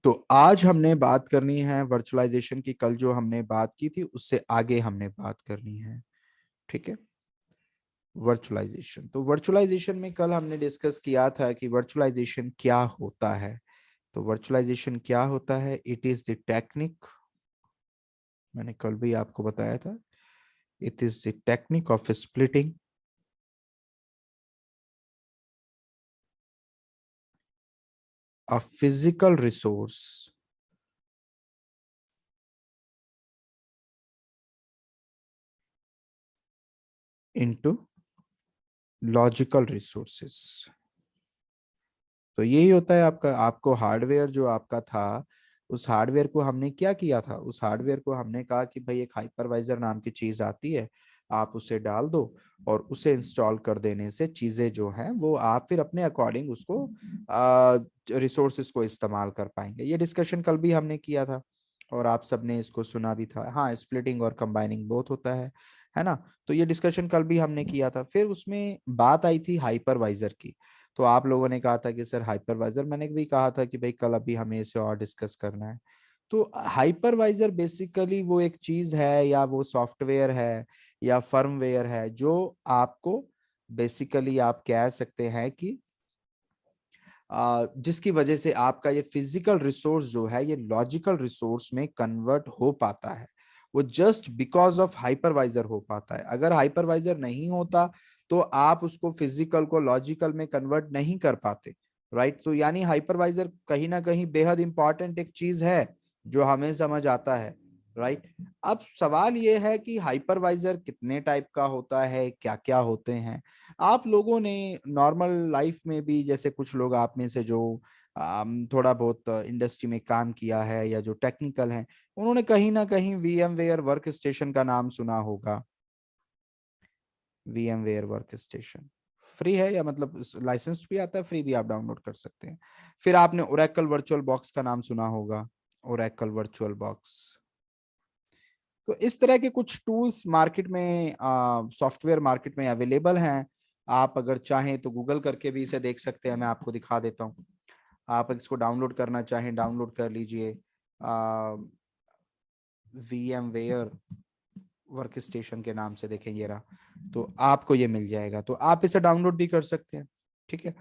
तो आज हमने बात करनी है वर्चुअलाइजेशन की। कल जो हमने बात की थी उससे आगे हमने बात करनी है। ठीक है, वर्चुअलाइजेशन। तो वर्चुअलाइजेशन में कल हमने डिस्कस किया था कि वर्चुअलाइजेशन क्या होता है। तो वर्चुअलाइजेशन क्या होता है? इट इज द टेक्निक, मैंने कल भी आपको बताया था, it is the technique of splitting a physical resource into logical resources। तो यही होता है आपका, आपको हार्डवेयर जो आपका था, उस हार्डवेयर को हमने क्या किया था, उस हार्डवेयर को हमने कहा कि भाई एक हाइपरवाइजर नाम की चीज आती है, आप उसे डाल दो और उसे इंस्टॉल कर देने से चीजें जो हैं वो आप फिर अपने अकॉर्डिंग उसको रिसोर्सेज को इस्तेमाल कर पाएंगे। ये डिस्कशन कल भी हमने किया था और आप सबने इसको सुना भी था। हाँ, स्प्लिटिंग और कंबाइनिंग बोथ होता है ना। तो ये डिस्कशन कल भी हमने किया था। फिर उसमें बात आई थी हाइपरवाइजर की। तो आप लोगों ने कहा था कि सर हाइपरवाइजर, मैंने भी कहा था कि भाई कल अभी हमें इसे और डिस्कस करना है। तो हाइपरवाइजर बेसिकली वो एक चीज है या वो सॉफ्टवेयर है या फर्मवेयर है जो आपको बेसिकली आप कह सकते हैं कि जिसकी वजह से आपका ये फिजिकल रिसोर्स जो है ये लॉजिकल रिसोर्स में कन्वर्ट हो पाता है। वो जस्ट बिकॉज ऑफ हाइपरवाइजर हो पाता है। अगर हाइपरवाइजर नहीं होता तो आप उसको फिजिकल को लॉजिकल में कन्वर्ट नहीं कर पाते। राइट, तो यानी हाइपरवाइजर कहीं ना कहीं बेहद इंपॉर्टेंट एक चीज है जो हमें समझ आता है। राइट, अब सवाल ये है कि हाइपरवाइजर कितने टाइप का होता है, क्या क्या होते हैं। आप लोगों ने नॉर्मल लाइफ में भी, जैसे कुछ लोग आप में से जो थोड़ा बहुत इंडस्ट्री में काम किया है या जो टेक्निकल हैं, उन्होंने कहीं ना कहीं VMware वर्क स्टेशन का नाम सुना होगा। VMware वर्क स्टेशन फ्री है, या मतलब लाइसेंस भी आता है, फ्री भी आप डाउनलोड कर सकते हैं। फिर आपने ओरेकल वर्चुअल बॉक्स का नाम सुना होगा, ओरेकल वर्चुअल बॉक्स। तो इस तरह के कुछ टूल्स मार्केट में, सॉफ्टवेयर मार्केट में अवेलेबल हैं। आप अगर चाहें तो गूगल करके भी इसे देख सकते हैं, मैं आपको दिखा देता हूँ। आप इसको डाउनलोड करना चाहें डाउनलोड कर लीजिए। VMware वर्क स्टेशन के नाम से देखें ये रहा, तो आपको ये मिल जाएगा, तो आप इसे डाउनलोड भी कर सकते हैं। ठीक है,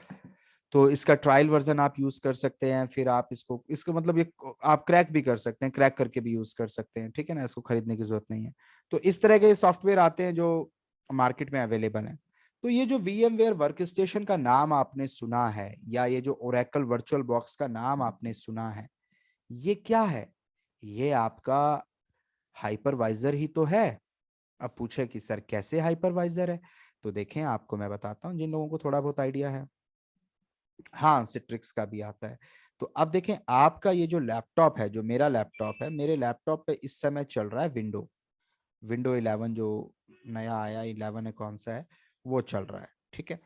तो इसका ट्रायल वर्जन आप यूज कर सकते हैं। फिर आप इसको इसको मतलब ये आप क्रैक भी कर सकते हैं, क्रैक करके भी यूज कर सकते हैं। ठीक है ना, इसको खरीदने की जरूरत नहीं है। तो इस तरह के सॉफ्टवेयर आते हैं जो मार्केट में अवेलेबल है। तो ये जो VMware वर्क स्टेशन का नाम आपने सुना है या ये जो ओरेकल वर्चुअल बॉक्स का नाम आपने सुना है, ये क्या है? ये आपका हाइपरवाइजर ही तो है। अब पूछे कि सर कैसे हाइपरवाइजर है, तो देखें आपको मैं बताता हूँ जिन लोगों को थोड़ा बहुत आइडिया है। हाँ, सिट्रिक्स का भी आता है। तो अब देखें, आपका ये जो लैपटॉप है, जो मेरा लैपटॉप है, मेरे लैपटॉप पे इस समय चल रहा है विंडो विंडो 11 जो नया आया, 11 है कौन सा है, वो चल रहा है। ठीक है,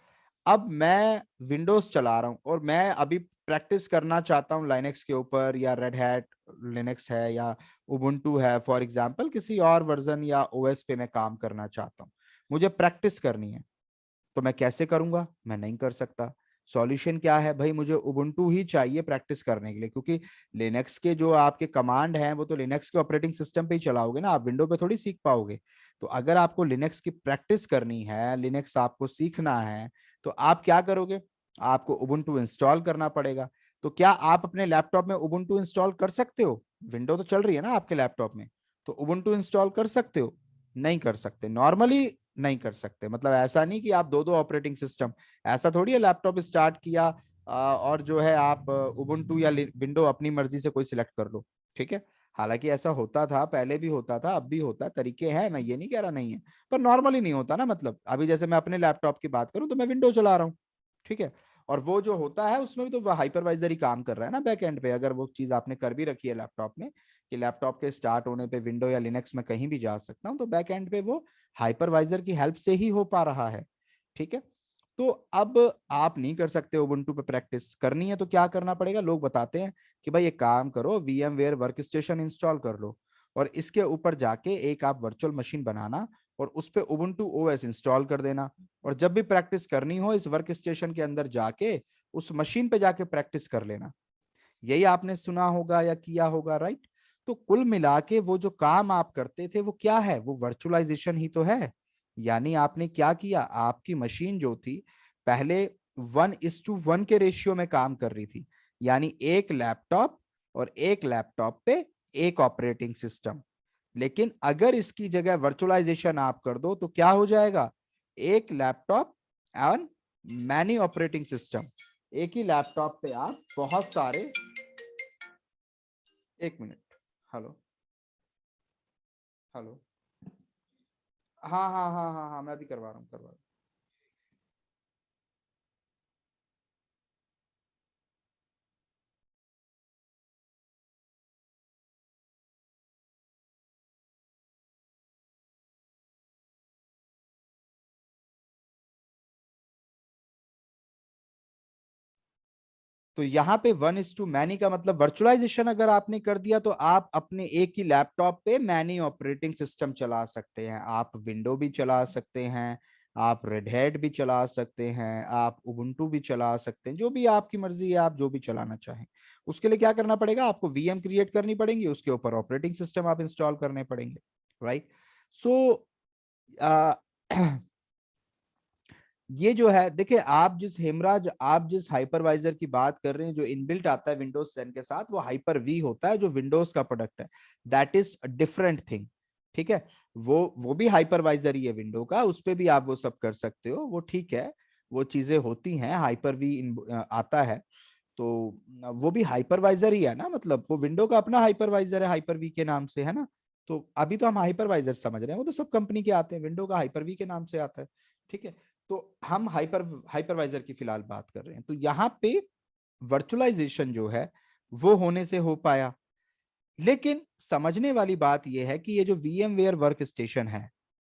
अब मैं विंडोज चला रहा हूँ और मैं अभी प्रैक्टिस करना चाहता हूँ लाइनेक्स के ऊपर, या रेड हैट लिनक्स है या उबुंटू है, फॉर एग्जांपल किसी और वर्जन या ओएस पे मैं काम करना चाहता हूँ, मुझे प्रैक्टिस करनी है। तो मैं कैसे करूंगा? मैं नहीं कर सकता। सॉल्यूशन क्या है भाई? मुझे उबुंटू ही चाहिए प्रैक्टिस करने के लिए, क्योंकि लिनक्स के जो आपके कमांड हैं वो तो लिनक्स के ऑपरेटिंग सिस्टम पे ही चलाओगे ना, आप विंडो पे थोड़ी सीख पाओगे। तो अगर आपको लिनक्स की प्रैक्टिस करनी है, लिनक्स आपको सीखना है, तो आप क्या करोगे? आपको उबुंटू इंस्टॉल करना पड़ेगा। तो क्या आप अपने लैपटॉप में उबुंटू इंस्टॉल कर सकते हो? विंडो तो चल रही है ना आपके लैपटॉप में, तो उबुंटू इंस्टॉल कर सकते हो? नहीं कर सकते, नॉर्मली नहीं कर सकते। मतलब ऐसा नहीं कि आप दो दो ऑपरेटिंग सिस्टम, ऐसा थोड़ी है लैपटॉप स्टार्ट किया और जो है आप उबुंटू या विंडो अपनी मर्जी से कोई सिलेक्ट कर लो। ठीक है, हालांकि ऐसा होता था, पहले भी होता था, अब भी होता है, तरीके हैं, मैं ये नहीं कह रहा नहीं है, पर नॉर्मली नहीं होता ना। मतलब अभी जैसे मैं अपने लैपटॉप की बात करूं तो मैं विंडो चला रहा हूँ। ठीक है, और वो जो होता है उसमें भी तो हाइपरवाइजर ही काम कर रहा है ना बैक एंड पे। अगर वो चीज आपने कर भी रखी है लैपटॉप में कि लैपटॉप के स्टार्ट होने पे विंडो या लिनक्स में कहीं भी जा सकता हूँ, तो बैक एंड पे वो हाइपरवाइजर की हेल्प से ही हो पा रहा है। ठीक है, तो अब आप नहीं कर सकते उबुंटू पे प्रैक्टिस करनी है, तो क्या करना पड़ेगा? लोग बताते हैं कि भाई एक काम करो, VMware वर्क स्टेशन इंस्टॉल कर लो और इसके ऊपर जाके एक आप वर्चुअल मशीन बनाना और उस पे उबुंटू OS इंस्टॉल कर देना, और जब भी प्रैक्टिस करनी हो इस वर्क स्टेशन के अंदर जाके उस मशीन पे जाके प्रैक्टिस कर लेना। यही आपने सुना होगा या किया होगा, राइट? तो कुल मिला के वो जो काम आप करते थे वो क्या है, वो वर्चुअलाइजेशन ही तो है। यानी आपने क्या किया, आपकी मशीन जो थी पहले 1:1 के रेशियो में काम कर रही थी, यानी एक लैपटॉप और एक लैपटॉप पे एक ऑपरेटिंग सिस्टम। लेकिन अगर इसकी जगह वर्चुअलाइजेशन आप कर दो तो क्या हो जाएगा, एक laptop and many operating system. एक ही लैपटॉप पे आप बहुत सारे, एक मिनट, हेलो हेलो, हाँ हाँ हाँ हाँ हाँ, मैं अभी करवा रहा हूँ, करवा रहा हूँ। तो यहाँ पे 1:मैनी का मतलब वर्चुअलाइजेशन अगर आपने कर दिया तो आप अपने एक ही लैपटॉप पे मैनी ऑपरेटिंग सिस्टम चला सकते हैं। आप विंडो भी चला सकते हैं, आप रेड हैट भी चला सकते हैं, आप उबुंटू भी चला सकते हैं, जो भी आपकी मर्जी है, आप जो भी चलाना चाहें। उसके लिए क्या करना पड़ेगा, आपको वीएम क्रिएट करनी पड़ेगी, उसके ऊपर ऑपरेटिंग सिस्टम आप इंस्टॉल करने पड़ेंगे, राइट? सो ये जो है, देखिए आप जिस हेमराज, आप जिस हाइपरवाइजर की बात कर रहे हैं जो इनबिल्ट आता है विंडोज 10 के साथ, वो हाइपर वी होता है जो विंडोज का प्रोडक्ट है। दैट इज डिफरेंट थिंग, ठीक है? वो भी हाइपरवाइजर ही है विंडो का, उस पे भी आप वो सब कर सकते हो, वो ठीक है, वो चीजें होती हैं, हाइपर वी आता है। तो वो भी हाइपरवाइजर ही है ना, मतलब वो विंडो का अपना हाइपरवाइजर है, हाइपर वी के नाम से, है ना? तो अभी तो हम हाइपरवाइजर समझ रहे हैं, वो तो सब कंपनी के आते हैं, विंडो का हाइपर वी के नाम से आता है, ठीक है? तो हम हाइपरवाइजर की फिलहाल बात कर रहे हैं। तो यहाँ पे वर्चुअलाइजेशन जो है वो होने से हो पाया। लेकिन समझने वाली बात यह है कि ये जो VMware वर्क स्टेशन है,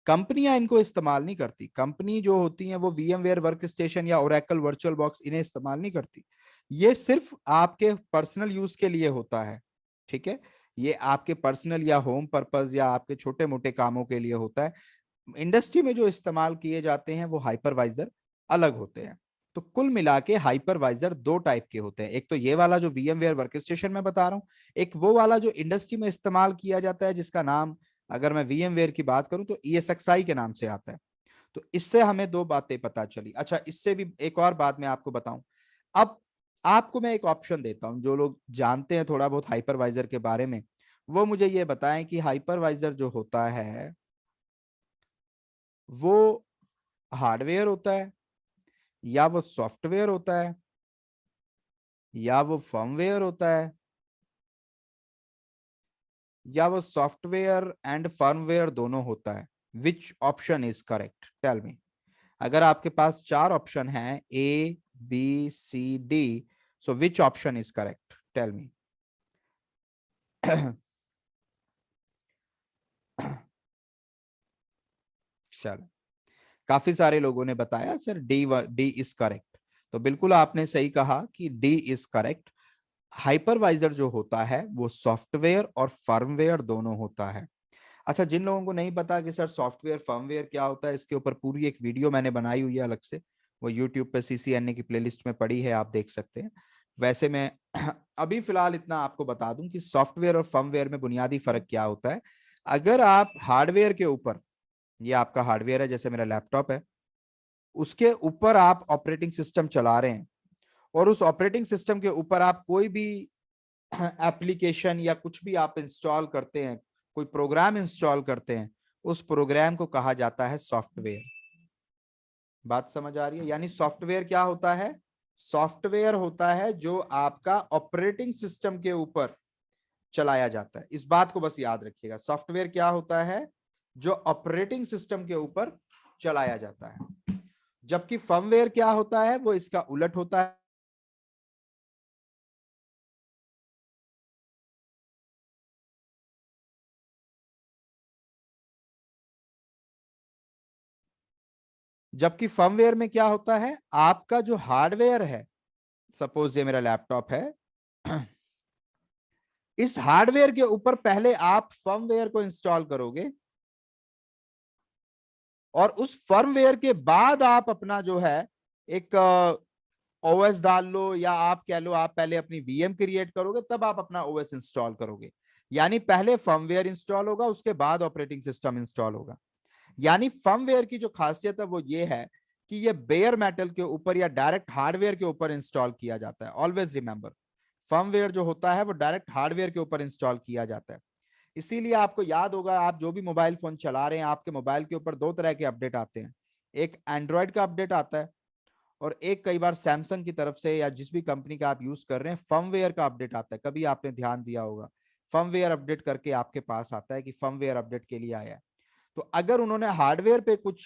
कंपनियां इनको इस्तेमाल नहीं करती। कंपनी जो होती है वो VMware वर्क स्टेशन या ओरेकल वर्चुअल बॉक्स इन्हें इस्तेमाल नहीं करती। ये सिर्फ आपके पर्सनल यूज के लिए होता है, ठीक है? ये आपके पर्सनल या होम पर्पस या आपके छोटे मोटे कामों के लिए होता है। इंडस्ट्री में जो इस्तेमाल किए जाते हैं वो हाइपरवाइजर अलग होते हैं। तो कुल मिला के हाइपरवाइजर दो टाइप के होते हैं, एक तो ये वाला जो VMware वर्कस्टेशन में बता रहा हूँ, एक वो वाला जो इंडस्ट्री में इस्तेमाल किया जाता है जिसका नाम, अगर मैं VMware की बात करूं तो ESXi के नाम से आता है। तो इससे हमें दो बातें पता चली। अच्छा, इससे भी एक और बात मैं आपको बताऊं। अब आपको मैं एक ऑप्शन देता हूं, जो लोग जानते हैं थोड़ा बहुत हाइपरवाइजर के बारे में, वो मुझे ये बताएं कि हाइपरवाइजर जो होता है वो हार्डवेयर होता है, या वो सॉफ्टवेयर होता है, या वो फर्मवेयर होता है, या वो सॉफ्टवेयर एंड फर्मवेयर दोनों होता है? Which option is correct, tell me. अगर आपके पास चार ऑप्शन हैं, A B C D, so which option is correct, tell me. चलो, काफी सारे लोगों ने बताया सर डी इज करेक्ट। तो बिल्कुल आपने सही कहा कि डी इज करेक्ट। हाइपरवाइजर जो होता है वो सॉफ्टवेयर और फर्मवेयर दोनों होता है। अच्छा, जिन लोगों को नहीं पता कि सर सॉफ्टवेयर फर्मवेयर क्या होता है, इसके ऊपर पूरी एक वीडियो मैंने बनाई हुई है अलग से, वो यूट्यूब पे CCNA की प्लेलिस्ट में पड़ी है, आप देख सकते हैं। वैसे मैं अभी फिलहाल इतना आपको बता दूं कि सॉफ्टवेयर और फर्मवेयर में बुनियादी फर्क क्या होता है। अगर आप हार्डवेयर के ऊपर, ये आपका हार्डवेयर है जैसे मेरा लैपटॉप है, उसके ऊपर आप ऑपरेटिंग सिस्टम चला रहे हैं, और उस ऑपरेटिंग सिस्टम के ऊपर आप कोई भी एप्लीकेशन या कुछ भी आप इंस्टॉल करते हैं, कोई प्रोग्राम इंस्टॉल करते हैं, उस प्रोग्राम को कहा जाता है सॉफ्टवेयर। बात समझ आ रही है? यानी सॉफ्टवेयर क्या होता है, सॉफ्टवेयर होता है जो आपका ऑपरेटिंग सिस्टम के ऊपर चलाया जाता है। इस बात को बस याद रखिएगा, सॉफ्टवेयर क्या होता है, जो ऑपरेटिंग सिस्टम के ऊपर चलाया जाता है। जबकि फर्मवेयर क्या होता है, वो इसका उलट होता है। जबकि फर्मवेयर में क्या होता है, आपका जो हार्डवेयर है, सपोज ये मेरा लैपटॉप है, इस हार्डवेयर के ऊपर पहले आप फर्मवेयर को इंस्टॉल करोगे, और उस फर्मवेयर के बाद आप अपना जो है एक ओएस डाल लो, या आप कह लो आप पहले अपनी वीएम क्रिएट करोगे तब आप अपना ओएस इंस्टॉल करोगे। यानी पहले फर्मवेयर इंस्टॉल होगा, उसके बाद ऑपरेटिंग सिस्टम इंस्टॉल होगा। यानी फर्मवेयर की जो खासियत है वो ये है कि ये बेयर मेटल के ऊपर या डायरेक्ट हार्डवेयर के ऊपर इंस्टॉल किया जाता है। ऑलवेज रिमेंबर, फर्मवेयर जो होता है वो डायरेक्ट हार्डवेयर के ऊपर इंस्टॉल किया जाता है। इसीलिए आपको याद होगा, आप जो भी मोबाइल फोन चला रहे हैं, आपके मोबाइल के ऊपर दो तरह के अपडेट आते हैं। एक एंड्रॉयड का अपडेट आता है, और एक कई बार सैमसंग की तरफ से या जिस भी कंपनी का आप यूज कर रहे हैं फर्मवेयर का अपडेट आता है। कभी आपने ध्यान दिया होगा, फर्मवेयर अपडेट करके आपके पास आता है कि फर्मवेयर अपडेट के लिए आया है। तो अगर उन्होंने हार्डवेयर पे कुछ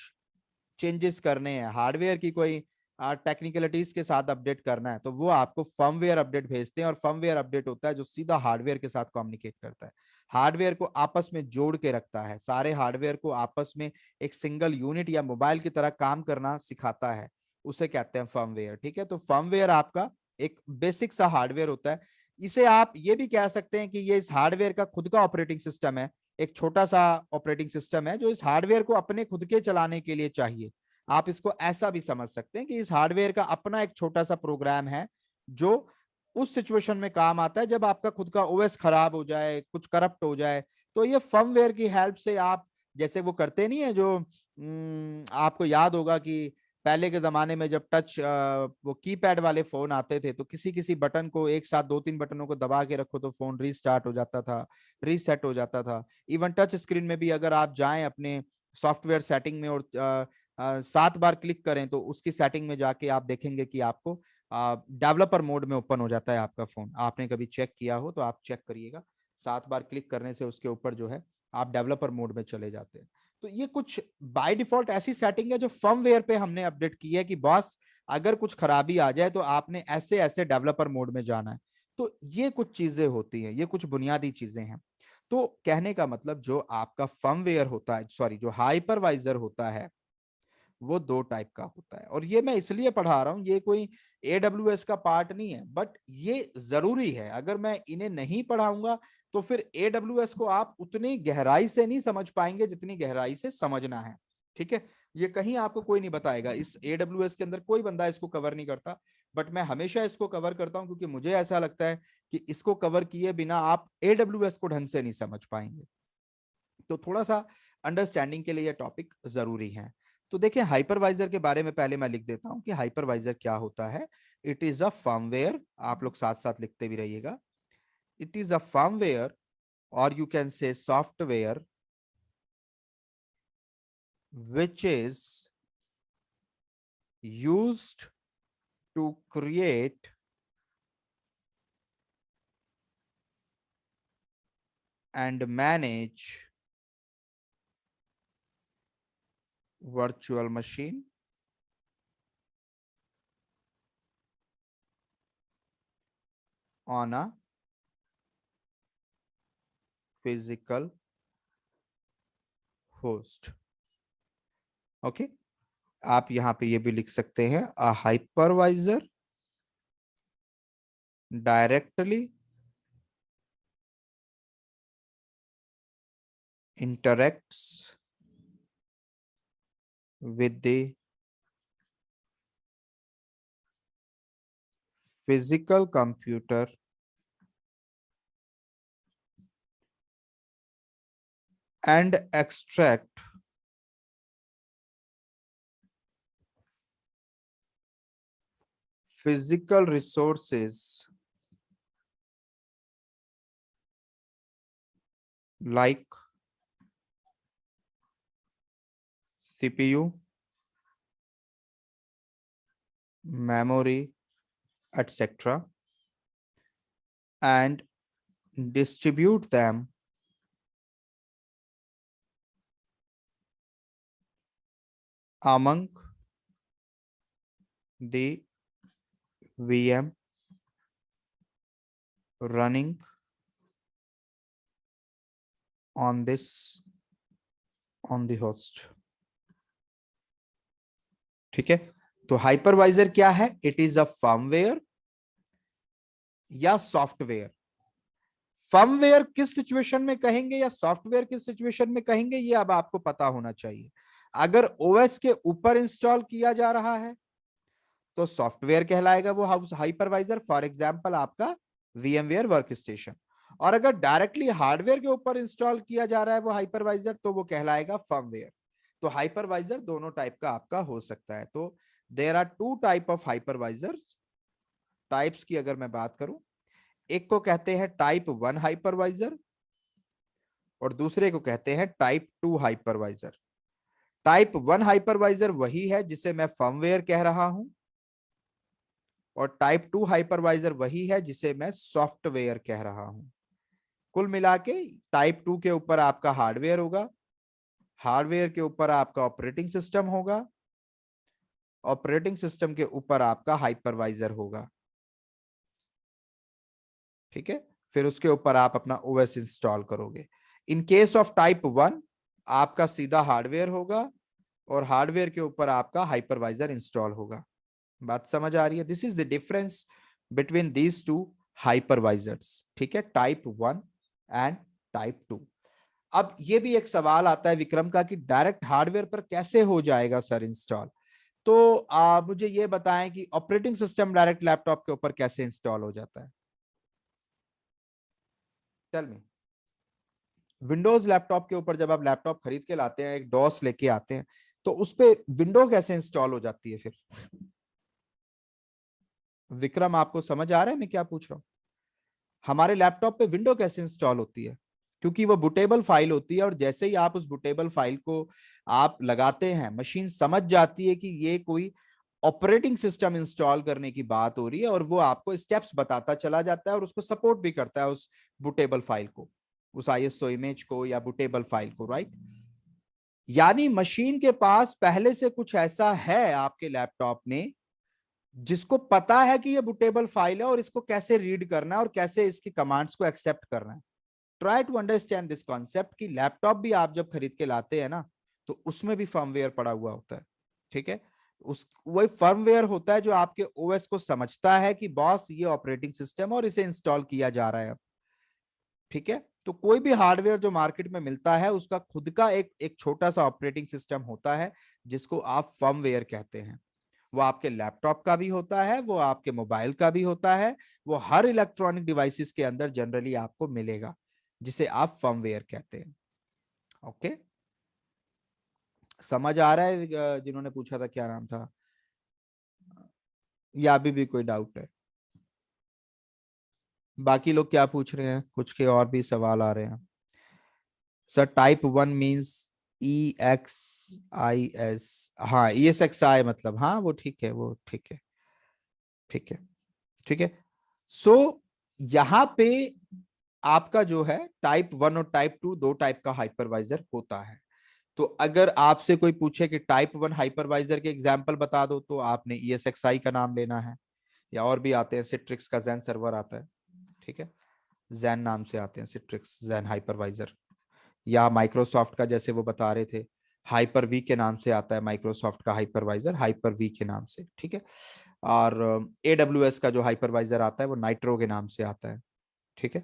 चेंजेस करने हैं, हार्डवेयर की कोई टेक्निकलिटीज के साथ अपडेट करना है, तो वो आपको फर्मवेयर अपडेट भेजते हैं। और फर्मवेयर अपडेट होता है जो सीधा हार्डवेयर के साथ कम्युनिकेट करता है, हार्डवेयर को आपस में जोड़ के रखता है, सारे हार्डवेयर को आपस में एक सिंगल यूनिट या मोबाइल की तरह काम करना सिखाता है, उसे कहते हैं फर्मवेयर। ठीक है, तो फर्मवेयर आपका एक बेसिक सा हार्डवेयर होता है। इसे आप ये भी कह सकते हैं कि ये इस हार्डवेयर का खुद का ऑपरेटिंग सिस्टम है, एक छोटा सा ऑपरेटिंग सिस्टम है जो इस हार्डवेयर को अपने खुद के चलाने के लिए चाहिए। आप इसको ऐसा भी समझ सकते हैं कि इस हार्डवेयर का अपना एक छोटा सा प्रोग्राम है जो उस सिचुएशन में काम आता है जब आपका खुद का ओएस खराब हो जाए, कुछ करप्ट हो जाए। तो ये फर्मवेयर की हेल्प से आप, जैसे वो करते नहीं है जो आपको याद होगा कि पहले के जमाने में जब टच वो कीपैड वाले फोन आते थे, तो किसी किसी बटन को एक साथ दो तीन बटनों को दबा के रखो तो फोन रीस्टार्ट हो जाता था, रीसेट हो जाता था। इवन टच स्क्रीन में भी अगर आप जाएं अपने सॉफ्टवेयर सेटिंग में और 7 बार क्लिक करें तो उसकी सेटिंग में जाके आप देखेंगे कि आपको डेवलपर मोड में ओपन हो जाता है आपका फोन। आपने कभी चेक किया हो तो आप चेक करिएगा, 7 बार क्लिक करने से उसके ऊपर जो है आप डेवलपर मोड में चले जाते हैं। तो ये कुछ बाय डिफॉल्ट ऐसी सेटिंग है जो फर्मवेयर पे हमने अपडेट की है कि बॉस अगर कुछ खराबी आ जाए तो आपने ऐसे ऐसे डेवलपर मोड में जाना है। तो ये कुछ चीजें होती हैं, ये कुछ बुनियादी चीजें हैं। तो कहने का मतलब जो आपका फर्मवेयर होता है, सॉरी जो हाइपरवाइजर होता है, वो दो टाइप का होता है। और ये मैं इसलिए पढ़ा रहा हूं, ये कोई AWS का पार्ट नहीं है, बट ये जरूरी है। अगर मैं इन्हें नहीं पढ़ाऊंगा तो फिर AWS को आप उतनी गहराई से नहीं समझ पाएंगे जितनी गहराई से समझना है। ठीक है, ये कहीं आपको कोई नहीं बताएगा, इस AWS के अंदर कोई बंदा इसको कवर नहीं करता, बट मैं हमेशा इसको कवर करता हूं क्योंकि मुझे ऐसा लगता है कि इसको कवर किए बिना आप AWS को ढंग से नहीं समझ पाएंगे। तो थोड़ा सा अंडरस्टैंडिंग के लिए यह टॉपिक जरूरी है। तो देखिए हाइपरवाइजर के बारे में पहले मैं लिख देता हूं कि हाइपरवाइजर क्या होता है। इट इज अ फर्मवेयर, आप लोग साथ साथ लिखते भी रहिएगा। इट इज अ फर्मवेयर और you can say software which is used to create and manage virtual machine on a physical host. Okay, आप यहां पे ये भी लिख सकते हैं, अ hypervisor directly interacts with the physical computer and extract physical resources like CPU, memory, etc., and distribute them among the VM running on the host. ठीक है, तो हाइपरवाइजर क्या है? इट इज अ फर्मवेयर या सॉफ्टवेयर। फर्मवेयर किस situation में कहेंगे या सॉफ्टवेयर किस सिचुएशन में कहेंगे, ये अब आपको पता होना चाहिए। अगर ओएस के ऊपर इंस्टॉल किया जा रहा है तो सॉफ्टवेयर कहलाएगा वो हाइपरवाइजर, फॉर एग्जांपल आपका VMware वर्कस्टेशन। और अगर डायरेक्टली हार्डवेयर के ऊपर इंस्टॉल किया जा रहा है वो हाइपरवाइजर, तो वो कहलाएगा फर्मवेयर। तो हाइपरवाइजर दोनों टाइप का आपका हो सकता है। तो there are two type of hypervisors. Types की अगर मैं बात करूं, एक को कहते हैं टाइप 1 हाइपरवाइजर और दूसरे को कहते हैं टाइप 2 हाइपरवाइजर। टाइप 1 हाइपरवाइजर वही है जिसे मैं फर्मवेयर कह रहा हूं, और टाइप 2 हाइपरवाइजर वही है जिसे मैं सॉफ्टवेयर कह रहा हूं। कुल मिला के टाइप 2 के ऊपर आपका हार्डवेयर होगा, हार्डवेयर के ऊपर आपका ऑपरेटिंग सिस्टम होगा, ऑपरेटिंग सिस्टम के ऊपर आपका हाइपरवाइजर होगा। ठीक है, फिर उसके ऊपर आप अपना ओएस इंस्टॉल करोगे। इन केस ऑफ टाइप 1 आपका सीधा हार्डवेयर होगा और हार्डवेयर के ऊपर आपका हाइपरवाइजर इंस्टॉल होगा। बात समझ आ रही है? This is the difference between these two hypervisors. ठीक है, टाइप 1 एंड टाइप 2। अब ये भी एक सवाल आता है विक्रम का कि डायरेक्ट हार्डवेयर पर कैसे हो जाएगा सर इंस्टॉल। तो मुझे ये बताएं कि ऑपरेटिंग सिस्टम डायरेक्ट लैपटॉप के ऊपर कैसे इंस्टॉल हो जाता है। Tell me. विंडोज लैपटॉप के ऊपर जब आप लैपटॉप खरीद के लाते हैं, एक डॉस लेके आते हैं, तो उस पे विंडो कैसे इंस्टॉल हो जाती है फिर? विक्रम, आपको समझ आ रहा है मैं क्या पूछ रहा हूं? हमारे लैपटॉप पे विंडो कैसे इंस्टॉल होती है? क्योंकि वो बूटेबल फाइल होती है, और जैसे ही आप उस बूटेबल फाइल को आप लगाते हैं, मशीन समझ जाती है कि ये कोई ऑपरेटिंग सिस्टम इंस्टॉल करने की बात हो रही है, और वो आपको स्टेप्स बताता चला जाता है और उसको सपोर्ट भी करता है, उस बूटेबल फाइल को, उस ISO इमेज को या बूटेबल फाइल को, राइट। यानी मशीन के पास पहले से कुछ ऐसा है आपके लैपटॉप में जिसको पता है कि ये बूटेबल फाइल है और इसको कैसे रीड करना है और कैसे इसकी कमांड्स को एक्सेप्ट करना है। Try to understand this concept कि लैपटॉप भी आप जब खरीद के लाते हैं ना, तो उसमें भी फर्मवेयर पड़ा हुआ होता है। ठीक है, उस वही फर्मवेयर होता है जो आपके ओएस को समझता है कि बॉस ये ऑपरेटिंग सिस्टम और इसे इंस्टॉल किया जा रहा है अब। ठीक है, तो कोई भी हार्डवेयर जो मार्केट में मिलता है उसका खुद का एक छोटा सा ऑपरेटिंग सिस्टम होता है जिसको आप फर्मवेयर कहते हैं। वो आपके लैपटॉप का भी होता है, वो आपके मोबाइल का भी होता है, वो हर इलेक्ट्रॉनिक डिवाइसेस के अंदर जनरली आपको मिलेगा, जिसे आप फर्मवेयर कहते हैं। ओके, समझ आ रहा है? जिन्होंने पूछा था क्या नाम था, या अभी भी कोई डाउट है? बाकी लोग क्या पूछ रहे हैं? कुछ के और भी सवाल आ रहे हैं। सर टाइप 1 मींस EXIS, हाँ ESXi मतलब, हाँ वो ठीक है, वो ठीक है, ठीक है, ठीक है। सो यहां पे आपका जो है टाइप 1 और टाइप 2 दो टाइप का हाइपरवाइजर होता है। तो अगर आपसे कोई पूछे कि टाइप 1 हाइपरवाइजर के एग्जांपल बता दो, तो आपने ESXi का नाम लेना है, या और भी आते हैं, सिट्रिक्स का जैन सर्वर आता है। ठीक है, जैन नाम से आते हैं, सिट्रिक्स जैन हाइपरवाइजर, या माइक्रोसॉफ्ट का जैसे वो बता रहे थे हाइपर वी के नाम से आता है, माइक्रोसॉफ्ट का हाइपरवाइजर हाइपर वी के नाम से। ठीक है, और AWS का जो हाइपरवाइजर आता है वो नाइट्रो के नाम से आता है। ठीक है,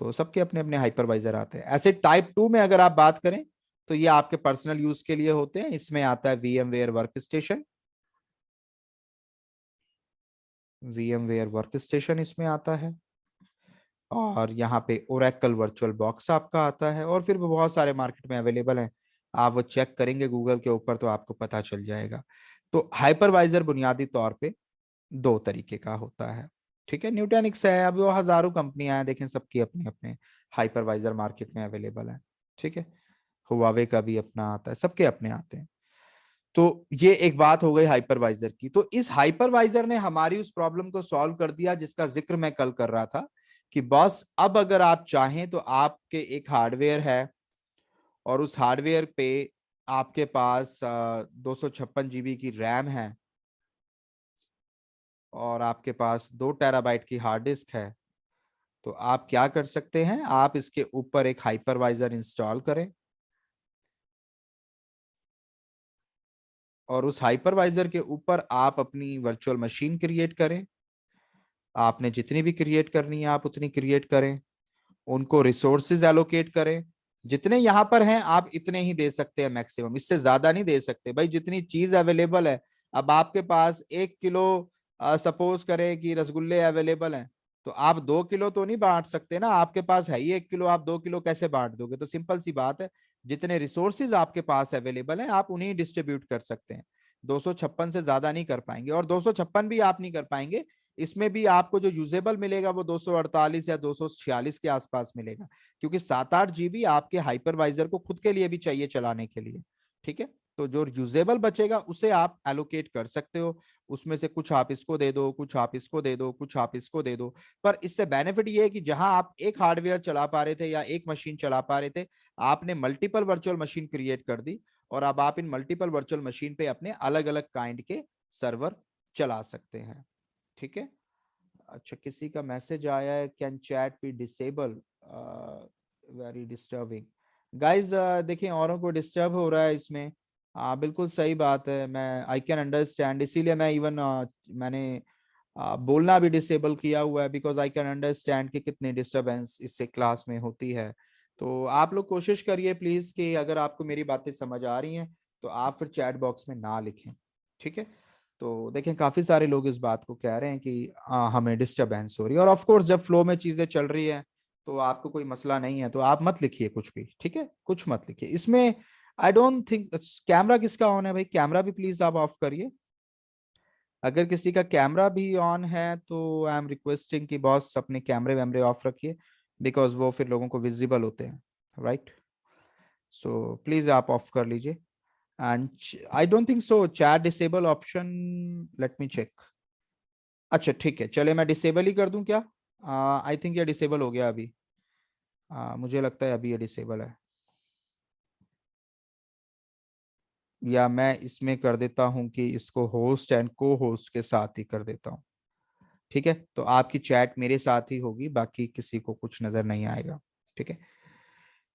तो सबके अपने अपने हाइपरवाइजर आते हैं। ऐसे टाइप 2 में अगर आप बात करें तो ये आपके पर्सनल यूज के लिए होते हैं। इसमें आता है VMware वर्कस्टेशन, VMware वर्कस्टेशन इसमें आता है, और यहाँ पे ओरेकल वर्चुअल बॉक्स आपका आता है, और फिर भी बहुत सारे मार्केट में अवेलेबल हैं। आप वो चेक करेंगे गूगल के ऊपर तो आपको पता चल जाएगा। तो हाइपरवाइजर बुनियादी तौर पे दो तरीके का होता है। ठीक है, न्यूटेनिक्स है, अब वो हजारों कंपनियां हैं, देखें सबकी अपने अपने हाइपरवाइजर मार्केट में अवेलेबल है। ठीक है, हुआवे का भी अपना आता है, सबके अपने आते हैं। तो ये एक बात हो गई हाइपरवाइजर की। तो इस हाइपरवाइजर ने हमारी उस प्रॉब्लम को सॉल्व कर दिया जिसका जिक्र मैं कल कर रहा था, कि बस अब अगर आप चाहें तो आपके एक हार्डवेयर है और उस हार्डवेयर पे आपके पास 256 GB की रैम है और आपके पास 2 TB की हार्ड डिस्क है, तो आप क्या कर सकते हैं, आप इसके ऊपर एक हाइपरवाइजर इंस्टॉल करें और उस हाइपरवाइजर के ऊपर आप अपनी वर्चुअल मशीन क्रिएट करें। आपने जितनी भी क्रिएट करनी है आप उतनी क्रिएट करें, उनको रिसोर्सेज एलोकेट करें। जितने यहां पर हैं आप इतने ही दे सकते हैं, मैक्सिमम, इससे ज्यादा नहीं दे सकते भाई, जितनी चीज अवेलेबल है। अब आपके पास 1 किलो सपोज करें कि रसगुल्ले अवेलेबल हैं, तो आप 2 किलो तो नहीं बांट सकते ना, आपके पास है ही 1 किलो, आप 2 किलो कैसे बांट दोगे? तो सिंपल सी बात है, जितने रिसोर्सेज आपके पास अवेलेबल हैं आप उन्हीं डिस्ट्रीब्यूट कर सकते हैं। 256 से ज्यादा नहीं कर पाएंगे, और 256 भी आप नहीं कर पाएंगे। इसमें भी आपको जो यूजेबल मिलेगा वो 248 या 246 के आसपास मिलेगा, क्योंकि 7-8 GB आपके हाइपरवाइजर को खुद के लिए भी चाहिए चलाने के लिए। ठीक है, तो जो यूजेबल बचेगा उसे आप एलोकेट कर सकते हो। उसमें से कुछ आप इसको दे दो, कुछ आप इसको दे दो, कुछ आप इसको दे दो। पर इससे बेनिफिट ये है कि जहां आप एक हार्डवेयर चला पा रहे थे या एक मशीन चला पा रहे थे, आपने मल्टीपल वर्चुअल मशीन क्रिएट कर दी, और अब आप इन मल्टीपल वर्चुअल मशीन पे अपने अलग अलग काइंड के सर्वर चला सकते हैं। ठीक है। अच्छा, किसी का मैसेज आया है, can chat be disable, very disturbing. Guys देखिए, औरों को डिस्टर्ब हो रहा है इसमें। बिल्कुल सही बात है, मैं आई कैन अंडरस्टैंड, इसीलिए मैं इवन मैंने बोलना भी डिसेबल किया हुआ है, बिकॉज आई कैन अंडरस्टैंड कि कितनी डिस्टरबेंस इससे क्लास में होती है। तो आप लोग कोशिश करिए प्लीज कि अगर आपको मेरी बातें समझ आ रही हैं तो आप फिर चैट बॉक्स में ना लिखें। ठीक है। तो देखें, काफी सारे लोग इस बात को कह रहे हैं कि हमें डिस्टरबेंस हो रही है, और ऑफ कोर्स जब फ्लो में चीजें चल रही है तो आपको कोई मसला नहीं है तो आप मत लिखिए कुछ भी। ठीक है, कुछ मत लिखिए इसमें। आई डोंट थिंक कैमरा किसका ऑन है भाई, कैमरा भी प्लीज आप ऑफ करिए। अगर किसी का कैमरा भी ऑन है तो आई एम रिक्वेस्टिंग कि बॉस अपने कैमरे वैमरे ऑफ रखिए, बिकॉज वो फिर लोगों को विजिबल होते हैं, राइट। सो प्लीज आप ऑफ कर लीजिए। And I don't think so chat disable option, let me check. अच्छा ठीक है, चले मैं डिसेबल ही कर दूं क्या? आई थिंक ये डिसेबल हो गया अभी। मुझे लगता है अभी ये डिसेबल है, या मैं इसमें कर देता हूं कि इसको होस्ट एंड को होस्ट के साथ ही कर देता हूं। ठीक है, तो आपकी चैट मेरे साथ ही होगी, बाकी किसी को कुछ नजर नहीं आएगा। ठीक है,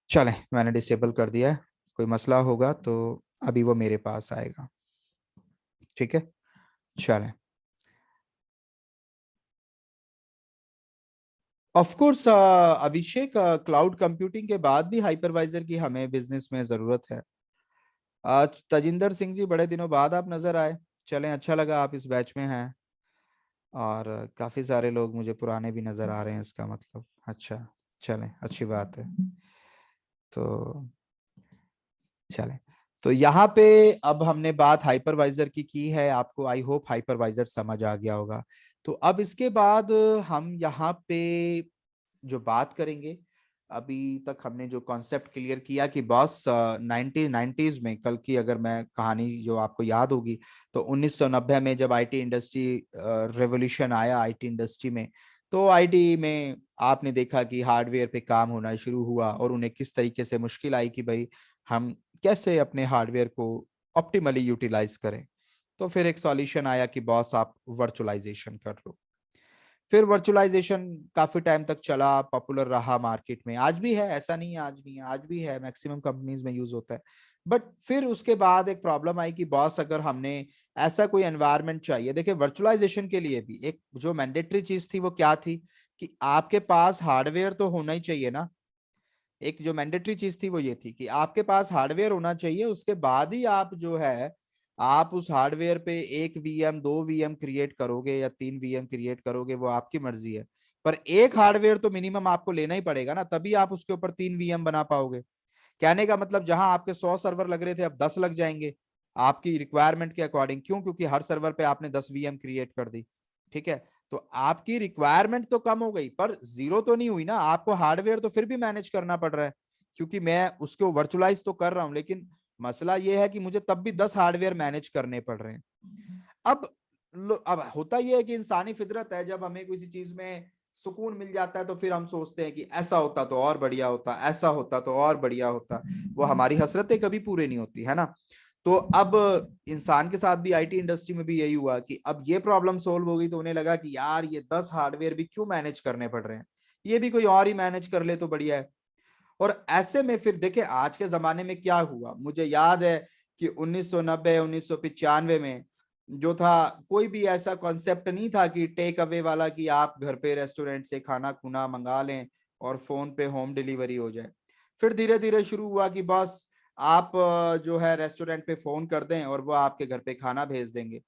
चलें, मैंने डिसेबल कर दिया है। कोई मसला होगा तो अभी वो मेरे पास आएगा। ठीक है, चलें। Of course Abhishek, cloud computing के बाद भी हाइपरवाइजर की हमें बिजनेस में जरूरत है। आज तजिंदर सिंह जी, बड़े दिनों बाद आप नजर आए। चलें, अच्छा लगा आप इस बैच में हैं। और काफी सारे लोग मुझे पुराने भी नजर आ रहे हैं, इसका मतलब अच्छा। चलें, अच्छी बात है। तो चलें, तो यहाँ पे अब हमने बात हाइपरवाइजर की है, आपको आई होप हाइपरवाइजर समझ आ गया होगा। तो अब इसके बाद हम यहाँ पे जो बात करेंगे, अभी तक हमने जो कॉन्सेप्ट क्लियर किया कि बॉस 1990s में, कल की अगर मैं कहानी जो आपको याद होगी, तो 1990 में जब आईटी इंडस्ट्री रेवोल्यूशन आया आईटी इंडस्ट्री में, तो आईटी में आपने देखा कि हार्डवेयर पे काम होना शुरू हुआ, और उन्हें किस तरीके से मुश्किल आई कि भाई हम कैसे अपने हार्डवेयर को ऑप्टिमली यूटिलाइज करें। तो फिर एक सॉल्यूशन आया कि बॉस आप वर्चुअलाइजेशन कर लो। फिर वर्चुअलाइजेशन काफी टाइम तक चला, पॉपुलर रहा मार्केट में, आज भी है, ऐसा नहीं है आज नहीं है, आज भी है, मैक्सिमम कंपनीज में यूज होता है। बट फिर उसके बाद एक प्रॉब्लम आई कि बॉस अगर हमने ऐसा कोई एनवायरनमेंट चाहिए, देखिए वर्चुअलाइजेशन के लिए भी एक जो मैंडेटरी चीज थी वो क्या थी, कि आपके पास हार्डवेयर तो होना ही चाहिए ना। एक जो मैंडेटरी चीज थी वो ये थी कि आपके पास हार्डवेयर होना चाहिए, उसके बाद ही आप जो है आप उस हार्डवेयर पे 1 VM 2 VM क्रिएट करोगे या 3 VM क्रिएट करोगे, वो आपकी मर्जी है। पर एक हार्डवेयर तो मिनिमम आपको लेना ही पड़ेगा ना, तभी आप उसके ऊपर 3 VM बना पाओगे। कहने का मतलब जहां आपके 100 सर्वर लग रहे थे अब 10 लग जाएंगे, आपकी रिक्वायरमेंट के अकॉर्डिंग। क्यों? क्योंकि हर सर्वर पे आपने 10 VM क्रिएट कर दी। ठीक है, तो आपकी रिक्वायरमेंट तो कम हो गई, पर जीरो तो नहीं हुई ना, आपको हार्डवेयर तो फिर भी मैनेज करना पड़ रहा है, क्योंकि मैं उसको वर्चुअलाइज तो कर रहा हूं, लेकिन मसला यह है कि मुझे तब भी 10 हार्डवेयर मैनेज करने पड़ रहे हैं। अब अब होता यह है कि इंसानी फितरत है, जब हमें किसी चीज में सुकून मिल जाता है तो फिर हम सोचते हैं कि ऐसा होता तो और बढ़िया होता, ऐसा होता तो और बढ़िया होता। वो हमारी हसरतें कभी पूरे नहीं होती है ना। तो अब इंसान के साथ भी आईटी इंडस्ट्री में भी यही हुआ कि अब ये प्रॉब्लम सोल्व हो गई, तो उन्हें लगा कि यार ये 10 हार्डवेयर भी क्यों मैनेज करने पड़ रहे हैं, ये भी कोई और ही मैनेज कर ले तो बढ़िया है। और ऐसे में फिर देखे आज के जमाने में क्या हुआ, मुझे याद है कि 1990 1995 में जो था, कोई भी ऐसा कॉन्सेप्ट नहीं था कि टेक अवे वाला, कि आप घर पे रेस्टोरेंट से खाना खुना मंगा लें और फोन पे होम डिलीवरी हो जाए। फिर धीरे धीरे शुरू हुआ कि बस आप जो है रेस्टोरेंट पे फोन कर दें और वो आपके घर पे खाना भेज देंगे।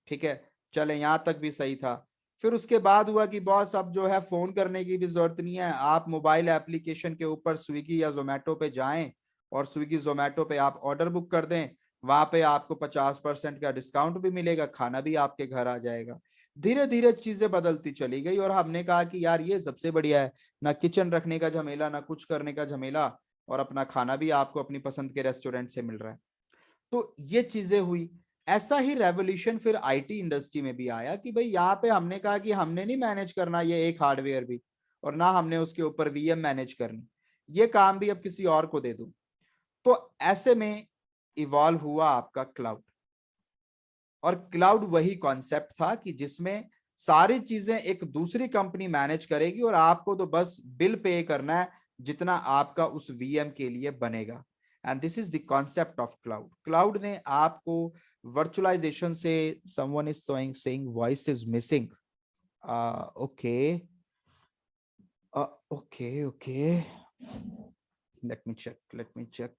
ठीक है, चले यहाँ तक भी सही था। फिर उसके बाद हुआ कि बॉस अब जो है फोन करने की भी जरूरत नहीं है, आप मोबाइल एप्लीकेशन के ऊपर स्विगी या जोमेटो पे जाएं और स्विगी जोमेटो पे आप ऑर्डर बुक कर दें, वहां पे आपको 50% का डिस्काउंट भी मिलेगा, खाना भी आपके घर आ जाएगा। धीरे धीरे चीजें बदलती चली गई और हमने कहा कि यार ये सबसे बढ़िया है, ना किचन रखने का झमेला, ना कुछ करने का झमेला, और अपना खाना भी आपको अपनी पसंद के रेस्टोरेंट से मिल रहा है। तो ये चीजें हुई। ऐसा ही रेवोल्यूशन फिर आईटी इंडस्ट्री में भी आया कि भाई यहाँ पे हमने कहा कि हमने नहीं मैनेज करना ये एक हार्डवेयर भी, और ना हमने उसके ऊपर वीएम मैनेज करनी, ये काम भी अब किसी और को दे दूं। तो ऐसे में इवॉल्व हुआ आपका क्लाउड। और क्लाउड वही कॉन्सेप्ट था कि जिसमें सारी चीजें एक दूसरी कंपनी मैनेज करेगी और आपको तो बस बिल पे करना है जितना आपका उस वीएम के लिए बनेगा। And this is the concept of cloud. Cloud ने आपको वर्चुअलाइजेशन से, someone is saying voice is missing, okay okay okay, let me check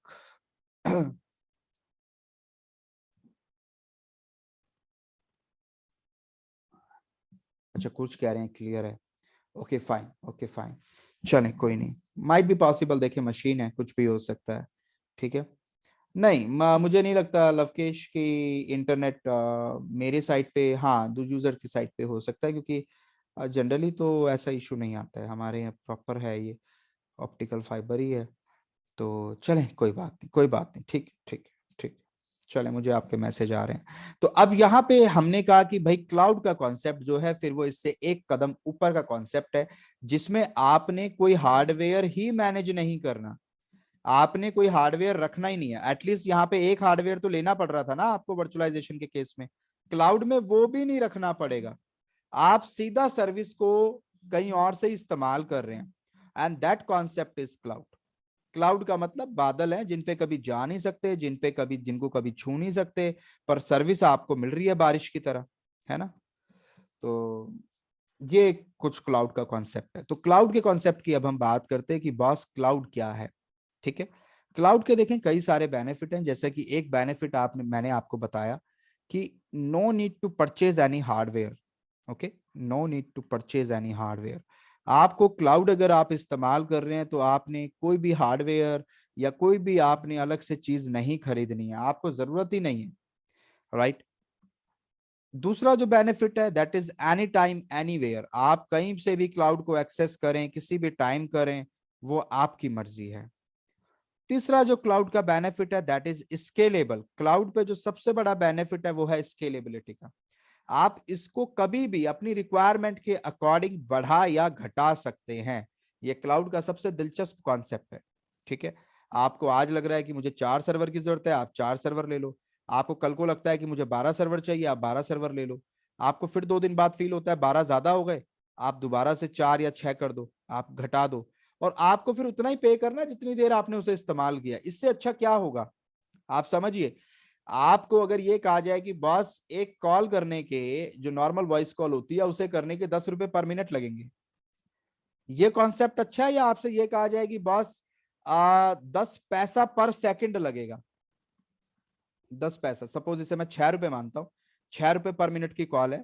अच्छा, कुछ कह रहे हैं क्लियर है, ओके फाइन, ओके फाइन, चले कोई नहीं, माइट बी पॉसिबल, देखिए मशीन है, कुछ भी हो सकता है, ठीक है। नहीं, मुझे नहीं लगता लवकेश की इंटरनेट मेरे साइट पे, हाँ दो यूजर की साइट पे हो सकता है, क्योंकि जनरली तो ऐसा इशू नहीं आता है, हमारे यहाँ प्रॉपर है ये, ऑप्टिकल फाइबर ही है। तो चलें, कोई बात नहीं, कोई बात नहीं, ठीक ठीक ठीक। चले, मुझे आपके मैसेज आ रहे हैं। तो अब यहाँ पे हमने कहा कि भाई क्लाउड का कॉन्सेप्ट जो है फिर वो इससे एक कदम ऊपर का कॉन्सेप्ट है, जिसमें आपने कोई हार्डवेयर ही मैनेज नहीं करना, आपने कोई हार्डवेयर रखना ही नहीं है। एटलीस्ट यहाँ पे एक हार्डवेयर तो लेना पड़ रहा था ना आपको वर्चुअलाइजेशन के केस में, क्लाउड में वो भी नहीं रखना पड़ेगा, आप सीधा सर्विस को कहीं और से इस्तेमाल कर रहे हैं। And that concept is cloud. Cloud का मतलब बादल है जिन पे कभी जा नहीं सकते, जिनको कभी छू नहीं सकते, पर सर्विस आपको मिल रही है बारिश की तरह, है ना। तो ये कुछ क्लाउड का कॉन्सेप्ट है। तो क्लाउड के कॉन्सेप्ट की अब हम बात करते हैं कि बॉस क्लाउड क्या है, ठीक है। क्लाउड के देखें कई सारे बेनिफिट हैं, जैसे कि एक बेनिफिट मैंने आपको बताया कि no need to purchase any hardware, okay, no need to purchase any hardware. आपको क्लाउड अगर आप इस्तेमाल कर रहे हैं तो आपने कोई भी हार्डवेयर या कोई भी आपने अलग से चीज नहीं खरीदनी है, आपको जरूरत ही नहीं है, राइट। दूसरा जो बेनिफिट है that is any time anywhere, आप कहीं से भी क्लाउड को एक्सेस करें, किसी भी टाइम करें, वो आपकी मर्जी है। तीसरा जो क्लाउड का बेनिफिट है दैट इज स्केलेबल। क्लाउड पे जो सबसे बड़ा बेनिफिट है वो है स्केलेबिलिटी का। आप इसको कभी भी अपनी रिक्वायरमेंट के अकॉर्डिंग बढ़ा या घटा सकते हैं, ये क्लाउड का सबसे दिलचस्प कॉन्सेप्ट है, ठीक है। आपको आज लग रहा है कि मुझे 4 सर्वर की जरूरत है, आप 4 सर्वर ले लो। आपको कल को लगता है कि मुझे 12 सर्वर चाहिए, आप 12 सर्वर ले लो। आपको फिर 2 दिन बाद फील होता है 12 ज्यादा हो गए, आप दोबारा से 4 या 6 कर दो, आप घटा दो, और आपको फिर उतना ही पे करना है जितनी देर आपने उसे इस्तेमाल किया। इससे अच्छा क्या होगा आप समझिए। आपको अगर ये कहा जाए कि बस एक कॉल करने के, जो नॉर्मल वॉइस कॉल होती है उसे करने के 10 रुपए पर मिनट लगेंगे, ये कॉन्सेप्ट अच्छा है। या आपसे ये कहा जाए कि बस 10 पैसा पर सेकंड लगेगा, 10 पैसा, सपोज इसे मैं 6 रुपए मानता हूं, 6 रुपए पर मिनट की कॉल है,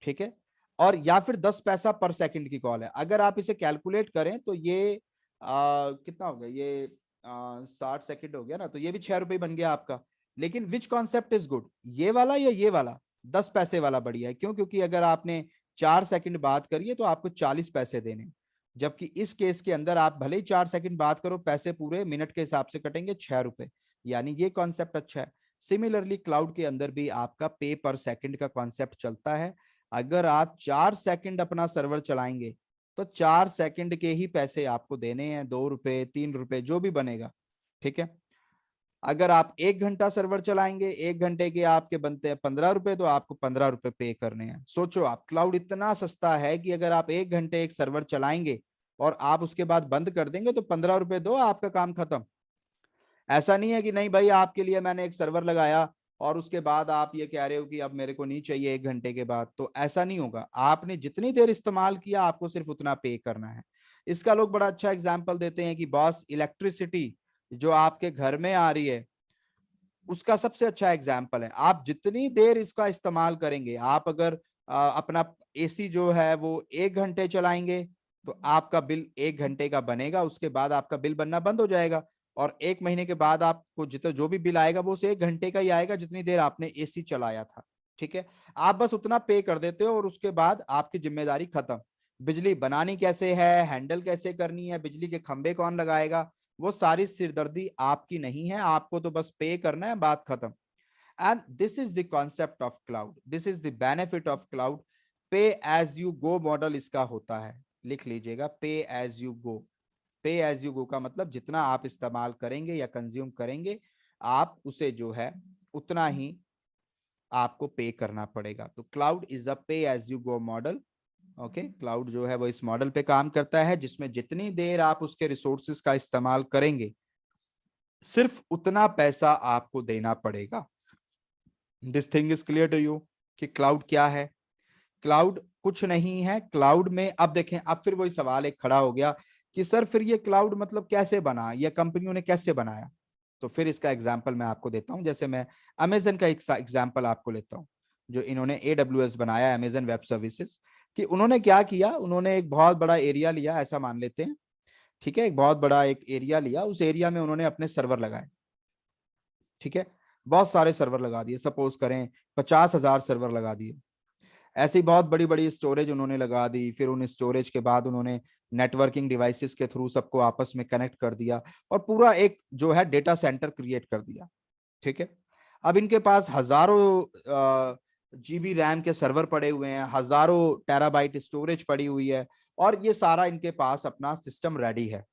ठीक है। और या फिर 10 पैसा पर सेकंड की कॉल है। अगर आप इसे कैलकुलेट करें तो ये कितना हो गया, ये 60 सेकंड हो गया ना, तो ये भी 6 रुपए बन गया आपका। लेकिन विच कॉन्सेप्ट इज गुड, ये वाला या ये वाला? 10 पैसे वाला बढ़िया है, क्यों? क्योंकि अगर आपने 4 सेकंड बात करी है तो आपको 40 पैसे देने, जबकि इस केस के अंदर आप भले ही 4 सेकंड बात करो, पैसे पूरे मिनट के हिसाब से कटेंगे, 6 रुपए। यानी ये कॉन्सेप्ट अच्छा है। सिमिलरली क्लाउड के अंदर भी आपका पे पर सेकंड का कॉन्सेप्ट चलता है। अगर आप 4 सेकंड अपना सर्वर चलाएंगे तो 4 सेकंड के ही पैसे आपको देने हैं, 2 रुपए 3 रुपए जो भी बनेगा, ठीक है। अगर आप 1 घंटा सर्वर चलाएंगे, 1 घंटे के आपके बनते हैं 15 रुपए, तो आपको 15 रुपए पे करने हैं। सोचो आप, क्लाउड इतना सस्ता है कि अगर आप 1 घंटे एक सर्वर चलाएंगे और आप उसके बाद बंद कर देंगे तो 15 रुपए दो, आपका काम खत्म। ऐसा नहीं है कि नहीं भाई आपके लिए मैंने एक सर्वर लगाया और उसके बाद आप ये कह रहे हो कि अब मेरे को नहीं चाहिए 1 घंटे के बाद, तो ऐसा नहीं होगा। आपने जितनी देर इस्तेमाल किया आपको सिर्फ उतना पे करना है। इसका लोग बड़ा अच्छा एग्जाम्पल देते हैं कि बॉस इलेक्ट्रिसिटी जो आपके घर में आ रही है उसका सबसे अच्छा एग्जाम्पल है, आप जितनी देर इसका इस्तेमाल करेंगे, आप अगर अपना एसी जो है वो 1 घंटे चलाएंगे तो आपका बिल 1 घंटे का बनेगा, उसके बाद आपका बिल बनना बंद हो जाएगा। और 1 महीने के बाद आपको जितना जो भी बिल आएगा वो उस 1 घंटे का ही आएगा जितनी देर आपने एसी चलाया था। ठीक है, आप बस उतना पे कर देते हो और उसके बाद आपकी जिम्मेदारी खत्म। बिजली बनानी कैसे है, हैंडल कैसे करनी है, बिजली के खंभे कौन लगाएगा, वो सारी सिरदर्दी आपकी नहीं है, आपको तो बस पे करना है, बात खत्म। And this is the concept of cloud, this is the benefit of cloud. पे एज यू गो मॉडल इसका होता है, लिख लीजिएगा, पे एज यू गो। पे एज यू गो का मतलब जितना आप इस्तेमाल करेंगे या कंज्यूम करेंगे, आप उसे जो है उतना ही आपको पे करना पड़ेगा। तो cloud is a pay as you go model. Okay, cloud जो है वो इस मॉडल पे काम करता है जिसमें जितनी देर आप उसके रिसोर्सेज का इस्तेमाल करेंगे सिर्फ उतना पैसा आपको देना पड़ेगा। This thing is clear to you कि क्लाउड क्या है? क्लाउड कुछ नहीं है। क्लाउड में अब देखें, अब फिर वही सवाल एक खड़ा हो गया कि सर फिर ये क्लाउड मतलब कैसे बना, या कंपनियों ने कैसे बनाया? तो फिर इसका एग्जांपल मैं आपको देता हूं। जैसे मैं अमेजन का एक एग्जांपल आपको लेता हूं, जो इन्होंने AWS बनाया, अमेजन वेब सर्विसेज। कि उन्होंने क्या किया, उन्होंने एक बहुत बड़ा एरिया लिया, ऐसा मान लेते हैं, ठीक है, एक बहुत बड़ा एक एरिया लिया, उस एरिया में उन्होंने अपने सर्वर लगाए। ठीक है, बहुत सारे सर्वर लगा दिए, सपोज करें 50,000 सर्वर लगा दिए। ऐसी बहुत बड़ी बड़ी स्टोरेज उन्होंने लगा दी। फिर उन स्टोरेज के बाद उन्होंने नेटवर्किंग डिवाइसेस के थ्रू सबको आपस में कनेक्ट कर दिया और पूरा एक जो है डेटा सेंटर क्रिएट कर दिया। ठीक है, अब इनके पास हजारों जीबी रैम के सर्वर पड़े हुए हैं, हजारों टेराबाइट स्टोरेज पड़ी हुई है, और ये सारा इनके पास अपना सिस्टम रेडी है।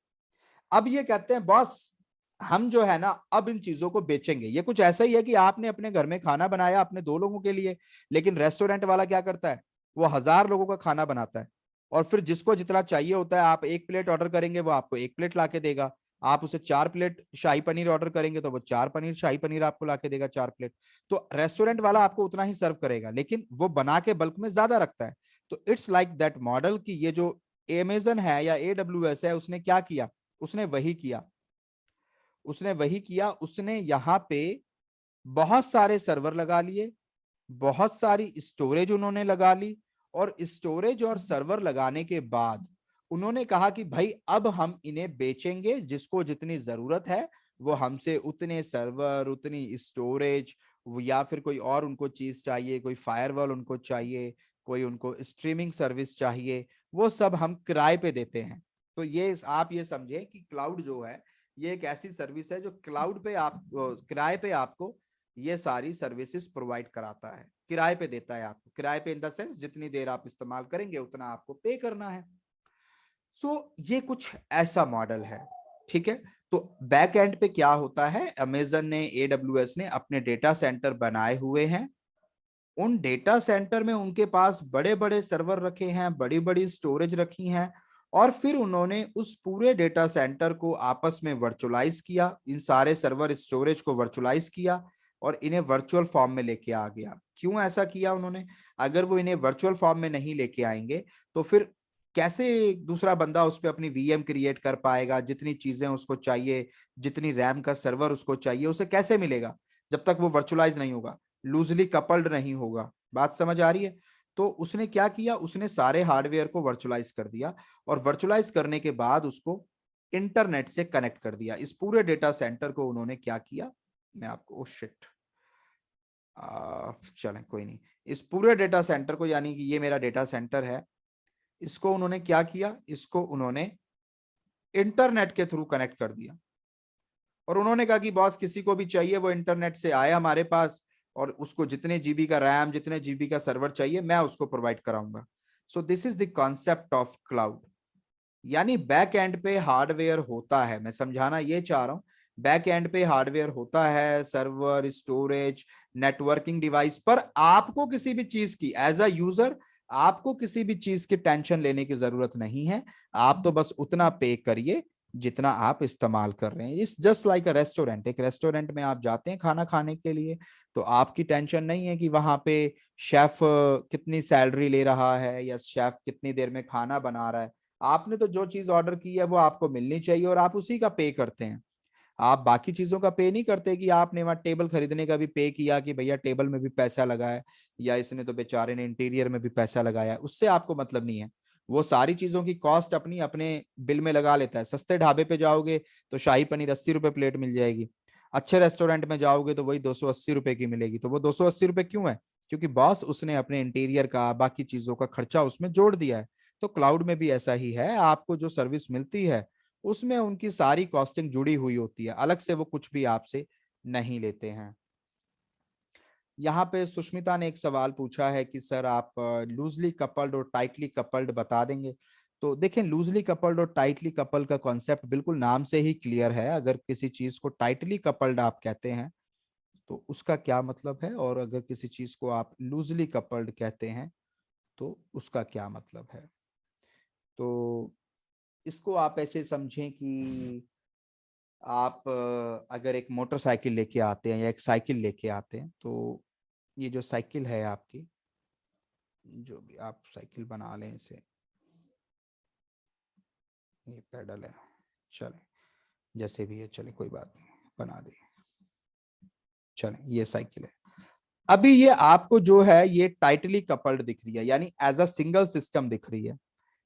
अब ये कहते हैं बॉस, हम जो है ना अब इन चीजों को बेचेंगे। ये कुछ ऐसा ही है कि आपने अपने घर में खाना बनाया अपने 2 लोगों के लिए, लेकिन रेस्टोरेंट वाला क्या करता है, वो 1000 लोगों का खाना बनाता है, और फिर जिसको जितना चाहिए होता है, आप 1 प्लेट ऑर्डर करेंगे वो आपको 1 प्लेट ला के देगा। आप उसे 4 प्लेट शाही पनीर ऑर्डर करेंगे तो वो 4 पनीर शाही पनीर आपको ला के देगा, 4 प्लेट। तो रेस्टोरेंट वाला आपको उतना ही सर्व करेगा, लेकिन वो बना के बल्क में ज्यादा रखता है। तो इट्स लाइक दैट मॉडल कि ये जो अमेजन है या AWS है, उसने क्या किया, उसने वही किया, उसने वही किया। उसने यहाँ पे बहुत सारे सर्वर लगा लिए, बहुत सारी स्टोरेज उन्होंने लगा ली, और स्टोरेज और सर्वर लगाने के बाद उन्होंने कहा कि भाई अब हम इन्हें बेचेंगे, जिसको जितनी जरूरत है वो हमसे उतने सर्वर, उतनी स्टोरेज, या फिर कोई और उनको चीज चाहिए, कोई फायरवॉल उनको चाहिए, कोई उनको स्ट्रीमिंग सर्विस चाहिए, वो सब हम किराए पे देते हैं। तो ये आप ये समझे कि क्लाउड जो है ये एक ऐसी सर्विस है जो क्लाउड पे आप किराए पे आपको ये सारी सर्विसेज प्रोवाइड कराता है, किराए पे देता है आपको। किराए पे इन द सेंस जितनी देर आप इस्तेमाल करेंगे उतना आपको पे करना है। सो ये कुछ ऐसा मॉडल है। ठीक है, तो बैक एंड पे क्या होता है, अमेजन ने, AWS ने अपने डेटा सेंटर बनाए हुए हैं। उन डेटा सेंटर में उनके पास बड़े बड़े सर्वर रखे हैं, बड़ी बड़ी स्टोरेज रखी हैं, और फिर उन्होंने उस पूरे डेटा सेंटर को आपस में वर्चुअलाइज किया, इन सारे सर्वर स्टोरेज को वर्चुअलाइज किया और इन्हें वर्चुअल फॉर्म में लेके आ गया। क्यों ऐसा किया उन्होंने? अगर वो इन्हें वर्चुअल फॉर्म में नहीं लेके आएंगे तो फिर कैसे दूसरा बंदा उस पर अपनी VM क्रिएट कर पाएगा? जितनी चीजें उसको चाहिए, जितनी रैम का सर्वर उसको चाहिए, उसे कैसे मिलेगा जब तक वो वर्चुअलाइज नहीं होगा, लूजली कपल्ड नहीं होगा? बात समझ आ रही है? तो उसने क्या किया, उसने सारे हार्डवेयर को वर्चुअलाइज कर दिया, और वर्चुअलाइज करने के बाद उसको इंटरनेट से कनेक्ट कर दिया। इस पूरे डेटा सेंटर को उन्होंने क्या किया, मैं आपको, ओ शिट, चलें कोई नहीं, इस पूरे डेटा सेंटर को, यानी कि ये मेरा डेटा सेंटर है, इसको उन्होंने क्या किया, इसको उन्होंने इंटरनेट के थ्रू कनेक्ट कर दिया। और उन्होंने कहा कि बॉस किसी को भी चाहिए वो इंटरनेट से आए हमारे पास, और उसको जितने जीबी का रैम, जितने जीबी का सर्वर चाहिए, मैं उसको प्रोवाइड कराऊंगा। So this is the concept of cloud. यानी बैक एंड पे हार्डवेयर होता है, मैं समझाना ये चाह रहा हूं, बैक एंड पे हार्डवेयर होता है, सर्वर, स्टोरेज, नेटवर्किंग डिवाइस, पर आपको किसी भी चीज की एज अ यूजर, आपको किसी भी चीज की टेंशन लेने की जरूरत नहीं है। आप तो बस उतना पे करिए जितना आप इस्तेमाल कर रहे हैं। इस जस्ट लाइक अ रेस्टोरेंट, एक रेस्टोरेंट में आप जाते हैं खाना खाने के लिए, तो आपकी टेंशन नहीं है कि वहां पे शेफ कितनी सैलरी ले रहा है या शेफ कितनी देर में खाना बना रहा है। आपने तो जो चीज ऑर्डर की है वो आपको मिलनी चाहिए और आप उसी का पे करते हैं। आप बाकी चीजों का पे नहीं करते कि आपने वहां टेबल खरीदने का भी पे किया कि भैया टेबल में भी पैसा लगा है, या इसने तो बेचारे ने इंटीरियर में भी पैसा लगाया है, उससे आपको मतलब नहीं है। वो सारी चीजों की कॉस्ट अपनी अपने बिल में लगा लेता है। सस्ते ढाबे पे जाओगे तो शाही पनीर 80 रुपए प्लेट मिल जाएगी, अच्छे रेस्टोरेंट में जाओगे तो वही 280 रुपए की मिलेगी। तो वो 280 रुपए क्यों है? क्योंकि बॉस उसने अपने इंटीरियर का बाकी चीजों का खर्चा उसमें जोड़ दिया है। तो क्लाउड में भी ऐसा ही है, आपको जो सर्विस मिलती है उसमें उनकी सारी कॉस्टिंग जुड़ी हुई होती है, अलग से वो कुछ भी आपसे नहीं लेते हैं। यहाँ पे सुष्मिता ने एक सवाल पूछा है कि सर आप लूजली कपल्ड और टाइटली कपल्ड बता देंगे। तो देखें, लूजली कपल्ड और टाइटली कपल्ड का कॉन्सेप्ट बिल्कुल नाम से ही क्लियर है। अगर किसी चीज को टाइटली कपल्ड आप कहते हैं तो उसका क्या मतलब है, और अगर किसी चीज को आप लूजली कपल्ड कहते हैं तो उसका क्या मतलब है। तो इसको आप ऐसे समझें कि आप अगर एक मोटरसाइकिल लेके आते हैं या एक साइकिल लेके आते हैं, तो ये जो साइकिल है आपकी, जो भी आप साइकिल बना लें इसे, ये पेडल है, चले जैसे भी है, चले कोई बात नहीं, बना दी, चले ये साइकिल है। अभी ये आपको जो है ये टाइटली कपल्ड दिख रही है, यानी एज अ सिंगल सिस्टम दिख रही है।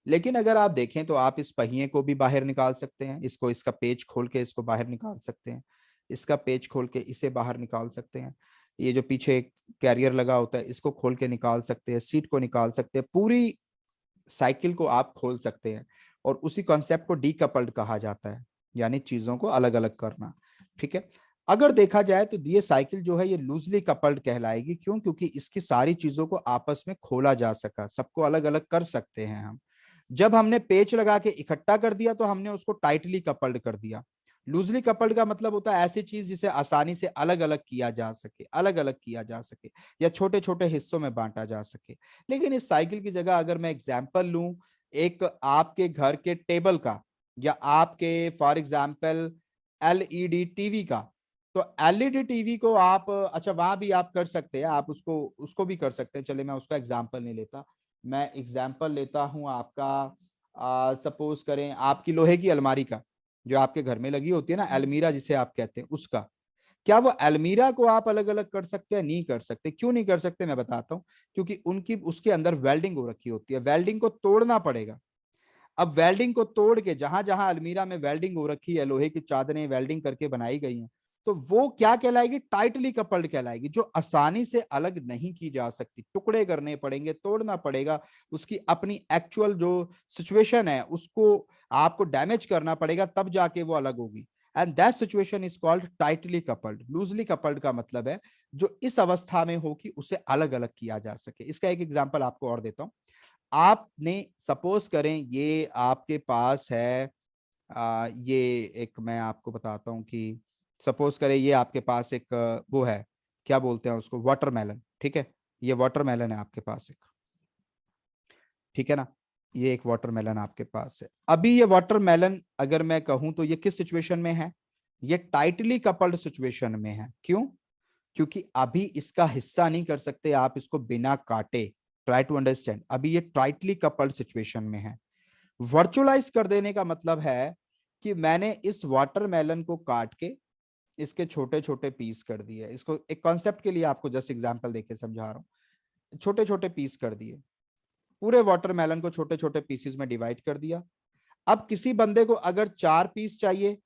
लेकिन अगर आप देखें तो आप इस पहिए को भी बाहर निकाल सकते हैं, इसको, इसका पेच खोल के इसको बाहर निकाल सकते हैं, इसका पेच खोल के इसे बाहर निकाल सकते हैं, ये जो पीछे कैरियर लगा होता है इसको खोल के निकाल सकते हैं, सीट को निकाल सकते हैं, पूरी साइकिल को आप खोल सकते हैं। और उसी कॉन्सेप्ट को डीकपल्ड कहा जाता है, यानी चीजों को अलग अलग करना। ठीक है, अगर देखा जाए तो ये साइकिल जो है ये लूजली कपल्ड कहलाएगी। क्यों? क्योंकि इसकी सारी चीजों को आपस में खोला जा सका, सबको अलग अलग कर सकते हैं हम। जब हमने पेच लगा के इकट्ठा कर दिया तो हमने उसको टाइटली कपल्ड कर दिया। लूजली कपल्ड का मतलब होता है ऐसी चीज जिसे आसानी से अलग अलग किया जा सके, अलग अलग किया जा सके, या छोटे छोटे हिस्सों में बांटा जा सके। लेकिन इस साइकिल की जगह अगर मैं एग्जाम्पल लूं एक आपके घर के टेबल का, या आपके फॉर एग्जाम्पल एलईडी टीवी का, तो एलईडी टीवी को आप, अच्छा वहां भी आप कर सकते हैं, आप उसको उसको भी कर सकते हैं। चले मैं उसका एग्जाम्पल नहीं लेता, मैं एग्जाम्पल लेता हूं आपका, सपोज करें आपकी लोहे की अलमारी का, जो आपके घर में लगी होती है ना, अलमीरा जिसे आप कहते हैं, उसका। क्या वो अलमीरा को आप अलग अलग कर सकते हैं? नहीं कर सकते। क्यों नहीं कर सकते, मैं बताता हूं। क्योंकि उनकी उसके अंदर वेल्डिंग हो रखी होती है, वेल्डिंग को तोड़ना पड़ेगा। अब वेल्डिंग को तोड़ के जहां जहां अलमीरा में वेल्डिंग हो रखी है, लोहे की चादरें वेल्डिंग करके बनाई गई हैं, तो वो क्या कहलाएगी? टाइटली कपल्ड कहलाएगी, जो आसानी से अलग नहीं की जा सकती। टुकड़े करने पड़ेंगे, तोड़ना पड़ेगा, उसकी अपनी एक्चुअल जो सिचुएशन है उसको आपको डैमेज करना पड़ेगा, तब जाके वो अलग होगी। And that situation is called tightly coupled. Loosely coupled का मतलब है जो इस अवस्था में हो कि उसे अलग अलग किया जा सके। इसका एक एग्जाम्पल आपको और देता हूं। आपने सपोज करें ये आपके पास है, ये एक मैं आपको बताता हूं कि सपोज करें ये आपके पास एक वो है, क्या बोलते हैं उसको, वाटरमेलन। ठीक है, ये वाटरमेलन है आपके पास एक, ठीक है ना, ये एक वाटरमेलन आपके पास है। अभी ये वाटरमेलन अगर मैं कहूं तो ये किस सिचुएशन में है? ये टाइटली कपल्ड सिचुएशन में है। क्यों? क्योंकि अभी इसका हिस्सा नहीं कर सकते आप इसको बिना काटे। ट्राई टू अंडरस्टैंड, अभी ये टाइटली कपल्ड सिचुएशन में है। वर्चुअलाइज कर देने का मतलब है कि मैंने इस वाटरमेलन को काट के इसके छोटे छोटे पीस कर दिए। इसको एक कॉन्सेप्ट के लिए आपको जस्ट एग्जांपल देके समझा रहा हूं। छोटे छोटे पीस कर दिए, पूरे वाटरमेलन को छोटे छोटे पीसेस में डिवाइड कर दिया। अब किसी बंदे को अगर 4 पीस चाहिए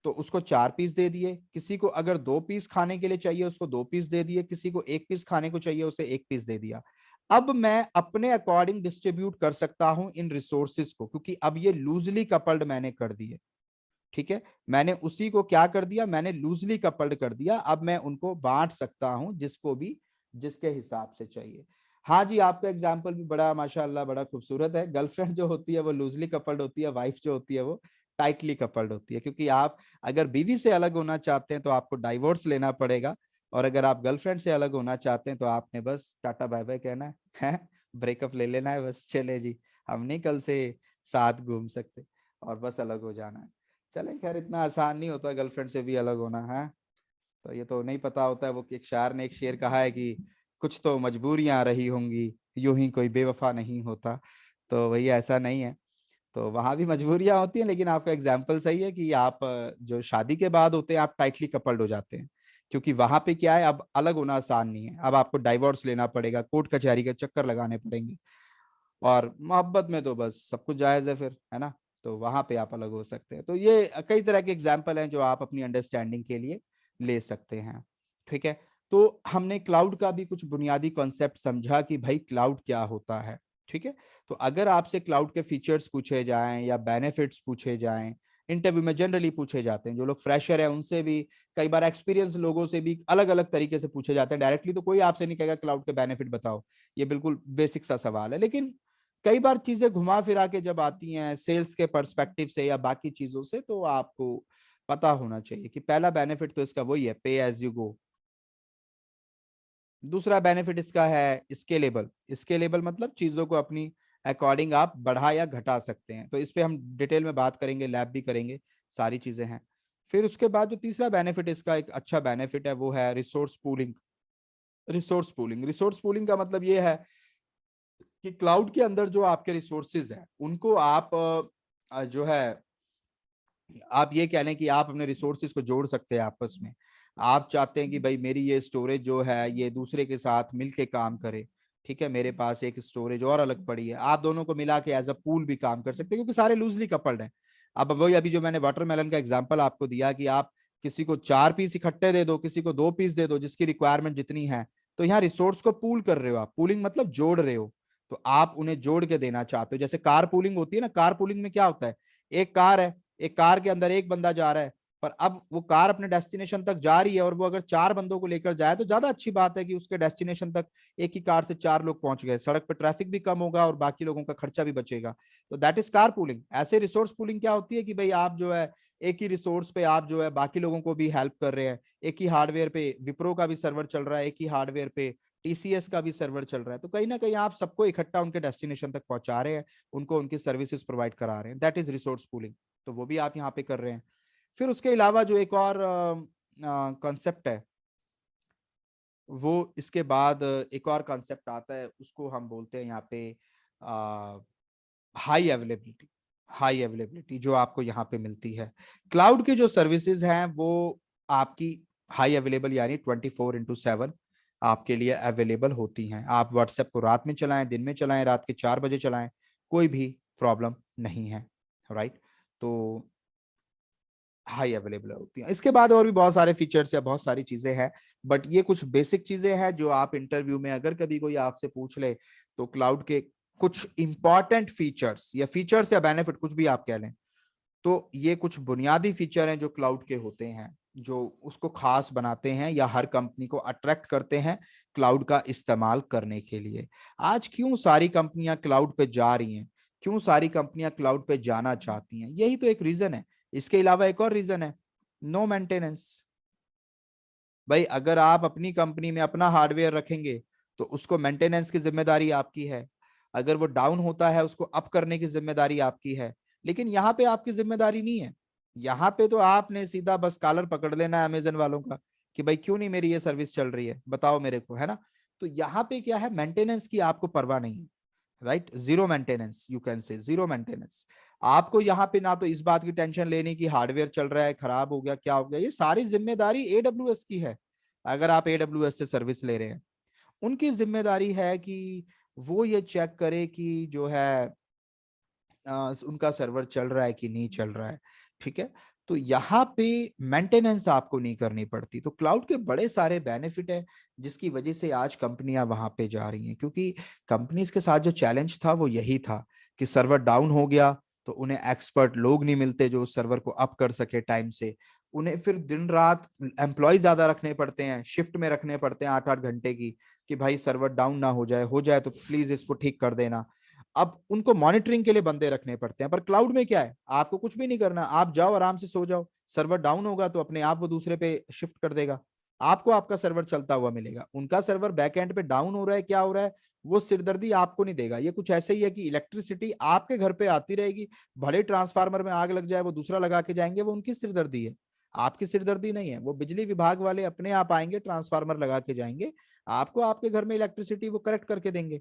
तो उसको 4 पीस दे दिए, किसी को अगर 2 पीस खाने के लिए चाहिए उसको 2 पीस दे दिए, किसी को 1 पीस खाने को चाहिए उसे 1 पीस दे दिया। अब मैं अपने अकॉर्डिंग डिस्ट्रीब्यूट कर सकता हूं इन रिसोर्सेज को, क्योंकि अब ये लूजली कपल्ड मैंने कर दिए। ठीक है, मैंने उसी को क्या कर दिया, मैंने लूजली कपल्ड कर दिया। अब मैं उनको बांट सकता हूं जिसको भी जिसके हिसाब से चाहिए। हाँ जी, आपका एग्जाम्पल भी बड़ा माशाल्लाह बड़ा खूबसूरत है। गर्लफ्रेंड जो होती है वो लूजली कपल्ड होती है, वाइफ जो होती है वो टाइटली कपल्ड होती है। क्योंकि आप अगर बीवी से अलग होना चाहते हैं तो आपको डाइवोर्स लेना पड़ेगा, और अगर आप गर्लफ्रेंड से अलग होना चाहते हैं तो आपने बस टाटा बाय बाय कहना है, ब्रेकअप ले लेना है, बस चले जी हम नहीं कल से साथ घूम सकते, और बस अलग हो जाना है। चले खैर, इतना आसान नहीं होता गर्लफ्रेंड से भी अलग होना है। तो ये तो नहीं पता होता है, वो एक शायर ने एक शेर कहा है कि कुछ तो मजबूरियां रही होंगी, यूं ही कोई बेवफा नहीं होता। तो वही ऐसा नहीं है। तो वहां भी मजबूरियां होती हैं, लेकिन आपका एग्जाम्पल सही है कि आप जो शादी के बाद होते हैं आप टाइटली कपल्ड हो जाते हैं, क्योंकि वहां पे क्या है, अब अलग होना आसान नहीं है, अब आपको डाइवोर्स लेना पड़ेगा, कोर्ट कचहरी के चक्कर लगाने पड़ेंगे। और मोहब्बत में तो बस सब कुछ जायज है फिर, है ना। तो वहां पे आप अलग हो सकते हैं। तो ये कई तरह के एग्जाम्पल हैं जो आप अपनी अंडरस्टैंडिंग के लिए ले सकते हैं। ठीक है। तो हमने क्लाउड का भी कुछ बुनियादी कॉन्सेप्ट समझा कि भाई क्लाउड क्या होता है। ठीक है। तो अगर आपसे क्लाउड के फीचर्स पूछे जाएं या बेनिफिट्स पूछे जाएं, इंटरव्यू में जनरली पूछे जाते हैं, जो लोग फ्रेशर है उनसे भी, कई बार एक्सपीरियंस लोगों से भी अलग अलग तरीके से पूछे जाते हैं। डायरेक्टली तो कोई आपसे नहीं कहेगा क्लाउड के बेनिफिट बताओ, ये बिल्कुल बेसिक सा सवाल है। लेकिन कई बार चीजें घुमा फिरा के जब आती हैं सेल्स के पर्सपेक्टिव से या बाकी चीजों से, तो आपको पता होना चाहिए कि पहला बेनिफिट तो इसका वही है, पे एज यू गो। दूसरा बेनिफिट इसका है स्केलेबल। स्केलेबल मतलब चीजों को अपनी अकॉर्डिंग आप बढ़ा या घटा सकते हैं। तो इस पे हम डिटेल में बात करेंगे, लैब भी करेंगे, सारी चीजें हैं। फिर उसके बाद जो तीसरा बेनिफिट इसका एक अच्छा बेनिफिट है वो है रिसोर्स पूलिंग। रिसोर्स पूलिंग का मतलब ये है कि क्लाउड के अंदर जो आपके रिसोर्सेज हैं उनको आप जो है, आप ये कह लें कि आप अपने रिसोर्सेज को जोड़ सकते हैं आपस में। आप चाहते हैं कि भाई मेरी ये स्टोरेज जो है ये दूसरे के साथ मिलके काम करे, ठीक है, मेरे पास एक स्टोरेज और अलग पड़ी है, आप दोनों को मिला के एज अ पूल भी काम कर सकते हैं, क्योंकि सारे लूजली कपल्ड हैं। अब वही अभी जो मैंने वाटरमेलन का एग्जांपल आपको दिया कि आप किसी को 4 पीस इकट्ठे दे दो, किसी को 2 पीस दे दो, जिसकी रिक्वायरमेंट जितनी है। तो यहाँ रिसोर्स को पूल कर रहे हो आप, पूलिंग मतलब जोड़ रहे हो। तो आप उन्हें जोड़ के देना चाहते हो। जैसे कार पूलिंग होती है ना, कार पूलिंग में क्या होता है, एक कार है, एक कार के अंदर एक बंदा जा रहा है, पर अब वो कार अपने डेस्टिनेशन तक जा रही है, और वो अगर 4 बंदों को लेकर जाए तो ज्यादा अच्छी बात है कि उसके डेस्टिनेशन तक एक ही कार से 4 लोग पहुंच गए, सड़क पर ट्रैफिक भी कम होगा और बाकी लोगों का खर्चा भी बचेगा। तो दैट इज कार पूलिंग। ऐसे रिसोर्स पूलिंग क्या होती है कि भाई आप जो है एक ही रिसोर्स पे आप जो है बाकी लोगों को भी हेल्प कर रहे हैं। एक ही हार्डवेयर पे विप्रो का भी सर्वर चल रहा है, एक ही हार्डवेयर पे टीसीएस का भी सर्वर चल रहा है। तो कहीं ना कहीं आप सबको इकट्ठा उनके डेस्टिनेशन तक पहुंचा रहे हैं, उनको उनकी सर्विसेज प्रोवाइड करा रहे हैं। That is resource pooling. तो वो भी आप यहाँ पे कर रहे हैं। फिर उसके अलावा जो एक और कॉन्सेप्ट है, वो इसके बाद एक और कॉन्सेप्ट आता है, उसको हम बोलते हैं यहाँ पे हाई अवेलेबिलिटी। हाई अवेलेबिलिटी जो आपको यहाँ पे मिलती है, क्लाउड की जो सर्विसेज हैं वो आपकी हाई अवेलेबल, यानी 24/7 आपके लिए अवेलेबल होती हैं। आप व्हाट्सएप को रात में चलाएं, दिन में चलाएं, रात के 4 बजे चलाएं, कोई भी प्रॉब्लम नहीं है। राइट। तो हाई अवेलेबल होती हैं। इसके बाद और भी बहुत सारे फीचर्स या बहुत सारी चीजें हैं, बट ये कुछ बेसिक चीजें हैं जो आप इंटरव्यू में अगर कभी कोई आपसे पूछ ले तो क्लाउड के कुछ इंपॉर्टेंट फीचर्स या बेनिफिट कुछ भी आप कह लें, तो ये कुछ बुनियादी फीचर हैं जो क्लाउड के होते हैं, जो उसको खास बनाते हैं या हर कंपनी को अट्रैक्ट करते हैं क्लाउड का इस्तेमाल करने के लिए। आज क्यों सारी कंपनियां क्लाउड पे जा रही हैं, क्यों सारी कंपनियां क्लाउड पे जाना चाहती हैं, यही तो एक रीजन है। इसके अलावा एक और रीजन है, नो मेंटेनेंस। भाई अगर आप अपनी कंपनी में अपना हार्डवेयर रखेंगे तो उसको मेंटेनेंस की जिम्मेदारी आपकी है। अगर वो डाउन होता है उसको अप करने की जिम्मेदारी आपकी है। लेकिन यहाँ पे आपकी जिम्मेदारी नहीं है। यहाँ पे तो आपने सीधा बस कॉलर पकड़ लेना है अमेजन वालों का कि भाई क्यों नहीं मेरी ये सर्विस चल रही है, बताओ मेरे को, है ना। तो यहाँ पे क्या है, मेंटेनेंस की आपको परवाह नहीं है। Right, zero maintenance, you can say zero maintenance. आपको यहाँ पे ना तो इस बात की टेंशन लेनी कि हार्डवेयर चल रहा है, खराब हो गया, क्या हो गया, ये सारी जिम्मेदारी एडब्ल्यूएस की है। अगर आप एडब्ल्यूएस से सर्विस ले रहे हैं, उनकी जिम्मेदारी है कि वो ये चेक करे कि जो है उनका सर्वर चल रहा है कि नहीं चल रहा है। ठीक है। तो यहाँ पे मेंटेनेंस आपको नहीं करनी पड़ती। तो क्लाउड के बड़े सारे बेनिफिट है जिसकी वजह से आज कंपनियां वहां पे जा रही हैं, क्योंकि कंपनीज के साथ जो चैलेंज था वो यही था कि सर्वर डाउन हो गया तो उन्हें एक्सपर्ट लोग नहीं मिलते जो उस सर्वर को अप कर सके टाइम से। उन्हें फिर दिन रात एम्प्लॉय ज्यादा रखने पड़ते हैं, शिफ्ट में रखने पड़ते हैं 8-8 घंटे की, कि भाई सर्वर डाउन ना हो जाए तो प्लीज इसको ठीक कर देना। अब उनको मॉनिटरिंग के लिए बंदे रखने पड़ते हैं। पर क्लाउड में क्या है, आपको कुछ भी नहीं करना, आप जाओ आराम से सो जाओ, सर्वर डाउन होगा तो अपने आप वो दूसरे पे शिफ्ट कर देगा, आपको आपका सर्वर चलता हुआ मिलेगा। उनका सर्वर बैकएंड पे डाउन हो रहा है, क्या हो रहा है, वो सिरदर्दी आपको नहीं देगा। ये कुछ ऐसे ही है कि इलेक्ट्रिसिटी आपके घर पे आती रहेगी, भले ट्रांसफार्मर में आग लग जाए वो दूसरा लगा के जाएंगे, वो उनकी सिरदर्दी है, आपकी सिरदर्दी नहीं है। वो बिजली विभाग वाले अपने आप आएंगे, ट्रांसफार्मर लगा के जाएंगे, आपको आपके घर में इलेक्ट्रिसिटी वो करेक्ट करके देंगे।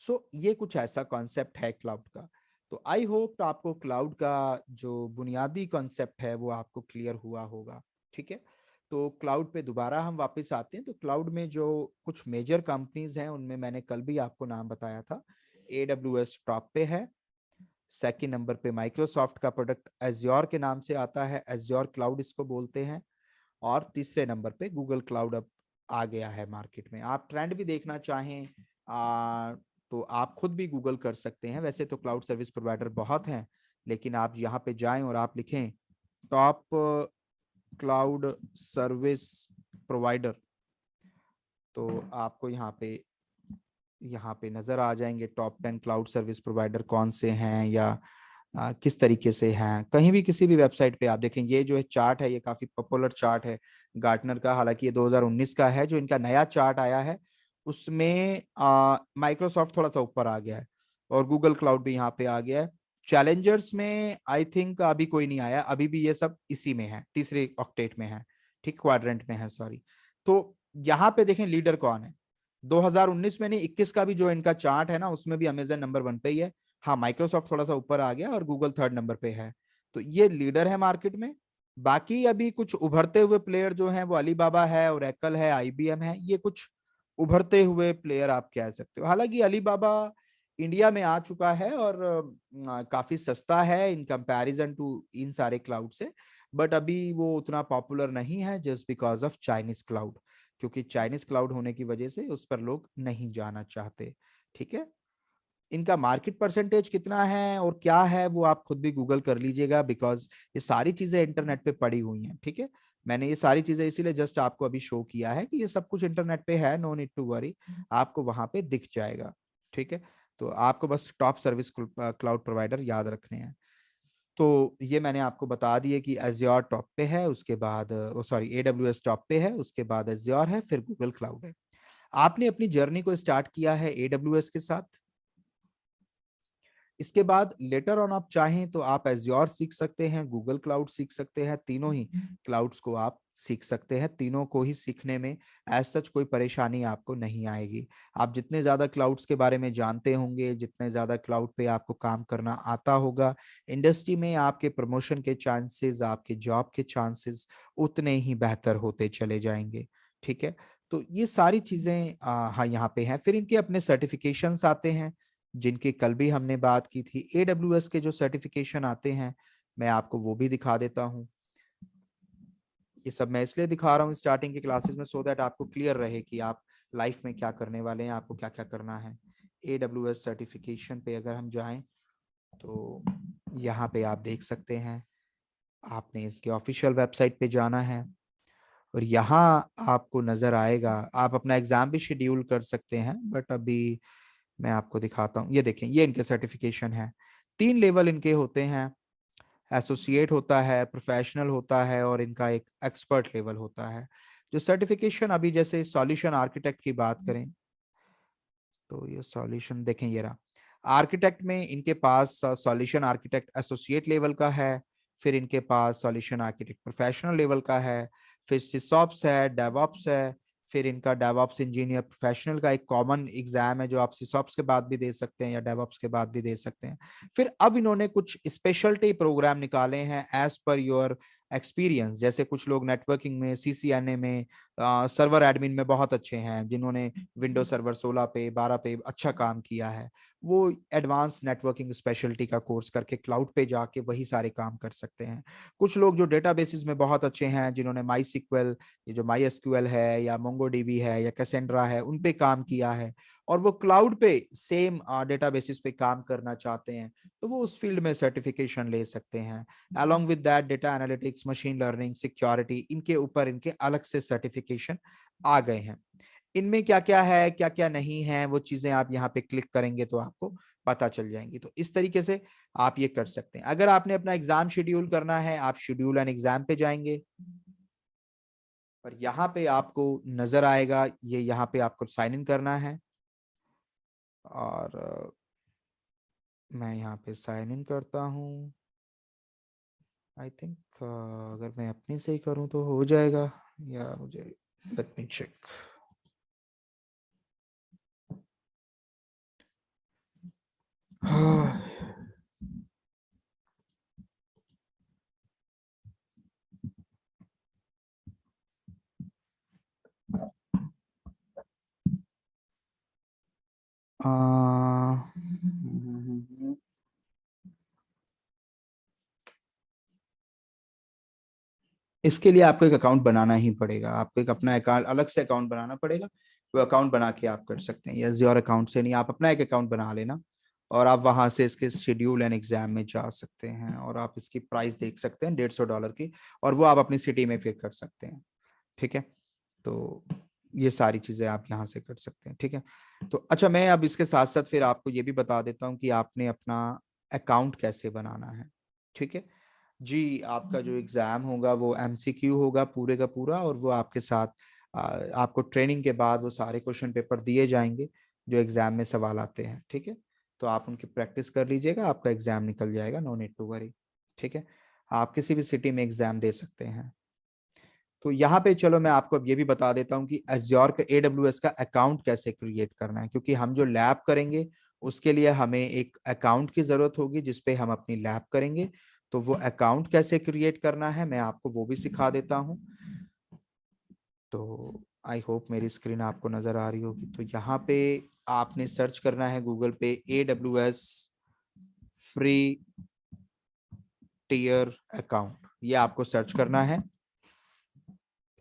सो ये कुछ ऐसा कॉन्सेप्ट है क्लाउड का। तो आई होप आपको क्लाउड का जो बुनियादी कॉन्सेप्ट है वो आपको क्लियर हुआ होगा। ठीक है, तो क्लाउड पे दोबारा हम वापस आते हैं। तो क्लाउड में जो कुछ मेजर कंपनीज हैं उनमें मैंने कल भी आपको नाम बताया था। AWS टॉप पे है, सेकंड नंबर पे माइक्रोसॉफ्ट का प्रोडक्ट एज्योर के नाम से आता है, एज्योर क्लाउड इसको बोलते हैं, और तीसरे नंबर पे गूगल क्लाउड अब आ गया है मार्केट में। आप ट्रेंड भी देखना चाहें तो आप खुद भी गूगल कर सकते हैं। वैसे तो क्लाउड सर्विस प्रोवाइडर बहुत हैं, लेकिन आप यहाँ पे जाएं और आप लिखें टॉप क्लाउड सर्विस प्रोवाइडर, तो आपको यहाँ पे नजर आ जाएंगे टॉप 10 क्लाउड सर्विस प्रोवाइडर कौन से हैं, या किस तरीके से हैं। कहीं भी किसी भी वेबसाइट पे आप देखें, ये जो है चार्ट है, ये काफी पॉपुलर चार्ट है गार्टनर का, हालांकि ये 2019 का है। जो इनका नया चार्ट आया है उसमें माइक्रोसॉफ्ट थोड़ा सा ऊपर आ गया है और गूगल क्लाउड भी यहाँ पे आ गया है। चैलेंजर्स में आई थिंक अभी कोई नहीं आया, अभी भी ये सब इसी में है, तीसरे ऑक्टेट में है, ठीक, क्वाड्रेंट में है, सॉरी। तो यहाँ पे देखें लीडर कौन है। 2019 में नहीं, 21 का भी जो इनका चार्ट है ना, उसमें भी अमेजन नंबर 1 पे ही है। हाँ, माइक्रोसॉफ्ट थोड़ा सा ऊपर आ गया और गूगल थर्ड नंबर पे है। तो ये लीडर है मार्केट में। बाकी अभी कुछ उभरते हुए प्लेयर जो हैं वो अलीबाबा है, ओरेकल है, IBM है, ये कुछ उभरते हुए प्लेयर आप कह सकते हो। हालांकि अलीबाबा इंडिया में आ चुका है और काफी सस्ता है इन कंपैरिजन टू इन सारे क्लाउड से, बट अभी वो उतना पॉपुलर नहीं है just because of Chinese cloud, क्योंकि चाइनीज क्लाउड होने की वजह से उस पर लोग नहीं जाना चाहते। ठीक है, इनका मार्केट परसेंटेज कितना है और क्या है वो आप खुद भी गूगल कर लीजिएगा, बिकॉज ये सारी चीजें इंटरनेट पे पड़ी हुई हैं। ठीक है, मैंने ये सारी चीजें इसीलिए जस्ट आपको अभी शो किया है कि ये सब कुछ इंटरनेट पे है, नो नीड टू वरी, आपको वहां पे दिख जाएगा। ठीक है, तो आपको बस टॉप सर्विस क्लाउड प्रोवाइडर याद रखने हैं। तो ये मैंने आपको बता दिए कि एज्योर टॉप पे है, उसके बाद सॉरी AWS टॉप पे है, उसके बाद एज्योर है, फिर गूगल क्लाउड है। आपने अपनी जर्नी को स्टार्ट किया है AWS के साथ। इसके बाद लेटर ऑन आप चाहें तो आप एज्योर सीख सकते हैं, गूगल क्लाउड सीख सकते हैं, तीनों ही क्लाउड्स को आप सीख सकते हैं। तीनों को ही सीखने में एज सच कोई परेशानी आपको नहीं आएगी। आप जितने ज्यादा क्लाउड्स के बारे में जानते होंगे, जितने ज्यादा क्लाउड पे आपको काम करना आता होगा, इंडस्ट्री में आपके प्रमोशन के चांसेस, आपके जॉब के चांसेस उतने ही बेहतर होते चले जाएंगे। ठीक है, तो ये सारी चीजें हाँ यहाँ पे हैं। फिर इनके अपने सर्टिफिकेशंस आते हैं, जिनकी कल भी हमने बात की थी। AWS के जो सर्टिफिकेशन आते हैं, मैं आपको वो भी दिखा देता हूँ। ये सब मैं इसलिए दिखा रहा हूँ स्टार्टिंग की क्लासेस में, सो दैट आपको क्लियर रहे कि आप लाइफ में क्या करने वाले हैं, आपको क्या क्या करना है। AWS सर्टिफिकेशन पे अगर हम जाएं तो यहाँ पे आप देख सकते हैं, आपने इसके ऑफिशियल वेबसाइट पे जाना है और यहाँ आपको नजर आएगा। आप अपना एग्जाम भी शेड्यूल कर सकते हैं, बट अभी मैं आपको दिखाता हूँ। ये देखें, ये इनके सर्टिफिकेशन है। 3 लेवल इनके होते हैं, एसोसिएट होता है, प्रोफेशनल होता है, और इनका एक एक्सपर्ट लेवल होता है। जो सर्टिफिकेशन अभी जैसे सॉल्यूशन आर्किटेक्ट की बात करें तो ये सॉल्यूशन देखें, ये रहा। आर्किटेक्ट में इनके पास सॉल्यूशन आर्किटेक्ट एसोसिएट लेवल का है, फिर इनके पास सॉल्यूशन आर्किटेक्ट प्रोफेशनल लेवल का है, फिर सिसॉप्स है, डेवऑप्स है, फिर इनका डेवऑप्स इंजीनियर प्रोफेशनल का एक कॉमन एग्जाम है जो आप सिसॉप्स के बाद भी दे सकते हैं या डेवऑप्स के बाद भी दे सकते हैं। फिर अब इन्होंने कुछ स्पेशलिटी प्रोग्राम निकाले हैं एज पर योर एक्सपीरियंस। जैसे कुछ लोग नेटवर्किंग में, CCNA में, सर्वर एडमिन में बहुत अच्छे हैं, जिन्होंने विंडो सर्वर 16 पे 12 पे अच्छा काम किया है, वो एडवांस नेटवर्किंग स्पेशलिटी का कोर्स करके क्लाउड पे जाके वही सारे काम कर सकते हैं। कुछ लोग जो डेटाबेसेस में बहुत अच्छे हैं, जिन्होंने माई सिक्वल, ये जो माई SQL है या मोंगोडीबी है या कैसेंड्रा है, उन पे काम किया है, और वो क्लाउड पे सेम डेटाबेसेस पे काम करना चाहते हैं, तो वो उस फील्ड में सर्टिफिकेशन ले सकते हैं। Along with that data analytics, machine learning, security, इनके ऊपर इनके अलग से सर्टिफिकेशन आ गए हैं। इनमें क्या क्या है, क्या क्या नहीं है, वो चीजें आप यहाँ पे क्लिक करेंगे तो आपको पता चल जाएंगी। तो इस तरीके से आप ये कर सकते हैं। अगर आपने अपना एग्जाम शेड्यूल करना है, आप शेड्यूल एंड एग्जाम पे जाएंगे और यहाँ पे आपको नजर आएगा, ये यहाँ पे आपको साइन इन करना है, और मैं यहाँ पे साइन इन करता हूँ। आई थिंक अगर मैं अपने से ही करूँ तो हो जाएगा, या मुझे, लेट मी चेक। हाँ, इसके लिए आपको एक अकाउंट बनाना ही पड़ेगा, आपको एक अपना अकाउंट, अलग से अकाउंट बनाना पड़ेगा। वो अकाउंट बना के आप कर सकते हैं, एज योर अकाउंट से नहीं, आप अपना एक अकाउंट बना लेना और आप वहां से इसके शेड्यूल एंड एग्जाम में जा सकते हैं और आप इसकी प्राइस देख सकते हैं $150 की, और वो आप अपनी सिटी में फिर कर सकते हैं। ठीक है, तो ये सारी चीजें आप यहाँ से कर सकते हैं। ठीक है, तो अच्छा, मैं अब इसके साथ साथ फिर आपको ये भी बता देता हूँ कि आपने अपना अकाउंट कैसे बनाना है। ठीक है जी, आपका जो एग्जाम होगा वो एमसीक्यू होगा पूरे का पूरा, और वो आपके साथ आपको ट्रेनिंग के बाद वो सारे क्वेश्चन पेपर दिए जाएंगे जो एग्जाम में सवाल आते हैं। ठीक है, तो आप उनकी प्रैक्टिस कर लीजिएगा, आपका एग्जाम निकल जाएगा, नो नीड टू वरी। ठीक है, आप किसी भी सिटी में एग्जाम दे सकते हैं। तो यहाँ पे चलो मैं आपको अब ये भी बता देता हूँ कि एज्योर का AWS का अकाउंट कैसे क्रिएट करना है, क्योंकि हम जो लैब करेंगे उसके लिए हमें एक अकाउंट की जरूरत होगी जिसपे हम अपनी लैब करेंगे। तो वो अकाउंट कैसे क्रिएट करना है मैं आपको वो भी सिखा देता हूँ। तो आई होप मेरी स्क्रीन आपको नजर आ रही होगी। तो यहाँ पे आपने सर्च करना है गूगल पे AWS फ्री टियर अकाउंट, ये आपको सर्च करना है।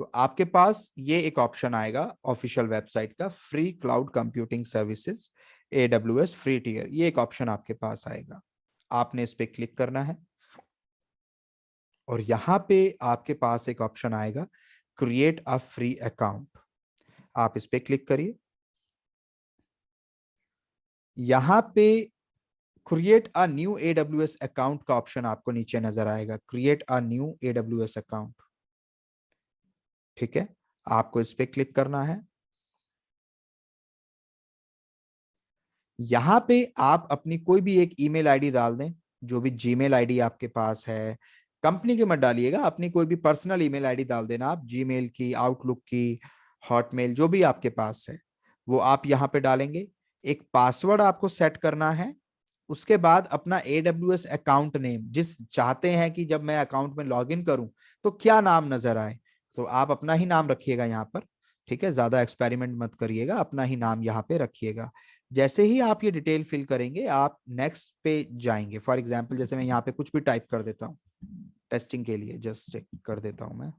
तो आपके पास ये एक ऑप्शन आएगा ऑफिशियल वेबसाइट का, free cloud computing services AWS free tier, ये एक ऑप्शन आपके पास आएगा। आपने इस पे क्लिक करना है और यहाँ पे आपके पास एक ऑप्शन आएगा क्रिएट अ फ्री अकाउंट, आप इस पे क्लिक करिए। यहाँ पे create a new AWS account का ऑप्शन आपको नीचे नजर आएगा, create a new AWS account. ठीक है, आपको इस पे क्लिक करना है। यहाँ पे आप अपनी कोई भी एक ईमेल आईडी डाल दें, जो भी जीमेल आईडी आपके पास है, कंपनी की मत डालिएगा, अपनी कोई भी पर्सनल ईमेल आईडी डाल देना आप, जीमेल की, आउटलुक की, हॉटमेल, जो भी आपके पास है वो आप यहाँ पे डालेंगे। एक पासवर्ड आपको सेट करना है। उसके बाद अपना AWS अकाउंट नेम, जिस चाहते हैं कि जब मैं अकाउंट में लॉगिन करूं तो क्या नाम नजर आए, तो आप अपना ही नाम रखिएगा यहाँ पर। ठीक है, ज्यादा एक्सपेरिमेंट मत करिएगा, अपना ही नाम यहाँ पे रखिएगा। जैसे ही आप ये डिटेल फिल करेंगे आप नेक्स्ट पे जाएंगे। फॉर एग्जांपल जैसे मैं यहाँ पे कुछ भी टाइप कर देता हूँ टेस्टिंग के लिए, जस्ट चेक कर देता हूँ मैं।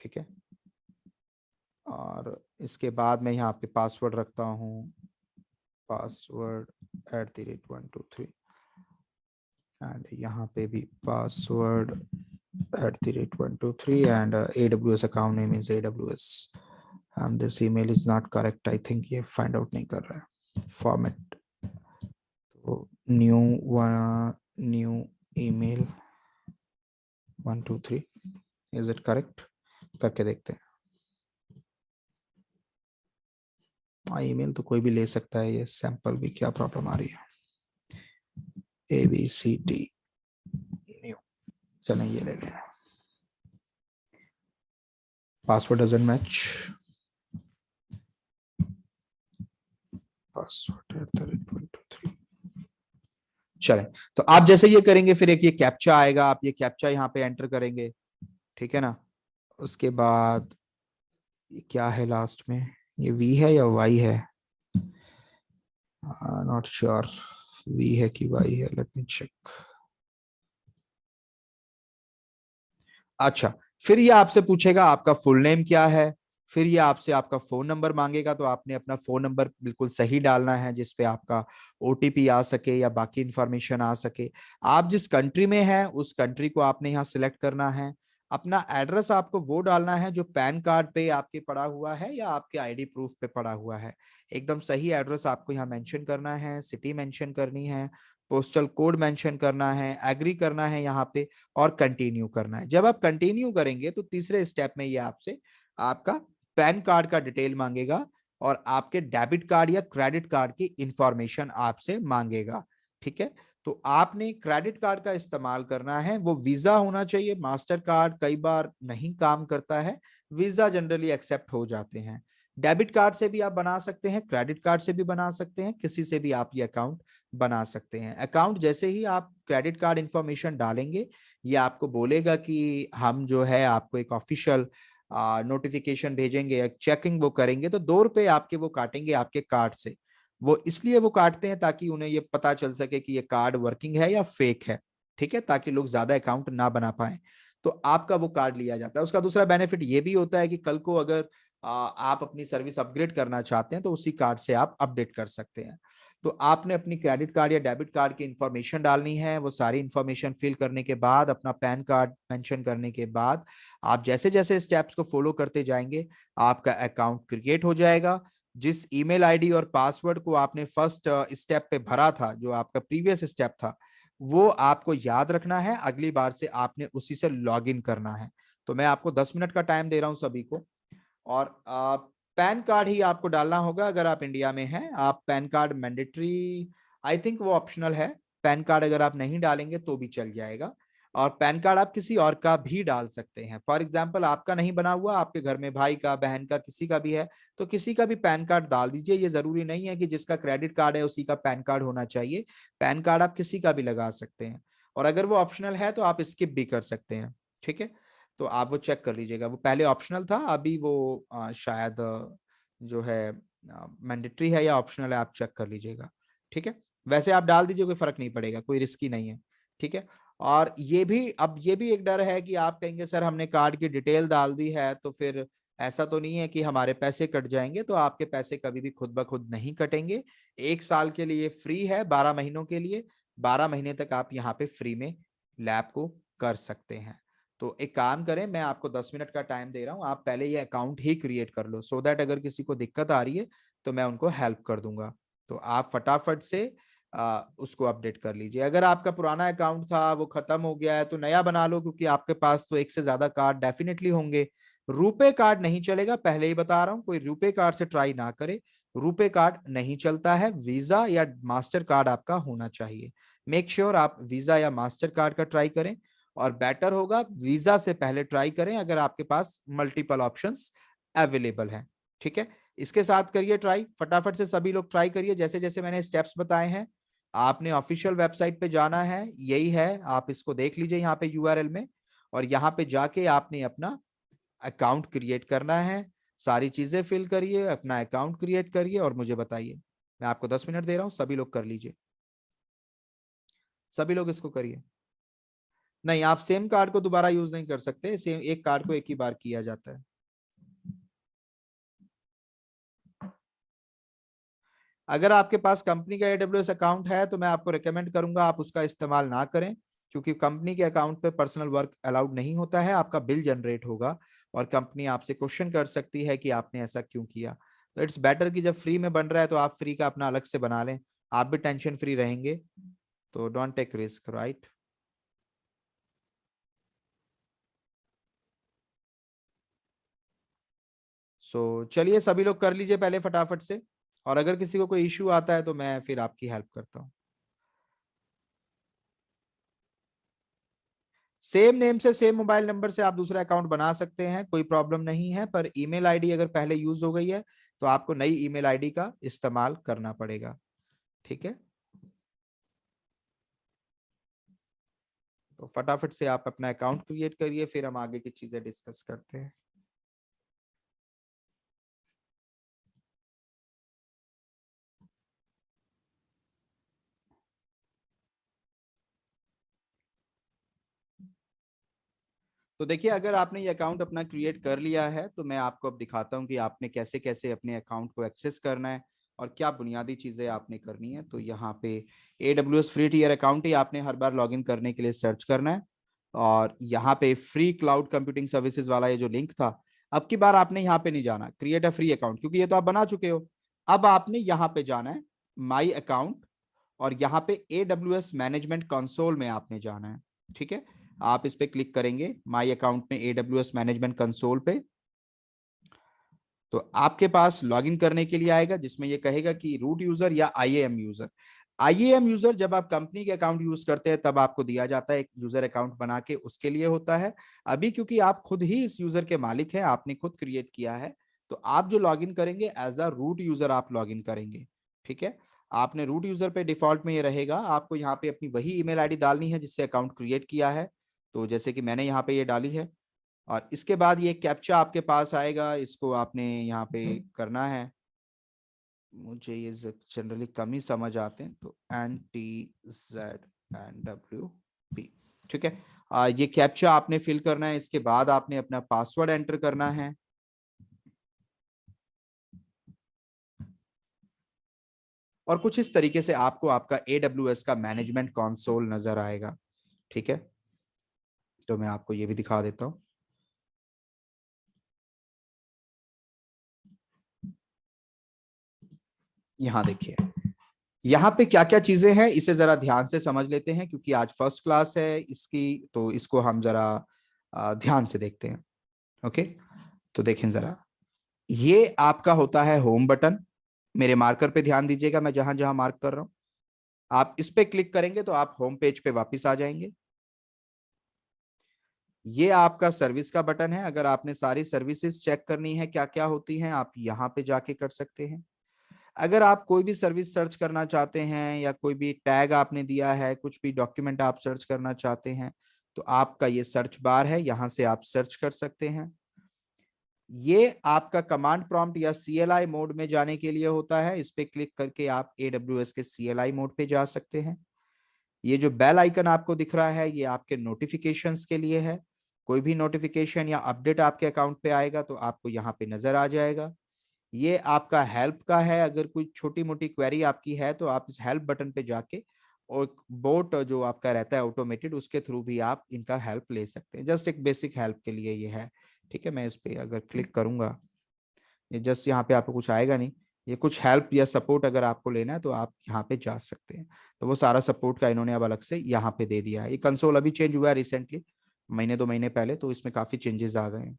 ठीक है, और इसके बाद मैं यहाँ पे पासवर्ड रखता हूँ, पासवर्ड @123, एंड यहाँ पे भी password @123, and AWS account name is AWS, and this email is not correct, I think ये फाइंड आउट नहीं कर रहा है फॉर्मेट। तो new email 123, is it correct, करके देखते हैं। ईमेल तो कोई भी ले सकता है, ये सैंपल भी क्या प्रॉब्लम आ रही है, ABCD न्यू, चलें ये ले लें। पासवर्ड डजंट मैच, पासवर्ड चलें। तो आप जैसे ये करेंगे फिर एक ये कैप्चा आएगा, आप ये कैप्चा यहाँ पे एंटर करेंगे। ठीक है ना, उसके बाद क्या है लास्ट में, ये V है या Y है, नॉट श्योर V है कि Y है, लेट मी चेक। अच्छा, फिर ये आपसे पूछेगा आपका फुल नेम क्या है, फिर ये आपसे आपका फोन नंबर मांगेगा, तो आपने अपना फोन नंबर बिल्कुल सही डालना है जिसपे आपका OTP आ सके या बाकी इंफॉर्मेशन आ सके। आप जिस कंट्री में हैं उस कंट्री को आपने यहाँ सिलेक्ट करना है। अपना एड्रेस आपको वो डालना है जो पैन कार्ड पे आपके पड़ा हुआ है या आपके ID प्रूफ पे पड़ा हुआ है। एकदम सही एड्रेस आपको यहाँ मेंशन करना है, सिटी मेंशन करनी है, पोस्टल कोड मेंशन करना है, एग्री करना है यहाँ पे, और कंटिन्यू करना है। जब आप कंटिन्यू करेंगे तो तीसरे स्टेप में ये आपसे आपका पैन कार्ड का डिटेल मांगेगा और आपके डेबिट कार्ड या क्रेडिट कार्ड की इंफॉर्मेशन आपसे मांगेगा। ठीक है, तो आपने क्रेडिट कार्ड का इस्तेमाल करना है, वो वीजा होना चाहिए, मास्टर कार्ड कई बार नहीं काम करता है, वीजा जनरली एक्सेप्ट हो जाते हैं। डेबिट कार्ड से भी आप बना सकते हैं, क्रेडिट कार्ड से भी बना सकते हैं, किसी से भी आप ये अकाउंट बना सकते हैं। अकाउंट जैसे ही आप क्रेडिट कार्ड इंफॉर्मेशन डालेंगे ये आपको बोलेगा कि हम जो है आपको एक ऑफिशियल नोटिफिकेशन भेजेंगे, एक चेकिंग वो करेंगे, तो ₹2 आपके वो काटेंगे आपके कार्ड से। वो इसलिए वो काटते हैं ताकि उन्हें ये पता चल सके कि ये कार्ड वर्किंग है या फेक है। ठीक है, ताकि लोग ज्यादा अकाउंट ना बना पाए। तो आपका वो कार्ड लिया जाता है। उसका दूसरा बेनिफिट ये भी होता है कि कल को अगर आप अपनी सर्विस अपग्रेड करना चाहते हैं तो उसी कार्ड से आप अपडेट कर सकते हैं। तो आपने अपनी क्रेडिट कार्ड या डेबिट कार्ड की इंफॉर्मेशन डालनी है। वो सारी इंफॉर्मेशन फिल करने के बाद, अपना पैन कार्ड मेंशन करने के बाद, आप जैसे जैसे स्टेप्स को फॉलो करते जाएंगे आपका अकाउंट क्रिएट हो जाएगा। जिस ईमेल आईडी और पासवर्ड को आपने फर्स्ट स्टेप पे भरा था, जो आपका प्रीवियस स्टेप था, वो आपको याद रखना है। अगली बार से आपने उसी से लॉग इन करना है। तो मैं आपको 10 मिनट का टाइम दे रहा हूं सभी को। और पैन कार्ड ही आपको डालना होगा अगर आप इंडिया में हैं। आप pan card mandatory, I think वो ऑप्शनल है। पैन कार्ड अगर आप नहीं डालेंगे तो भी चल जाएगा। और पैन कार्ड आप किसी और का भी डाल सकते हैं। फॉर एग्जाम्पल, आपका नहीं बना हुआ, आपके घर में भाई का, बहन का, किसी का भी है, तो किसी का भी पैन कार्ड डाल दीजिए। ये जरूरी नहीं है कि जिसका क्रेडिट कार्ड है उसी का पैन कार्ड होना चाहिए। पैन कार्ड आप किसी का भी लगा सकते हैं। और अगर वो ऑप्शनल है तो आप स्किप भी कर सकते हैं। ठीक है, तो आप वो चेक कर लीजिएगा। वो पहले ऑप्शनल था, अभी वो शायद जो है मैंडेटरी है या ऑप्शनल है, आप चेक कर लीजिएगा। ठीक है, वैसे आप डाल दीजिए, कोई फर्क नहीं पड़ेगा, कोई रिस्की नहीं है। ठीक है। और ये भी, अब ये भी एक डर है कि आप कहेंगे सर हमने कार्ड की डिटेल डाल दी है तो फिर ऐसा तो नहीं है कि हमारे पैसे कट जाएंगे। तो आपके पैसे कभी भी खुद ब खुद नहीं कटेंगे। 1 साल के लिए फ्री है, 12 महीनों के लिए। 12 महीने तक आप यहाँ पे फ्री में लैब को कर सकते हैं। तो एक काम करें, मैं आपको 10 मिनट का टाइम दे रहा हूं, आप पहले ये अकाउंट ही क्रिएट कर लो, सो दैट अगर किसी को दिक्कत आ रही है तो मैं उनको हेल्प कर दूंगा। तो आप फटाफट से उसको अपडेट कर लीजिए। अगर आपका पुराना अकाउंट था वो खत्म हो गया है तो नया बना लो, क्योंकि आपके पास तो एक से ज्यादा कार्ड डेफिनेटली होंगे। रुपे कार्ड नहीं चलेगा, पहले ही बता रहा हूं, कोई रुपे कार्ड से ट्राई ना करे। रुपे कार्ड नहीं चलता है, वीजा या मास्टर कार्ड आपका होना चाहिए। मेक श्योर आप वीजा या मास्टर कार्ड का ट्राई करें। और बेटर होगा वीजा से पहले ट्राई करें अगर आपके पास मल्टीपल ऑप्शंस अवेलेबल हैं। ठीक है, इसके साथ करिए ट्राई, फटाफट से सभी लोग ट्राई करिए जैसे जैसे मैंने स्टेप्स बताए हैं। आपने ऑफिशियल वेबसाइट पे जाना है, यही है, आप इसको देख लीजिए यहाँ पे यूआरएल में। और यहाँ पे जाके आपने अपना अकाउंट क्रिएट करना है। सारी चीजें फिल करिए, अपना अकाउंट क्रिएट करिए और मुझे बताइए। मैं आपको 10 मिनट दे रहा हूँ, सभी लोग कर लीजिए। सभी लोग इसको करिए। नहीं, आप सेम कार्ड को दोबारा यूज नहीं कर सकते, सेम एक कार्ड को एक ही बार किया जाता है। अगर आपके पास कंपनी का AWS अकाउंट है तो मैं आपको रिकमेंड करूंगा आप उसका इस्तेमाल ना करें, क्योंकि कंपनी के अकाउंट पे पर्सनल वर्क अलाउड नहीं होता है। आपका बिल जनरेट होगा और कंपनी आपसे क्वेश्चन कर सकती है कि आपने ऐसा क्यों किया। तो इट्स बेटर कि जब फ्री में बन रहा है तो आप फ्री का अपना अलग से बना लें, आप भी टेंशन फ्री रहेंगे। तो डोंट टेक रिस्क, राइट। सो चलिए सभी लोग कर लीजिए पहले फटाफट से। और अगर किसी को कोई इश्यू आता है तो मैं फिर आपकी हेल्प करता हूँ। सेम नेम से, सेम मोबाइल नंबर से आप दूसरा अकाउंट बना सकते हैं, कोई प्रॉब्लम नहीं है। पर ईमेल आईडी अगर पहले यूज हो गई है तो आपको नई ईमेल आईडी का इस्तेमाल करना पड़ेगा। ठीक है, तो फटाफट से आप अपना अकाउंट क्रिएट करिए, फिर हम आगे की चीजें डिस्कस करते हैं। तो देखिए, अगर आपने ये अकाउंट अपना क्रिएट कर लिया है तो मैं आपको अब दिखाता हूँ कि आपने कैसे कैसे अपने अकाउंट को एक्सेस करना है और क्या बुनियादी चीजें आपने करनी है। तो यहाँ पे AWS फ्री टियर अकाउंट ही आपने हर बार लॉगिन करने के लिए सर्च करना है। और यहाँ पे फ्री क्लाउड कंप्यूटिंग सर्विसेज वाला ये जो लिंक था, अब की बार आपने यहाँ पे नहीं जाना क्रिएट अ फ्री अकाउंट, क्योंकि ये तो आप बना चुके हो। अब आपने यहाँ पे जाना है माई अकाउंट, और यहाँ पे AWS मैनेजमेंट कंसोल में आपने जाना है। ठीक है, आप इस पे क्लिक करेंगे माई अकाउंट में AWS मैनेजमेंट कंसोल पे। तो आपके पास लॉगिन करने के लिए आएगा जिसमें ये कहेगा कि रूट यूजर या IAM यूजर। IAM यूजर जब आप कंपनी के अकाउंट यूज करते हैं तब आपको दिया जाता है, एक यूजर अकाउंट बना के उसके लिए होता है। अभी क्योंकि आप खुद ही इस यूजर के मालिक हैं, आपने खुद क्रिएट किया है, तो आप जो लॉगिन करेंगे एज अ रूट यूजर आप लॉगिन करेंगे। ठीक है, आपने रूट यूजर पे डिफॉल्ट में ये रहेगा, आपको यहाँ पे अपनी वही ईमेल आईडी डालनी है जिससे अकाउंट क्रिएट किया है। तो जैसे कि मैंने यहाँ पे ये डाली है। और इसके बाद ये कैप्चा आपके पास आएगा, इसको आपने यहाँ पे करना है। मुझे ये जनरली कम ही समझ आते हैं, तो NTZNWP। ठीक है, ये कैप्चा आपने फिल करना है, इसके बाद आपने अपना पासवर्ड एंटर करना है। और कुछ इस तरीके से आपको आपका AWS का मैनेजमेंट कंसोल नजर आएगा। ठीक है, तो मैं आपको ये भी दिखा देता हूं। यहां देखिए, यहाँ पे क्या क्या चीजें हैं इसे जरा ध्यान से समझ लेते हैं, क्योंकि आज फर्स्ट क्लास है इसकी, तो इसको हम जरा ध्यान से देखते हैं। ओके, तो देखें जरा, ये आपका होता है होम बटन। मेरे मार्कर पे ध्यान दीजिएगा, मैं जहां जहां मार्क कर रहा हूं, आप इस पे क्लिक करेंगे तो आप होम पेज पे वापस आ जाएंगे। ये आपका सर्विस का बटन है। अगर आपने सारी सर्विसेज चेक करनी है क्या क्या होती हैं, आप यहाँ पे जाके कर सकते हैं। अगर आप कोई भी सर्विस सर्च करना चाहते हैं या कोई भी टैग आपने दिया है, कुछ भी डॉक्यूमेंट आप सर्च करना चाहते हैं, तो आपका ये सर्च बार है, यहां से आप सर्च कर सकते हैं। ये आपका कमांड प्रॉम्प्ट या CLI मोड में जाने के लिए होता है। इस पे क्लिक करके आप AWS के CLI मोड पे जा सकते हैं। ये जो बेल आइकन आपको दिख रहा है, ये आपके नोटिफिकेशंस के लिए है। कोई भी नोटिफिकेशन या अपडेट आपके अकाउंट पे आएगा तो आपको यहाँ पे नजर आ जाएगा। ये आपका हेल्प का है। अगर कोई छोटी मोटी क्वेरी आपकी है तो आप इस हेल्प बटन पे जाके, और बोट जो आपका रहता है ऑटोमेटेड, उसके थ्रू भी आप इनका हेल्प ले सकते हैं। जस्ट एक बेसिक हेल्प के लिए ये है। ठीक है, मैं इस पे अगर क्लिक करूंगा, ये जस्ट यहाँ पे आपको कुछ आएगा नहीं। ये कुछ हेल्प या सपोर्ट अगर आपको लेना है तो आप यहाँ पे जा सकते हैं। तो वो सारा सपोर्ट का इन्होंने अब अलग से यहाँ पे दे दिया है। ये कंसोल अभी चेंज हुआ है रिसेंटली, महीने 2 महीने पहले, तो इसमें काफी चेंजेस आ गए हैं।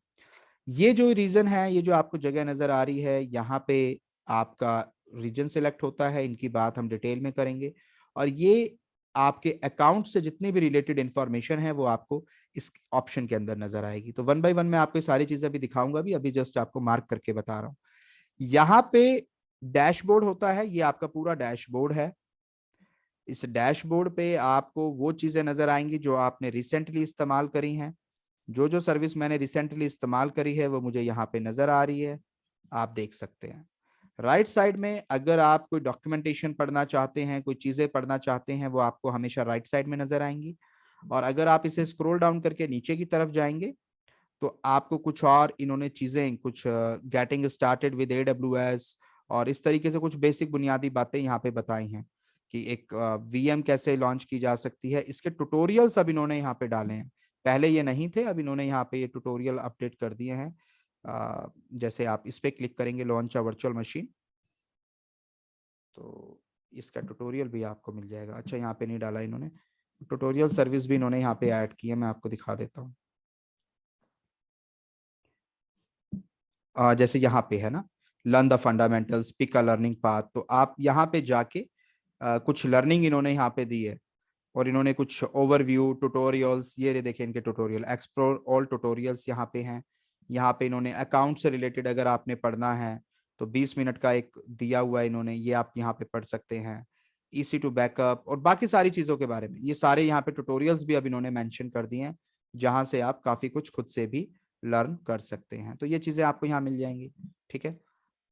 ये जो रीजन है, ये जो आपको जगह नजर आ रही है, यहाँ पे आपका रीजन सिलेक्ट होता है। इनकी बात हम डिटेल में करेंगे। और ये आपके अकाउंट से जितनी भी रिलेटेड इंफॉर्मेशन है वो आपको इस ऑप्शन के अंदर नजर आएगी। तो वन बाय वन मैं आपको सारी चीजें भी दिखाऊंगा, भी अभी जस्ट आपको मार्क करके बता रहा हूँ। यहाँ पे डैशबोर्ड होता है, ये आपका पूरा डैशबोर्ड है। इस डैशबोर्ड पे आपको वो चीजें नजर आएंगी जो आपने रिसेंटली इस्तेमाल करी हैं। जो जो सर्विस मैंने रिसेंटली इस्तेमाल करी है वो मुझे यहाँ पे नजर आ रही है, आप देख सकते हैं। राइट साइड में अगर आप कोई डॉक्यूमेंटेशन पढ़ना चाहते हैं, कोई चीजें पढ़ना चाहते हैं, वो आपको हमेशा राइट साइड में नजर आएंगी। और अगर आप इसे स्क्रॉल डाउन करके नीचे की तरफ जाएंगे तो आपको कुछ और इन्होंने चीजें, कुछ गेटिंग स्टार्टेड विद AWS और इस तरीके से कुछ बेसिक बुनियादी बातें यहाँ पे बताई हैं कि एक VM कैसे लॉन्च की जा सकती है। इसके ट्यूटोरियल्स अब इन्होंने यहाँ पे डाले हैं, पहले ये नहीं थे, अब इन्होंने यहाँ पे ये ट्यूटोरियल अपडेट कर दिए हैं। जैसे आप इस पे क्लिक करेंगे लॉन्च अ वर्चुअल मशीन, तो इसका ट्यूटोरियल भी आपको मिल जाएगा। अच्छा, यहाँ पे नहीं डाला इन्होंने, ट्यूटोरियल सर्विस भी इन्होंने यहाँ पे ऐड की है, मैं आपको दिखा देता हूँ। जैसे यहाँ पे है ना, learn the fundamentals, pick a learning path, तो आप यहाँ पे जाके कुछ लर्निंग इन्होंने यहाँ पे दी है। और इन्होंने कुछ ओवरव्यू ट्यूटोरियल्स, ये देखें इनके ट्यूटोरियल, एक्सप्लोर ऑल ट्यूटोरियल्स यहाँ पे हैं। यहाँ पे इन्होंने अकाउंट से रिलेटेड अगर आपने पढ़ना है तो 20 मिनट का एक दिया हुआ है इन्होंने, ये आप यहाँ पे पढ़ सकते हैं। EC2 बैकअप और बाकी सारी चीजों के बारे में ये सारे यहाँ पे ट्यूटोरियल्स भी अब इन्होंने मेंशन कर दिए हैं, जहां से आप काफी कुछ खुद से भी लर्न कर सकते हैं। तो ये चीजें आपको यहाँ मिल जाएंगी। ठीक है,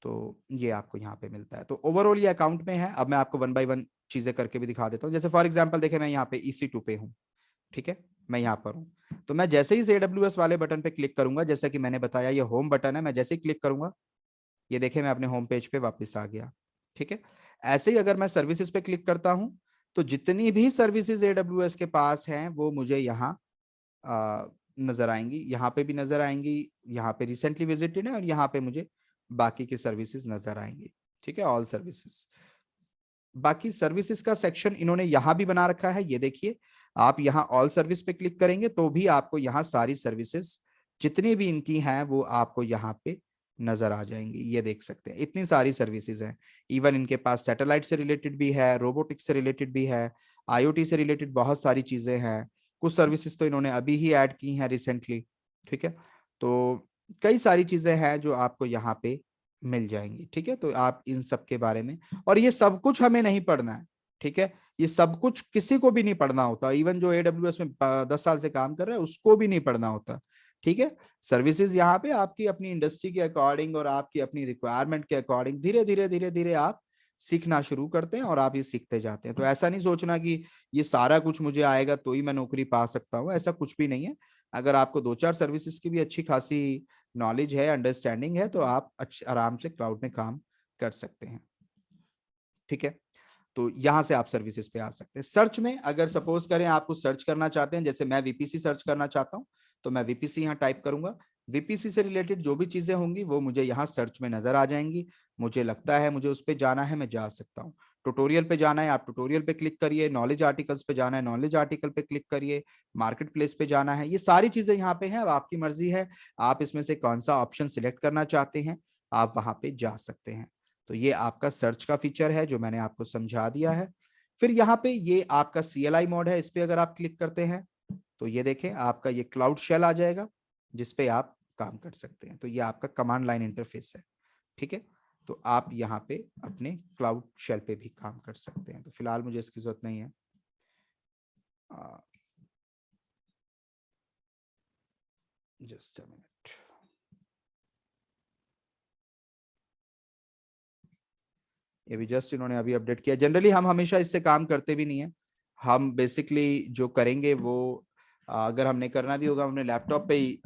तो ये आपको यहाँ पे मिलता है। तो ओवरऑल ये अकाउंट में है। अब मैं आपको वन बाय वन चीजें करके भी दिखा देता हूँ। जैसे फॉर एग्जांपल देखें, मैं यहाँ पे EC2 पे हूँ। ठीक है, मैं यहाँ पर हूँ, तो मैं जैसे ही इस AWS वाले बटन पे क्लिक करूंगा, जैसा कि मैंने बताया ये होम बटन है, मैं जैसे ही क्लिक करूंगा ये देखें मैं अपने होम पेज पे वापस आ गया। ठीक है, ऐसे ही अगर मैं सर्विसेज पे क्लिक करता हूं तो जितनी भी सर्विसेज AWS के पास हैं वो मुझे यहाँ नजर आएंगी, यहाँ पे भी नजर आएंगी। यहाँ पे रिसेंटली विजिटेड है और यहाँ पे मुझे बाकी की सर्विसेज नजर आएंगी। ठीक है, ऑल सर्विसेज। बाकी सर्विसेज का सेक्शन इन्होंने यहाँ भी बना रखा है, ये देखिए। आप यहाँ ऑल सर्विस पे क्लिक करेंगे तो भी आपको यहाँ सारी सर्विसेज जितनी भी इनकी हैं वो आपको यहाँ पे नजर आ जाएंगी। ये देख सकते हैं इतनी सारी सर्विसेज हैं। इवन इनके पास सैटेलाइट से रिलेटेड भी है, रोबोटिक्स से रिलेटेड भी है, IoT से रिलेटेड बहुत सारी चीजें हैं। कुछ सर्विसेज तो इन्होंने अभी ही ऐड की हैं रिसेंटली। ठीक है, तो कई सारी चीजें हैं जो आपको यहाँ पे मिल जाएंगी। ठीक है, तो आप इन सब के बारे में, और ये सब कुछ हमें नहीं पढ़ना है। ठीक है, ये सब कुछ किसी को भी नहीं पढ़ना होता, इवन जो AWS में 10 साल से काम कर रहा है उसको भी नहीं पढ़ना होता। ठीक है, सर्विसेज यहाँ पे आपकी अपनी इंडस्ट्री के अकॉर्डिंग और आपकी अपनी रिक्वायरमेंट के अकॉर्डिंग धीरे धीरे धीरे धीरे आप सीखना शुरू करते हैं और आप ये सीखते जाते हैं। तो ऐसा नहीं सोचना कि ये सारा कुछ मुझे आएगा तो ही मैं नौकरी पा सकता हूँ, ऐसा कुछ भी नहीं है। अगर आपको 2-4 सर्विसेज की भी अच्छी खासी नॉलेज है, अंडरस्टैंडिंग है, तो आप आराम से क्लाउड में काम कर सकते हैं। ठीक है, तो यहां से आप सर्विसेज पे आ सकते हैं। सर्च में अगर सपोज करें आपको सर्च करना चाहते हैं, जैसे मैं वीपीसी सर्च करना चाहता हूं, तो मैं वीपीसी यहाँ टाइप करूंगा। वीपीसी से रिलेटेड जो भी चीजें होंगी वो मुझे यहाँ सर्च में नजर आ जाएंगी। मुझे लगता है मुझे उस पर जाना है, मैं जा सकता हूँ। ट्यूटोरियल पे जाना है, आप ट्यूटोरियल पे क्लिक करिए। नॉलेज आर्टिकल्स पे जाना है, नॉलेज आर्टिकल पे क्लिक करिए। मार्केट प्लेस पे जाना है, ये सारी चीजें यहाँ पे हैं। अब आपकी मर्जी है, आप इसमें से कौन सा ऑप्शन सिलेक्ट करना चाहते हैं, आप वहां पे जा सकते हैं। तो ये आपका सर्च का फीचर है जो मैंने आपको समझा दिया है। फिर यहाँ पे ये आपका CLI मोड है, इस पे अगर आप क्लिक करते हैं तो ये देखें आपका ये क्लाउड शेल आ जाएगा जिसपे आप काम कर सकते हैं। तो ये आपका कमांड लाइन इंटरफेस है। ठीक है, तो आप यहाँ पे अपने क्लाउड शेल पे भी काम कर सकते हैं। तो फिलहाल मुझे इसकी जरूरत नहीं है। जस्ट अ मिनट, ये भी जस्ट इन्होंने अभी अपडेट किया। जनरली हम हमेशा इससे काम करते भी नहीं है। हम बेसिकली जो करेंगे वो अगर हमने करना भी होगा अपने लैपटॉप पे ही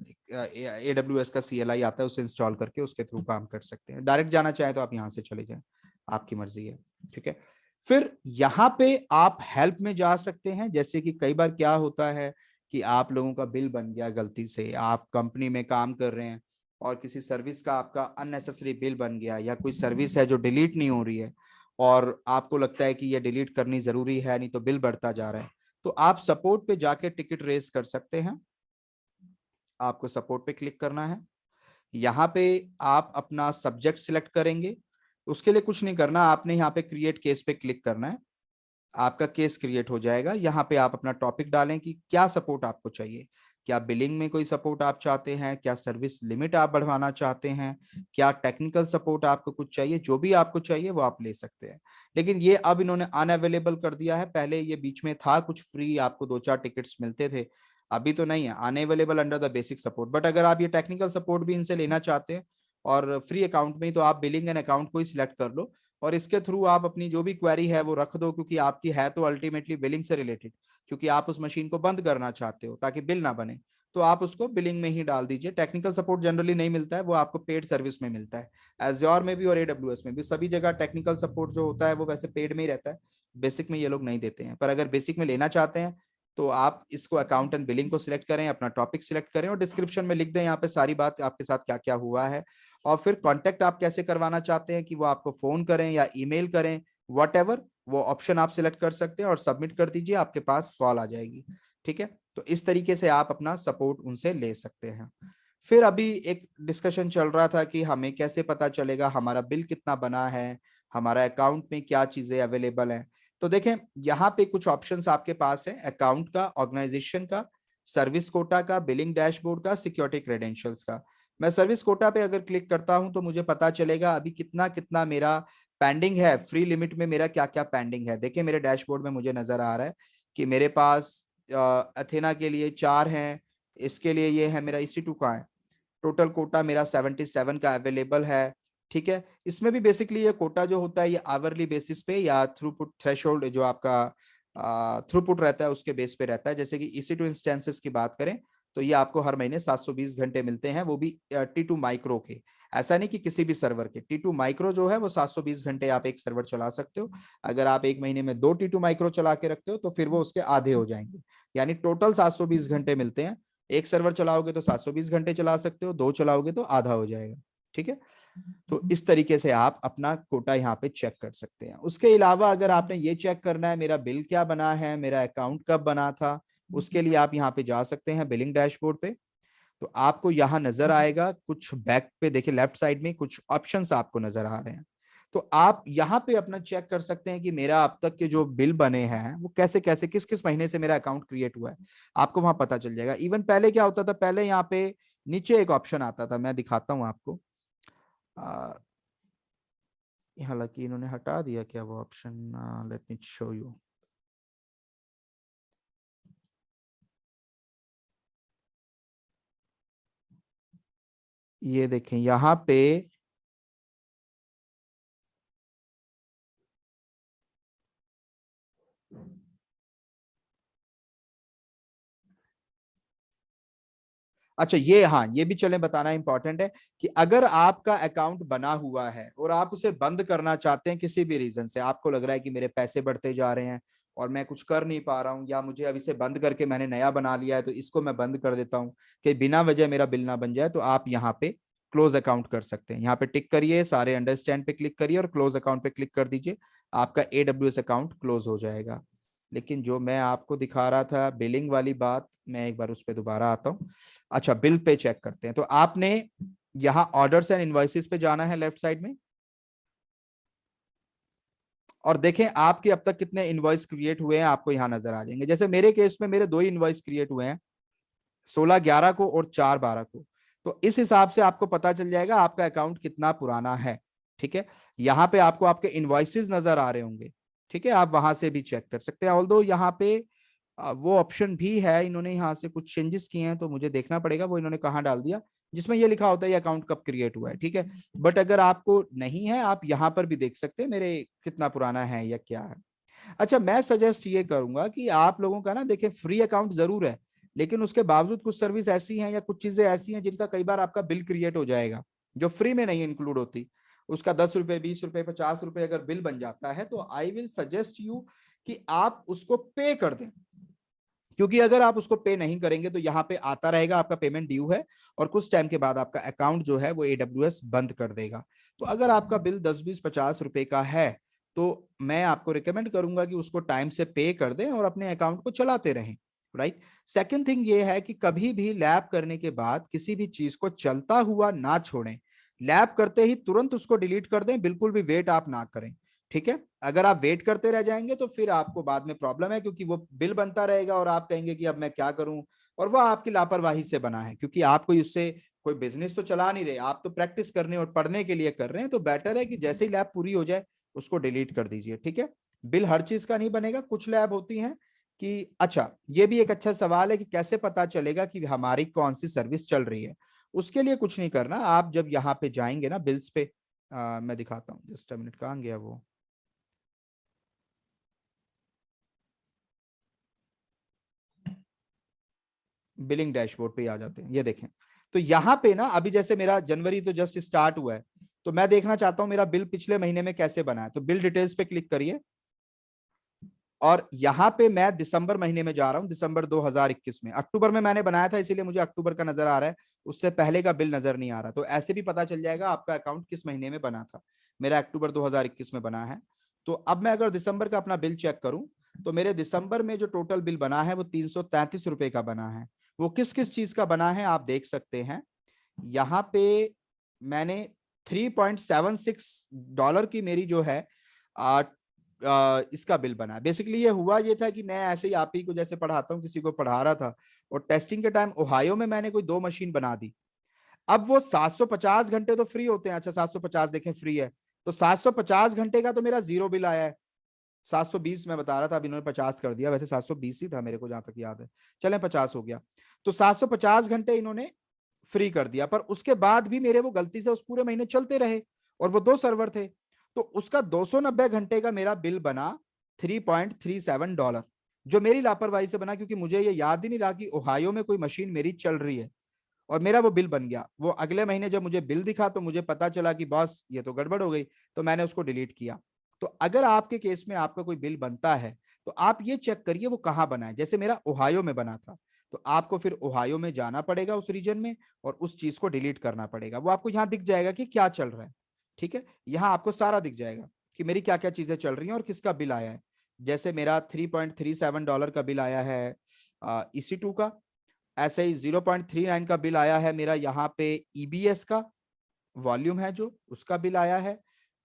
AWS का CLI आता है, उसे इंस्टॉल करके उसके थ्रू काम कर सकते हैं। डायरेक्ट जाना चाहे तो आप यहाँ से चले जाएं, आपकी मर्जी है। ठीक है, फिर यहाँ पे आप हेल्प में जा सकते हैं। जैसे कि कई बार क्या होता है कि आप लोगों का बिल बन गया गलती से, आप कंपनी में काम कर रहे हैं और किसी सर्विस का आपका अननेसेसरी बिल बन गया, या कोई सर्विस है जो डिलीट नहीं हो रही है और आपको लगता है कि ये डिलीट करनी जरूरी है, नहीं तो बिल बढ़ता जा रहा है, तो आप सपोर्ट पे जाके टिकट रेज कर सकते हैं। आपको सपोर्ट पे क्लिक करना है। यहाँ पे आप अपना सब्जेक्ट सिलेक्ट करेंगे। उसके लिए कुछ नहीं करना, आपने यहाँ पे क्रिएट केस पे क्लिक करना है। आपका केस क्रिएट हो जाएगा। यहाँ पे आप अपना टॉपिक डालें कि क्या सपोर्ट आपको चाहिए। क्या बिलिंग में कोई सपोर्ट आप चाहते हैं, क्या सर्विस लिमिट आप बढ़वाना चाहते हैं, क्या टेक्निकल सपोर्ट आपको कुछ चाहिए, जो भी आपको चाहिए वो आप ले सकते हैं। लेकिन ये अब इन्होंने अनअवेलेबल कर दिया है। पहले ये बीच में था कुछ फ्री, आपको 2-4 टिकट्स मिलते थे, अभी तो नहीं है, unavailable under the basic support. But अगर आप ये टेक्निकल सपोर्ट भी इनसे लेना चाहते हैं और फ्री अकाउंट में ही, तो आप बिलिंग एंड अकाउंट को ही सिलेक्ट कर लो और इसके थ्रू आप अपनी जो भी क्वेरी है वो रख दो, क्योंकि आपकी है तो अल्टीमेटली बिलिंग से रिलेटेड, क्योंकि आप उस मशीन को बंद करना चाहते हो ताकि बिल ना बने। तो आप उसको बिलिंग में ही डाल दीजिए। टेक्निकल सपोर्ट जनरली नहीं मिलता है, वो आपको पेड सर्विस में मिलता है। एज्योर में भी और AWS में भी, सभी जगह टेक्निकल सपोर्ट जो होता है वो वैसे पेड में ही रहता है, बेसिक में ये लोग नहीं देते हैं। पर अगर बेसिक में लेना चाहते हैं तो आप इसको अकाउंट एंड बिलिंग को सिलेक्ट करें, अपना टॉपिक सिलेक्ट करें और डिस्क्रिप्शन में लिख दें यहाँ पे सारी बात आपके साथ क्या क्या हुआ है। और फिर कांटेक्ट आप कैसे करवाना चाहते हैं, कि वो आपको फोन करें या ईमेल करें, वट वो ऑप्शन आप सिलेक्ट कर सकते हैं और सबमिट कर दीजिए, आपके पास कॉल आ जाएगी। ठीक है, तो इस तरीके से आप अपना सपोर्ट उनसे ले सकते हैं। फिर अभी एक डिस्कशन चल रहा था कि हमें कैसे पता चलेगा हमारा बिल कितना बना है, हमारा अकाउंट में क्या चीजें अवेलेबल हैं। तो देखें यहाँ पे कुछ ऑप्शंस आपके पास है, अकाउंट का, ऑर्गेनाइजेशन का, सर्विस कोटा का, बिलिंग डैशबोर्ड का, सिक्योरिटी क्रेडेंशियल्स का। मैं सर्विस कोटा पे अगर क्लिक करता हूं तो मुझे पता चलेगा अभी कितना कितना मेरा पेंडिंग है, फ्री लिमिट में मेरा क्या क्या पेंडिंग है। देखिए मेरे डैशबोर्ड में मुझे नजर आ रहा है कि मेरे पास अथेना के लिए 4 हैं, इसके लिए ये है, मेरा EC2 का है। टोटल कोटा मेरा 77 का अवेलेबल है। ठीक है, इसमें भी बेसिकली ये कोटा जो होता है ये आवरली बेसिस पे या थ्रूपुट थ्रेशोल्ड जो आपका थ्रूपुट रहता है उसके बेस पे रहता है। जैसे कि EC2 इंस्टेंसेस की बात करें तो ये आपको हर महीने 720 घंटे मिलते हैं, वो भी T2 माइक्रो के। ऐसा नहीं कि किसी भी सर्वर के, T2 माइक्रो जो है वो 720 घंटे आप एक सर्वर चला सकते हो। अगर आप एक महीने में 2 T2 माइक्रो चला के रखते हो तो फिर वो उसके आधे हो जाएंगे, यानी टोटल 720 घंटे मिलते हैं। एक सर्वर चलाओगे तो 720 घंटे चला सकते हो, 2 चलाओगे तो आधा हो जाएगा। ठीक है, तो इस तरीके से आप अपना कोटा यहाँ पे चेक कर सकते हैं। उसके अलावा अगर आपने ये चेक करना है मेरा बिल क्या बना है, मेरा अकाउंट कब बना था, उसके लिए आप यहाँ पे जा सकते हैं बिलिंग डैशबोर्ड पे। तो आपको यहाँ नजर आएगा कुछ बैक पे, देखिए लेफ्ट साइड में कुछ ऑप्शंस आपको नजर आ रहे हैं। तो आप यहाँ पे अपना चेक कर सकते हैं कि मेरा अब तक के जो बिल बने हैं वो कैसे कैसे किस किस महीने से मेरा अकाउंट क्रिएट हुआ है, आपको वहां पता चल जाएगा। इवन पहले क्या होता था, पहले यहाँ पे नीचे एक ऑप्शन आता था, मैं दिखाता हूँ आपको। आ, हालांकि इन्होंने हटा दिया क्या वो option, let me show you. ये देखें यहाँ पे अच्छा ये, हाँ ये भी चले बताना इंपॉर्टेंट है कि अगर आपका अकाउंट बना हुआ है और आप उसे बंद करना चाहते हैं किसी भी रीजन से, आपको लग रहा है कि मेरे पैसे बढ़ते जा रहे हैं और मैं कुछ कर नहीं पा रहा हूँ, या मुझे अब इसे बंद करके मैंने नया बना लिया है तो इसको मैं बंद कर देता हूँ कि बिना वजह मेरा बिल ना बन जाए, तो आप यहाँ पे क्लोज अकाउंट कर सकते हैं। यहाँ पे टिक करिए, सारे अंडरस्टैंड पे क्लिक करिए और क्लोज अकाउंट पे क्लिक कर दीजिए, आपका AWS अकाउंट क्लोज हो जाएगा। लेकिन जो मैं आपको दिखा रहा था बिलिंग वाली बात, मैं एक बार उस पर दोबारा आता हूँ। अच्छा बिल पे चेक करते हैं। तो आपने यहाँ ऑर्डर्स एंड इनवॉइसेस पे जाना है लेफ्ट साइड में, और देखें आपके अब तक कितने इनवॉइस क्रिएट हुए हैं आपको यहाँ नजर आ जाएंगे। जैसे मेरे केस में मेरे 2 इनवॉइस क्रिएट हुए हैं, 16/11 को और 4/12 को। तो इस हिसाब से आपको पता चल जाएगा आपका अकाउंट कितना पुराना है। ठीक है, यहाँ पे आपको आपके इनवॉइसेस नजर आ रहे होंगे। ठीक है, आप वहां से भी चेक कर सकते हैं। ऑल्दो यहाँ पे वो ऑप्शन भी है, इन्होंने यहाँ से कुछ चेंजेस किए हैं तो मुझे देखना पड़ेगा वो इन्होंने कहाँ डाल दिया, जिसमें ये लिखा होता है ये अकाउंट कब क्रिएट हुआ है। ठीक है, बट अगर आपको नहीं है आप यहाँ पर भी देख सकते हैं मेरे कितना पुराना है या क्या है। अच्छा मैं सजेस्ट ये करूंगा कि आप लोगों का ना देखें, फ्री अकाउंट जरूर है लेकिन उसके बावजूद कुछ सर्विस ऐसी हैं या कुछ चीजें ऐसी हैं जिनका कई बार आपका बिल क्रिएट हो जाएगा जो फ्री में नहीं इंक्लूड होती। उसका 10 रुपए, 20 रुपए, 50 रुपए अगर बिल बन जाता है तो आई विल सजेस्ट यू कि आप उसको पे कर दें, क्योंकि अगर आप उसको पे नहीं करेंगे तो यहाँ पे आता रहेगा आपका पेमेंट ड्यू है और कुछ टाइम के बाद आपका अकाउंट जो है वो AWS बंद कर देगा। तो अगर आपका बिल 10, 20, 50 रुपए का है तो मैं आपको रिकमेंड करूंगा कि उसको टाइम से पे कर दें और अपने अकाउंट को चलाते रहें। राइट। सेकेंड थिंग ये है कि कभी भी लैब करने के बाद किसी भी चीज को चलता हुआ ना छोड़ें, लैब करते ही तुरंत उसको डिलीट कर दें, बिल्कुल भी वेट आप ना करें। ठीक है, अगर आप वेट करते रह जाएंगे तो फिर आपको बाद में प्रॉब्लम है, क्योंकि वो बिल बनता रहेगा और आप कहेंगे कि अब मैं क्या करूं, और वह आपकी लापरवाही से बना है, क्योंकि आप कोई उससे कोई बिजनेस तो चला नहीं रहे, आप तो प्रैक्टिस करने और पढ़ने के लिए कर रहे हैं। तो बेटर है कि जैसे ही लैब पूरी हो जाए उसको डिलीट कर दीजिए। ठीक है, बिल हर चीज का नहीं बनेगा, कुछ लैब होती हैं कि अच्छा, ये भी एक अच्छा सवाल है कि कैसे पता चलेगा कि हमारी कौन सी सर्विस चल रही है। उसके लिए कुछ नहीं करना, आप जब यहाँ पे जाएंगे ना बिल्स पे, मैं दिखाता हूँ, जस्ट अ मिनट, कहाँ गया वो, बिलिंग डैशबोर्ड पे आ जाते हैं, ये देखें। तो यहाँ पे ना अभी जैसे मेरा जनवरी तो जस्ट स्टार्ट हुआ है, तो मैं देखना चाहता हूँ मेरा बिल पिछले महीने में कैसे बना है। तो बिल डिटेल्स पे क्लिक करिए और यहाँ पे मैं दिसंबर महीने में जा रहा हूँ, दिसंबर 2021 में। अक्टूबर में मैंने बनाया था इसीलिए मुझे अक्टूबर का नजर आ रहा है, उससे पहले का बिल नजर नहीं आ रहा। तो ऐसे भी पता चल जाएगा आपका अकाउंट किस महीने में बना था। मेरा अक्टूबर 2021 में बना है। तो अब मैं अगर दिसंबर का अपना बिल चेक करूं तो मेरे दिसंबर में जो टोटल बिल बना है वो 333 रुपए का बना है। वो किस किस चीज का बना है आप देख सकते हैं। यहाँ पे मैंने $3.76 की मेरी जो है इसका बिल बना। बेसिकली ये हुआ ये था कि मैं ऐसे ही आप ही को जैसे पढ़ाता हूँ किसी को पढ़ा रहा था, और टेस्टिंग के टाइम ओहायो में मैंने कोई 2 मशीन बना दी। अब वो 750 घंटे तो फ्री होते हैं, अच्छा 750 देखें फ्री है, तो 750 घंटे का तो मेरा जीरो बिल आया है। 720 मैं बता रहा था, अब इन्होंने 50 कर दिया, वैसे 720 ही था मेरे को जहां तक याद है, चले 50 हो गया। तो 750 घंटे इन्होंने फ्री कर दिया, पर उसके बाद भी मेरे वो गलती से उस पूरे महीने चलते रहे और वो 2 सर्वर थे। तो उसका 290 घंटे का मेरा बिल बना $3.37, जो मेरी लापरवाही से बना, क्योंकि मुझे ये याद ही नहीं रहा कि ओहायो में कोई मशीन मेरी चल रही है, और मेरा वो बिल बन गया। वो अगले महीने जब मुझे बिल दिखा तो मुझे पता चला कि बॉस ये तो गड़बड़ हो गई, तो मैंने उसको डिलीट किया। तो अगर आपके केस में आपका कोई बिल बनता है तो आप ये चेक करिए वो कहाँ बना है। जैसे मेरा ओहायो में बना था, तो आपको फिर ओहायो में जाना पड़ेगा उस रीजन में और उस चीज को डिलीट करना पड़ेगा। वो आपको यहाँ दिख जाएगा कि क्या चल रहा है। ठीक है, यहाँ आपको सारा दिख जाएगा कि मेरी क्या क्या चीजें चल रही हैं और किसका बिल आया है। जैसे मेरा $3.37 का बिल आया है EC2 का, ऐसे ही 0.39 का बिल आया है मेरा यहाँ पे EBS का, वॉल्यूम है जो उसका बिल आया है।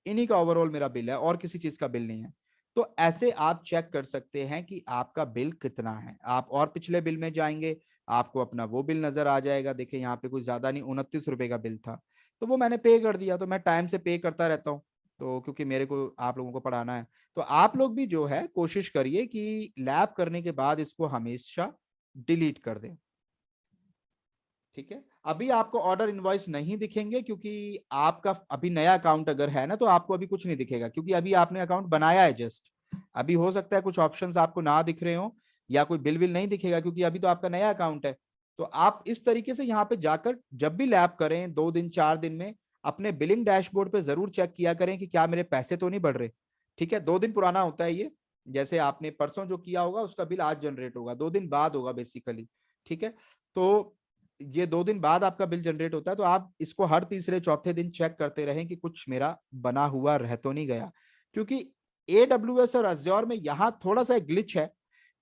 इन्हीं का ओवरऑल मेरा बिल है और किसी चीज का बिल नहीं है। तो ऐसे आप चेक कर सकते हैं कि आपका बिल कितना है। आप और पिछले बिल में जाएंगे, आपको अपना वो बिल नजर आ जाएगा। देखिए यहाँ पे कोई ज्यादा नहीं, 29 रुपए का बिल था, तो वो मैंने पे कर दिया। तो मैं टाइम से पे करता रहता हूँ, तो क्योंकि मेरे को आप लोगों को पढ़ाना है। तो आप लोग भी जो है कोशिश करिए कि लैब करने के बाद इसको हमेशा डिलीट कर दें। ठीक है, अभी आपको ऑर्डर इनवॉइस नहीं दिखेंगे क्योंकि आपका अभी नया अकाउंट अगर है ना तो आपको अभी कुछ नहीं दिखेगा, क्योंकि अभी आपने अकाउंट बनाया है जस्ट। अभी हो सकता है कुछ ऑप्शंस आपको ना दिख रहे हो या कोई बिल विल नहीं दिखेगा, क्योंकि अभी तो आपका नया अकाउंट है। तो आप इस तरीके से यहाँ पे जाकर जब भी लैब करें 2 दिन 4 दिन में अपने बिलिंग डैशबोर्ड पे जरूर चेक किया करें कि क्या मेरे पैसे तो नहीं बढ़ रहे। ठीक है, 2 दिन पुराना होता है ये, जैसे आपने परसों जो किया होगा उसका बिल आज जनरेट होगा, 2 दिन बाद होगा बेसिकली। ठीक है, तो ये 2 दिन बाद आपका बिल जनरेट होता है, तो आप इसको हर तीसरे चौथे दिन चेक करते रहें कि कुछ मेरा बना हुआ रह तो नहीं गया। क्योंकि AWS और अज्योर में यहाँ थोड़ा सा ग्लिच है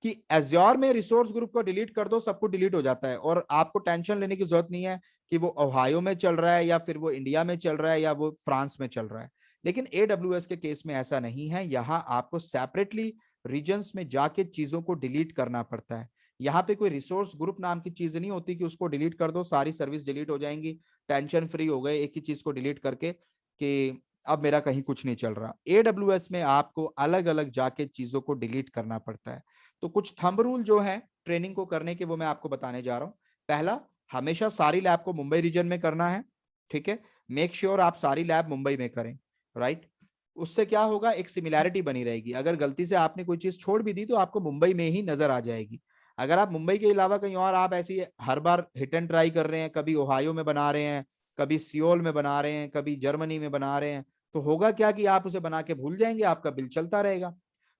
कि एज्योर में रिसोर्स ग्रुप को डिलीट कर दो सब कुछ डिलीट हो जाता है, और आपको टेंशन लेने की जरूरत नहीं है कि वो ओहायो में चल रहा है या फिर वो इंडिया में चल रहा है या वो फ्रांस में चल रहा है। लेकिन AWS के केस में ऐसा नहीं है, यहाँ आपको सेपरेटली रीजन्स में जाके चीजों को डिलीट करना पड़ता है। यहाँ पे कोई रिसोर्स ग्रुप नाम की चीज नहीं होती कि उसको डिलीट कर दो सारी सर्विस डिलीट हो जाएंगी, टेंशन फ्री हो गए एक ही चीज को डिलीट करके कि अब मेरा कहीं कुछ नहीं चल रहा। AWS में आपको अलग अलग जाके चीजों को डिलीट करना पड़ता है। तो कुछ थंब रूल जो है ट्रेनिंग को करने के वो मैं आपको बताने जा रहा हूं। पहला, हमेशा सारी लैब को मुंबई रीजन में करना है। ठीक है, मेक श्योर आप सारी लैब मुंबई में करें। राइट, उससे क्या होगा, एक सिमिलैरिटी बनी रहेगी। अगर गलती से आपने कोई चीज छोड़ भी दी तो आपको मुंबई में ही नजर आ जाएगी। अगर आप मुंबई के अलावा कहीं और आप ऐसी हर बार हिट एंड ट्राई कर रहे हैं, कभी ओहायो में बना रहे हैं, कभी सियोल में बना रहे हैं, कभी जर्मनी में बना रहे हैं, तो होगा क्या कि आप उसे बना के भूल जाएंगे, आपका बिल चलता रहेगा।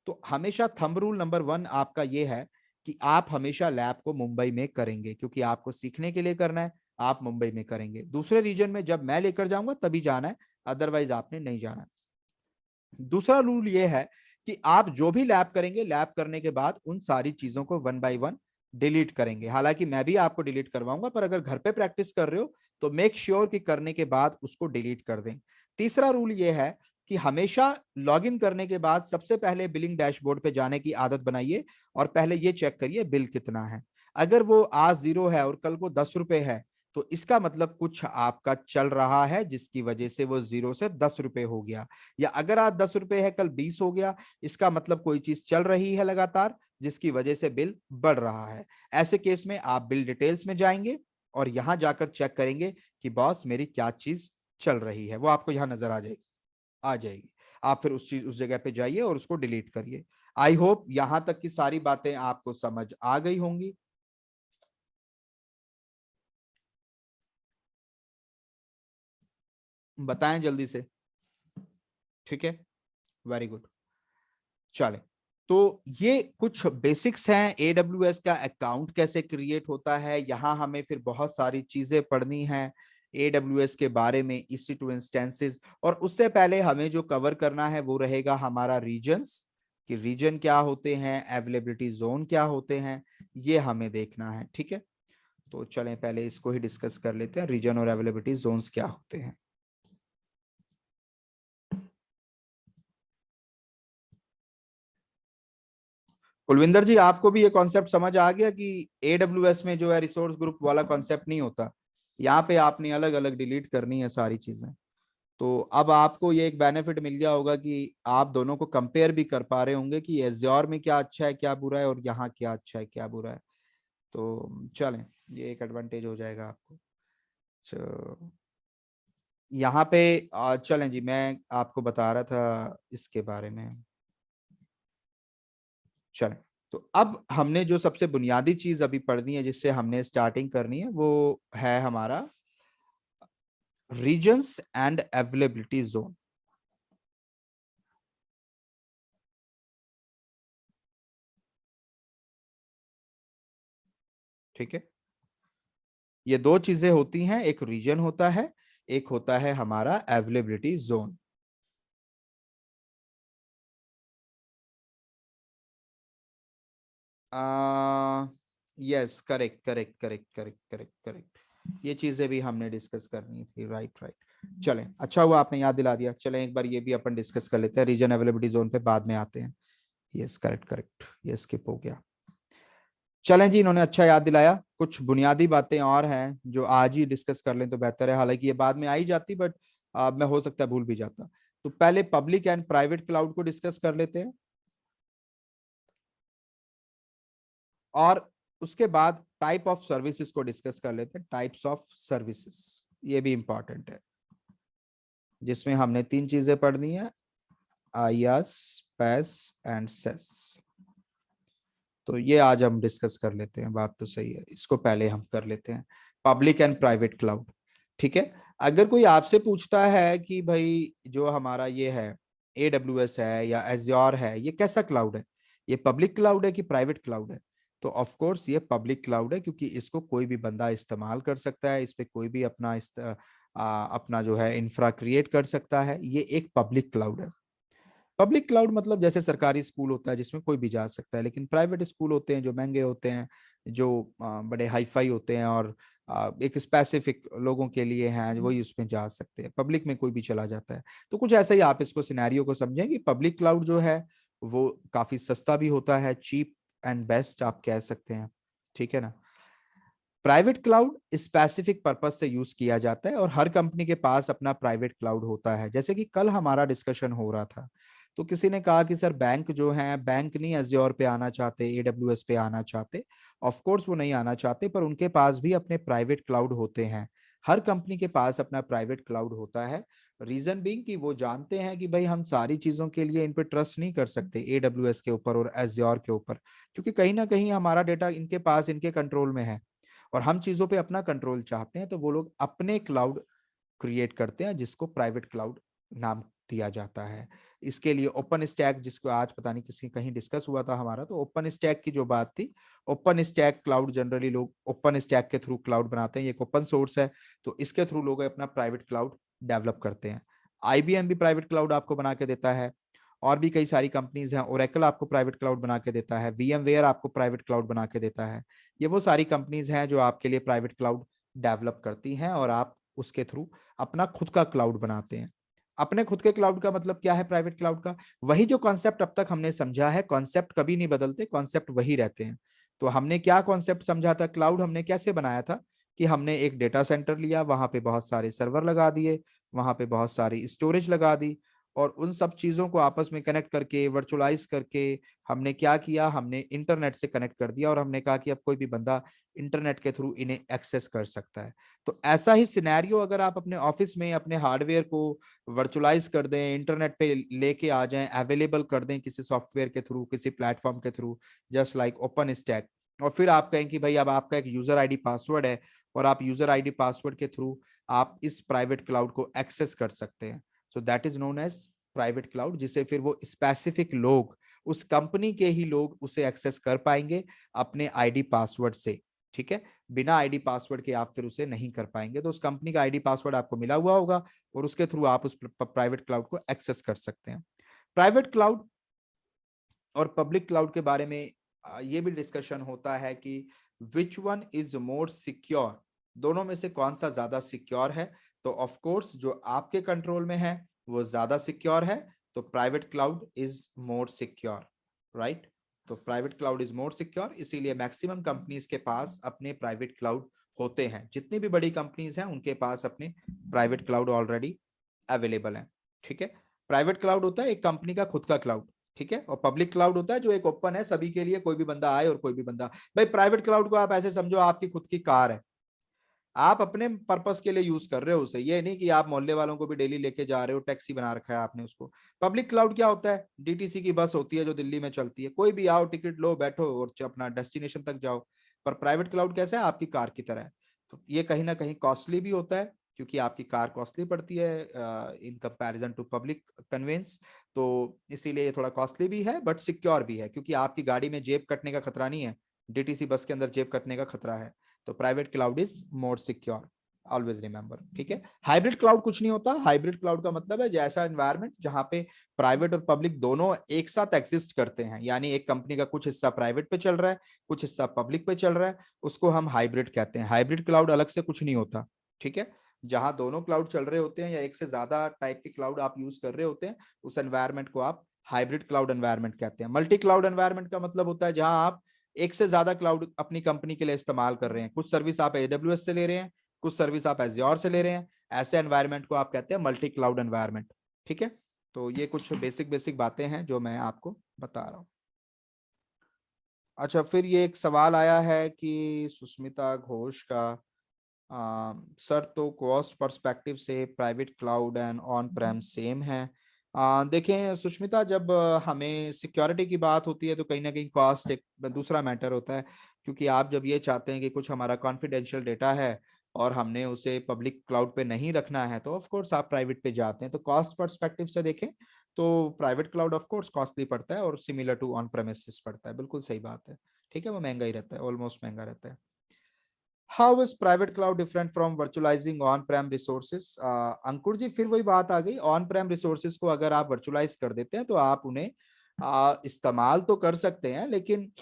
तो हमेशा थंब रूल नंबर 1 आपका ये है कि आप हमेशा लैब को मुंबई में करेंगे, क्योंकि आपको सीखने के लिए करना है, आप मुंबई में करेंगे। दूसरे रीजन में जब मैं लेकर जाऊंगा तभी जाना है, अदरवाइज आपने नहीं जाना। दूसरा रूल ये है कि आप जो भी लैब करेंगे, लैब करने के बाद उन सारी चीजों को 1 बाय 1 डिलीट करेंगे। हालांकि मैं भी आपको डिलीट करवाऊंगा, पर अगर घर पे प्रैक्टिस कर रहे हो तो मेक श्योर कि करने के बाद उसको डिलीट कर दें। तीसरा रूल ये है कि हमेशा लॉगिन करने के बाद सबसे पहले बिलिंग डैशबोर्ड पे जाने की आदत बनाइए और पहले ये चेक करिए बिल कितना है। अगर वो आज 0 है और कल को 10 रुपए है, तो इसका मतलब कुछ आपका चल रहा है जिसकी वजह से वो 0 से 10 रुपए हो गया। या अगर आज 10 रुपए है कल 20 हो गया, इसका मतलब कोई चीज चल रही है लगातार जिसकी वजह से बिल बढ़ रहा है। ऐसे केस में आप बिल डिटेल्स में जाएंगे और यहां जाकर चेक करेंगे कि बॉस मेरी क्या चीज चल रही है, वो आपको यहां नजर आ जाएगी। आप फिर उस जगह पे जाइए और उसको डिलीट करिए। आई होप यहां तक की सारी बातें आपको समझ आ गई होंगी। बताएं जल्दी से। ठीक है, वेरी गुड। चले, तो ये कुछ बेसिक्स हैं AWS का अकाउंट कैसे क्रिएट होता है। यहाँ हमें फिर बहुत सारी चीजें पढ़नी है AWS के बारे में, EC2 इंस्टेंसेस। और उससे पहले हमें जो कवर करना है वो रहेगा हमारा रीजन्स, कि रीजन क्या होते हैं, अवेलेबिलिटी जोन क्या होते हैं, ये हमें देखना है। ठीक है, तो चलें पहले इसको ही डिस्कस कर लेते हैं, रीजन और अवेलेबिलिटी जोन्स क्या होते हैं। कुलविंदर जी, आपको भी ये कॉन्सेप्ट समझ आ गया कि AWS में जो है रिसोर्स ग्रुप वाला कॉन्सेप्ट नहीं होता, यहाँ पे आपने अलग अलग डिलीट करनी है सारी चीजें। तो अब आपको ये एक बेनिफिट मिल गया होगा कि आप दोनों को कंपेयर भी कर पा रहे होंगे कि एज्योर में क्या अच्छा है क्या बुरा है और यहाँ क्या अच्छा है क्या बुरा है। तो चलें, ये एक एडवांटेज हो जाएगा आपको। तो यहाँ पे चलें जी, मैं आपको बता रहा था इसके बारे में। चलें, तो अब हमने जो सबसे बुनियादी चीज अभी पढ़नी है, जिससे हमने स्टार्टिंग करनी है, वो है हमारा रीजन्स एंड अवेलेबिलिटी जोन। ठीक है, ये दो चीजें होती हैं, एक रीजन होता है, एक होता है हमारा availability zone. Yes, correct correct correct correct correct correct, ये चीजें भी हमने डिस्कस करनी थी। राइट राइट, चलें, अच्छा हुआ आपने याद दिला दिया। चलें एक बार ये भी अपन डिस्कस कर लेते हैं, रीजन अवेलेबिलिटी जोन पे बाद में आते हैं। यस, करेक्ट करेक्ट, ये स्किप हो गया। चलें जी, इन्होंने अच्छा याद दिलाया। कुछ बुनियादी बातें और हैं जो आज ही डिस्कस कर लें तो बेहतर है, हालांकि ये बाद में आई जाती, बट मैं हो सकता है भूल भी जाता। तो पहले पब्लिक एंड प्राइवेट क्लाउड को डिस्कस कर लेते हैं, और उसके बाद टाइप ऑफ सर्विसेज को डिस्कस कर लेते हैं, टाइप्स ऑफ सर्विसेज। ये भी इंपॉर्टेंट है, जिसमें हमने 3 चीजें पढ़नी है, IaaS, PaaS एंड SaaS। तो ये आज हम डिस्कस कर लेते हैं, बात तो सही है, इसको पहले हम कर लेते हैं, पब्लिक एंड प्राइवेट क्लाउड। ठीक है, अगर कोई आपसे पूछता है कि भाई जो हमारा ये है AWS है या एज्योर है, ये कैसा क्लाउड है, ये पब्लिक क्लाउड है कि प्राइवेट क्लाउड है, तो ऑफ कोर्स ये पब्लिक क्लाउड है, क्योंकि इसको कोई भी बंदा इस्तेमाल कर सकता है, इस पे कोई भी अपना जो है इंफ्रा क्रिएट कर सकता है, ये एक पब्लिक क्लाउड है। पब्लिक क्लाउड मतलब जैसे सरकारी स्कूल होता है जिसमें कोई भी जा सकता है, लेकिन प्राइवेट स्कूल होते हैं जो महंगे होते हैं, जो बड़े हाईफाई होते हैं और एक स्पेसिफिक लोगों के लिए हैं, वही उसमें जा सकते हैं, पब्लिक में कोई भी चला जाता है। तो कुछ ऐसा ही आप इसको सिनेरियो को समझें कि पब्लिक क्लाउड जो है वो काफी सस्ता भी होता है, चीप एंड बेस्ट आप कह सकते हैं, ठीक है ना। प्राइवेट क्लाउड स्पेसिफिक पर्पज से यूज किया जाता है और हर कंपनी के पास अपना प्राइवेट क्लाउड होता है। जैसे कि कल हमारा डिस्कशन हो रहा था, तो किसी ने कहा कि सर बैंक जो है, बैंक नहीं एज्योर पे आना चाहते, AWS पे आना चाहते। ऑफ कोर्स वो नहीं आना चाहते, पर उनके पास भी अपने प्राइवेट क्लाउड होते हैं। हर कंपनी के पास अपना प्राइवेट क्लाउड होता है। रीजन बीइंग कि वो जानते हैं कि भाई हम सारी चीजों के लिए इन पे ट्रस्ट नहीं कर सकते AWS के ऊपर और एज्योर के ऊपर, क्योंकि कहीं ना कहीं हमारा डेटा इनके पास, इनके कंट्रोल में है और हम चीजों पे अपना कंट्रोल चाहते हैं, तो वो लोग अपने क्लाउड क्रिएट करते हैं जिसको प्राइवेट क्लाउड नाम दिया जाता है। इसके लिए ओपन स्टैक, जिसको आज पता नहीं किसी कहीं डिस्कस हुआ था हमारा, तो ओपन स्टैक की जो बात थी, ओपन स्टैक क्लाउड जनरली लोग ओपन स्टैक के थ्रू क्लाउड बनाते हैं, ये एक ओपन सोर्स है, तो इसके थ्रू लोग अपना प्राइवेट क्लाउड डेवलप करते हैं। IBM भी प्राइवेट क्लाउड आपको बना के देता है, और भी कई सारी कंपनीज हैं, ओरेकल आपको प्राइवेट क्लाउड बना के देता है, VMware आपको प्राइवेट क्लाउड बना के देता है। ये वो सारी कंपनीज हैं जो आपके लिए प्राइवेट क्लाउड डेवलप करती हैं और आप उसके थ्रू अपना खुद का क्लाउड बनाते हैं। अपने खुद के क्लाउड का मतलब क्या है प्राइवेट क्लाउड का? वही जो कॉन्सेप्ट अब तक हमने समझा है, कॉन्सेप्ट कभी नहीं बदलते, कॉन्सेप्ट वही रहते हैं। तो हमने क्या कॉन्सेप्ट समझा था, क्लाउड हमने कैसे बनाया था कि हमने एक डेटा सेंटर लिया, वहां पे बहुत सारे सर्वर लगा दिए, वहां पे बहुत सारी स्टोरेज लगा दी, और उन सब चीजों को आपस में कनेक्ट करके, वर्चुअलाइज करके हमने क्या किया, हमने इंटरनेट से कनेक्ट कर दिया और हमने कहा कि अब कोई भी बंदा इंटरनेट के थ्रू इन्हें एक्सेस कर सकता है। तो ऐसा ही सिनेरियो अगर आप अपने ऑफिस में अपने हार्डवेयर को वर्चुअलाइज कर दें, इंटरनेट पे लेके आ जाएं, अवेलेबल कर दें किसी सॉफ्टवेयर के थ्रू, किसी प्लेटफॉर्म के through, just like open stack, और फिर आप कहें कि भाई अब आपका एक यूजर आईडी पासवर्ड है और आप यूजर आईडी पासवर्ड के थ्रू आप इस प्राइवेट क्लाउड को एक्सेस कर सकते हैं। So that is known as private cloud, जिसे फिर वो स्पेसिफिक लोग, उस कंपनी के ही लोग उसे एक्सेस कर पाएंगे अपने आईडी पासवर्ड से। ठीक है, बिना आईडी पासवर्ड के आप फिर उसे नहीं कर पाएंगे। तो उस कंपनी का आईडी पासवर्ड आपको मिला हुआ होगा और उसके थ्रू आप उस प्राइवेट क्लाउड को एक्सेस कर सकते हैं। प्राइवेट क्लाउड और पब्लिक क्लाउड के बारे में ये भी डिस्कशन होता है कि which one is more secure, दोनों में से कौन सा ज्यादा सिक्योर है। तो ऑफ कोर्स जो आपके कंट्रोल में है वो ज्यादा सिक्योर है, तो private cloud is more secure, right. तो private cloud is more secure, इसीलिए मैक्सिमम कंपनीज के पास अपने प्राइवेट क्लाउड होते हैं। जितनी भी बड़ी कंपनीज हैं उनके पास अपने प्राइवेट क्लाउड ऑलरेडी अवेलेबल है। ठीक है, प्राइवेट क्लाउड होता है एक कंपनी का खुद का क्लाउड, ठीक है, और पब्लिक क्लाउड होता है जो एक ओपन है सभी के लिए, कोई भी बंदा आए और कोई भी बंदा। भाई प्राइवेट क्लाउड को आप ऐसे समझो आपकी खुद की कार है, आप अपने पर्पस के लिए यूज कर रहे हो उसे, ये नहीं कि आप मोहल्ले वालों को भी डेली लेके जा रहे हो, टैक्सी बना रखा है आपने उसको। पब्लिक क्लाउड क्या होता है, DTC की बस होती है जो दिल्ली में चलती है, कोई भी आओ, टिकट लो, बैठो और अपना डेस्टिनेशन तक जाओ। पर प्राइवेट क्लाउड कैसा है, आपकी कार की तरह है। तो ये कहीं ना कहीं कॉस्टली भी होता है, क्योंकि आपकी कार कॉस्टली पड़ती है in comparison to public conveyance. तो इसीलिए ये थोड़ा कॉस्टली भी है बट सिक्योर भी है, क्योंकि आपकी गाड़ी में जेब कटने का खतरा नहीं है, DTC बस के अंदर जेब कटने का खतरा है। तो private cloud is more secure, always remember. ठीक है, हाइब्रिड क्लाउड कुछ नहीं होता, हाइब्रिड क्लाउड का मतलब है जैसा एनवायरनमेंट जहां पे प्राइवेट और पब्लिक दोनों एक साथ एग्जिस्ट करते हैं, यानी एक कंपनी का कुछ हिस्सा प्राइवेट पे चल रहा है, कुछ हिस्सा पब्लिक पे चल रहा है, उसको हम हाइब्रिड कहते हैं। हाइब्रिड क्लाउड अलग से कुछ नहीं होता, ठीक है, जहां दोनों क्लाउड चल रहे होते हैं या एक से ज्यादा टाइप के क्लाउड आप यूज कर रहे होते हैं, उस एनवायरनमेंट को आप हाइब्रिड क्लाउड एनवायरनमेंट कहते हैं। मल्टी क्लाउड एनवायरनमेंट का मतलब होता है जहां आप एक से ज्यादा क्लाउड अपनी कंपनी के लिए इस्तेमाल कर रहे हैं, कुछ सर्विस आप AWS से ले रहे हैं, कुछ सर्विस आप एज्योर से ले रहे हैं, ऐसे एनवायरनमेंट को आप कहते हैं मल्टी क्लाउड एनवायरनमेंट। ठीक है, तो ये कुछ बेसिक बेसिक बातें हैं जो मैं आपको बता रहा हूँ। अच्छा, फिर ये एक सवाल आया है कि सुष्मिता घोष का, सर तो कॉस्ट पर्सपेक्टिव से private cloud and on Prem same है, देखें सुष्मिता, जब हमें सिक्योरिटी की बात होती है तो कहीं ना कहीं कॉस्ट एक दूसरा मैटर होता है, क्योंकि आप जब ये चाहते हैं कि कुछ हमारा कॉन्फिडेंशियल डेटा है और हमने उसे पब्लिक क्लाउड पे नहीं रखना है, तो ऑफ कोर्स आप प्राइवेट पे जाते हैं। तो कॉस्ट पर्सपेक्टिव से देखें तो private cloud of course costly पड़ता है और सिमिलर टू ऑन प्रेमिसेस पड़ता है, बिल्कुल सही बात है। ठीक है, वो महंगा ही रहता है, ऑलमोस्ट महंगा रहता है। How is private cloud different from virtualizing on prem resources? Ankur ji, फिर वही बात आ गई, ऑन प्रेम रिसोर्सेज को अगर आप वर्चुअलाइज कर देते हैं तो आप उन्हें इस्तेमाल तो कर सकते हैं, लेकिन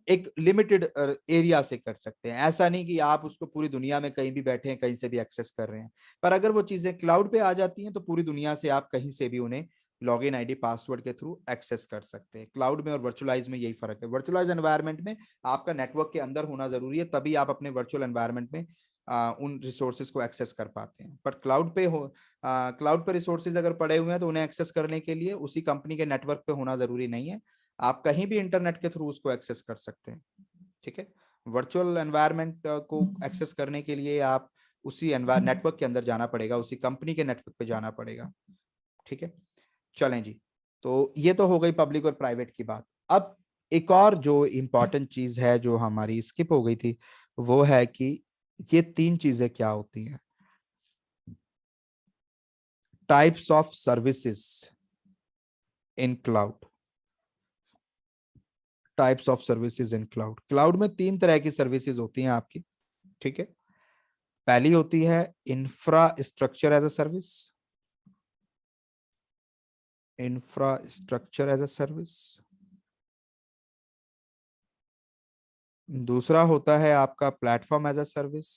एक लिमिटेड एरिया से कर सकते हैं। ऐसा नहीं कि आप उसको पूरी दुनिया में कहीं भी बैठे हैं कहीं से भी एक्सेस कर रहे हैं। पर अगर वो चीजें क्लाउड पे आ जाती हैं तो पूरी दुनिया से आप कहीं से भी उन्हें लॉगिन आईडी पासवर्ड के थ्रू एक्सेस कर सकते हैं। क्लाउड में और वर्चुअलाइज में यही फर्क है। वर्चुअलाइज एनवायरनमेंट में आपका नेटवर्क के अंदर होना जरूरी है, तभी आप अपने वर्चुअल एनवायरनमेंट में उन रिसोर्सेज को एक्सेस कर पाते हैं। पर क्लाउड पे रिसोर्सेज अगर पड़े हुए हैं तो उन्हें एक्सेस करने के लिए उसी कंपनी के नेटवर्क पे होना जरूरी नहीं है, आप कहीं भी इंटरनेट के थ्रू उसको एक्सेस कर सकते हैं। ठीक है, वर्चुअल एनवायरनमेंट को एक्सेस करने के लिए आप उसी नेटवर्क के अंदर जाना पड़ेगा, उसी कंपनी के नेटवर्क पे जाना पड़ेगा। ठीक है, चलें जी। तो ये तो हो गई पब्लिक और प्राइवेट की बात। अब एक और जो इंपॉर्टेंट चीज है जो हमारी स्किप हो गई थी, वो है कि ये तीन चीजें क्या होती हैं। Types of services in cloud. Types of services in cloud. Cloud में तीन तरह की सर्विसेज होती हैं आपकी। ठीक है, पहली होती है infrastructure as a service. Infrastructure as a service. दूसरा होता है आपका प्लेटफॉर्म एज अ सर्विस।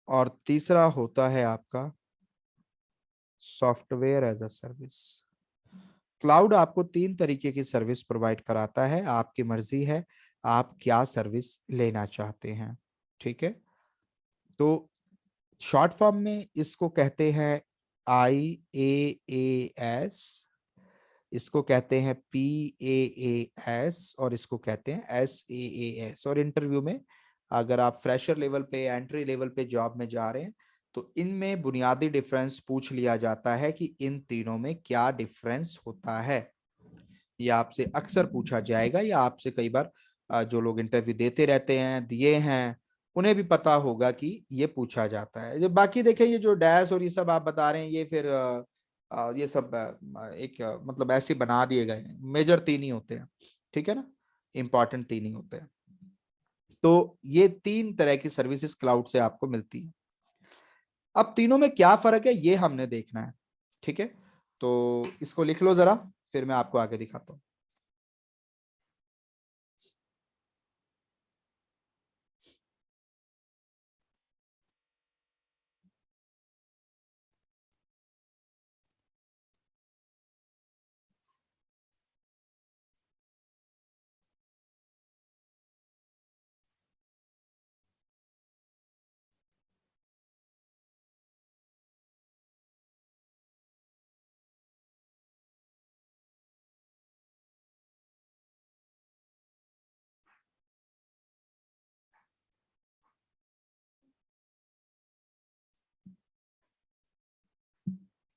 और तीसरा होता है आपका software as a service. Cloud आपको तीन तरीके की सर्विस प्रोवाइड कराता है, आपकी मर्जी है आप क्या सर्विस लेना चाहते हैं। ठीक है, तो शॉर्ट फॉर्म में इसको कहते हैं IaaS, इसको कहते हैं PaaS और इसको कहते हैं SaaS। और इंटरव्यू में अगर आप फ्रेशर लेवल पे एंट्री लेवल पे जॉब में जा रहे हैं तो इनमें बुनियादी डिफरेंस पूछ लिया जाता है कि इन तीनों में क्या डिफरेंस होता है। ये आपसे अक्सर पूछा जाएगा, या आपसे कई बार जो लोग इंटरव्यू देते रहते हैं, दिए हैं, उन्हें भी पता होगा कि ये पूछा जाता है। जो बाकी देखें, ये जो डैश और ये सब आप बता रहे हैं, ये फिर ये सब एक मतलब ऐसे बना दिए गए हैं। मेजर तीन ही होते हैं, ठीक है ना, इंपॉर्टेंट तीन ही होते हैं। तो ये तीन तरह की सर्विसेज क्लाउड से आपको मिलती है। अब तीनों में क्या फर्क है ये हमने देखना है। ठीक है, तो इसको लिख लो जरा, फिर मैं आपको आगे दिखाता हूँ।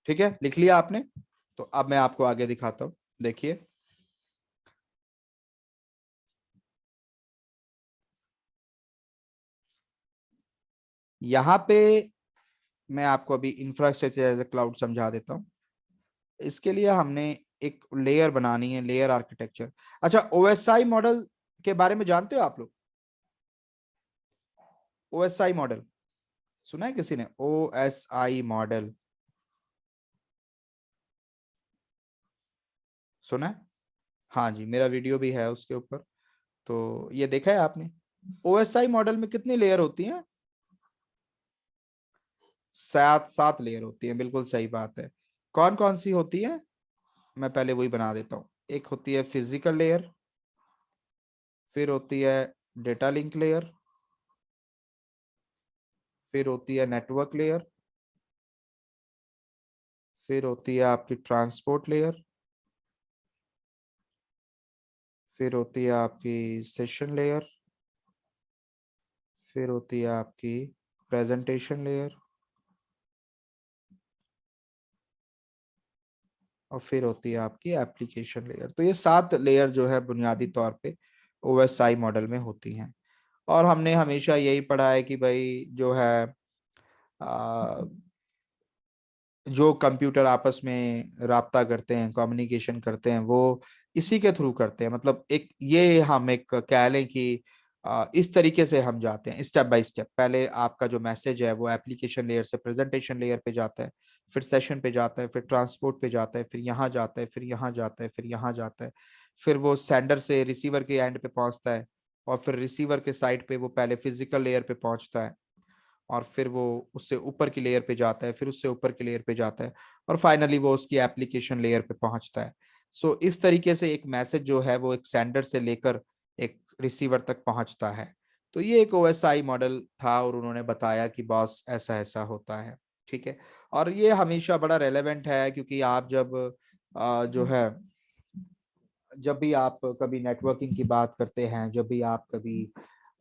ठीक है, लिख लिया आपने? तो अब मैं आपको आगे दिखाता हूं, देखिए। यहाँ पे मैं आपको अभी इंफ्रास्ट्रक्चर एज ए क्लाउड समझा देता हूँ। इसके लिए हमने एक लेयर बनानी है, लेयर आर्किटेक्चर। अच्छा, OSI मॉडल के बारे में जानते हो आप लोग? OSI मॉडल सुना है किसी ने? OSI मॉडल सुना है? हाँ जी, मेरा वीडियो भी है उसके ऊपर। तो ये देखा है आपने? OSI मॉडल में कितनी लेयर होती हैं? सात सात लेयर होती है, बिल्कुल सही बात है। कौन कौन सी होती है? मैं पहले वही बना देता हूँ। एक होती है फिजिकल लेयर, फिर होती है डेटा लिंक लेयर, फिर होती है नेटवर्क लेयर, फिर होती है आपकी ट्रांसपोर्ट लेयर, फिर होती है आपकी सेशन लेयर, फिर होती है आपकी प्रेजेंटेशन लेयर, और फिर होती है आपकी एप्लीकेशन लेयर। तो ये 7 लेयर जो है बुनियादी तौर पे ओएसआई मॉडल में होती हैं। और हमने हमेशा यही पढ़ा है कि भाई जो है जो कंप्यूटर आपस में राब्ता करते हैं, कम्युनिकेशन करते हैं, वो इसी के थ्रू करते हैं। मतलब एक ये हम एक कह लें कि इस तरीके से हम जाते हैं स्टेप बाय स्टेप। पहले आपका जो मैसेज है वो एप्लीकेशन लेयर से प्रेजेंटेशन लेयर पे जाता है, फिर सेशन पे जाता है, फिर ट्रांसपोर्ट पे जाता है, फिर यहाँ जाता है, फिर यहाँ जाता है, फिर यहाँ जाता है, फिर वो सेंडर से रिसीवर के एंड पे पहुंचता है, और फिर रिसीवर के साइड पे वो पहले फिजिकल लेयर पे पहुंचता है, और फिर वो उससे ऊपर की लेयर पे जाता है, फिर उससे ऊपर की लेयर पे जाता है, और फाइनली वो उसकी एप्लीकेशन लेयर पे पहुंचता है। सो इस तरीके से एक मैसेज जो है वो एक सेंडर से लेकर एक रिसीवर तक पहुंचता है। तो ये एक ओएसआई मॉडल था, और उन्होंने बताया कि बॉस ऐसा ऐसा होता है। ठीक है। और ये हमेशा बड़ा रेलेवेंट है, क्योंकि आप जब जो है जब भी आप कभी नेटवर्किंग की बात करते हैं, जब भी आप कभी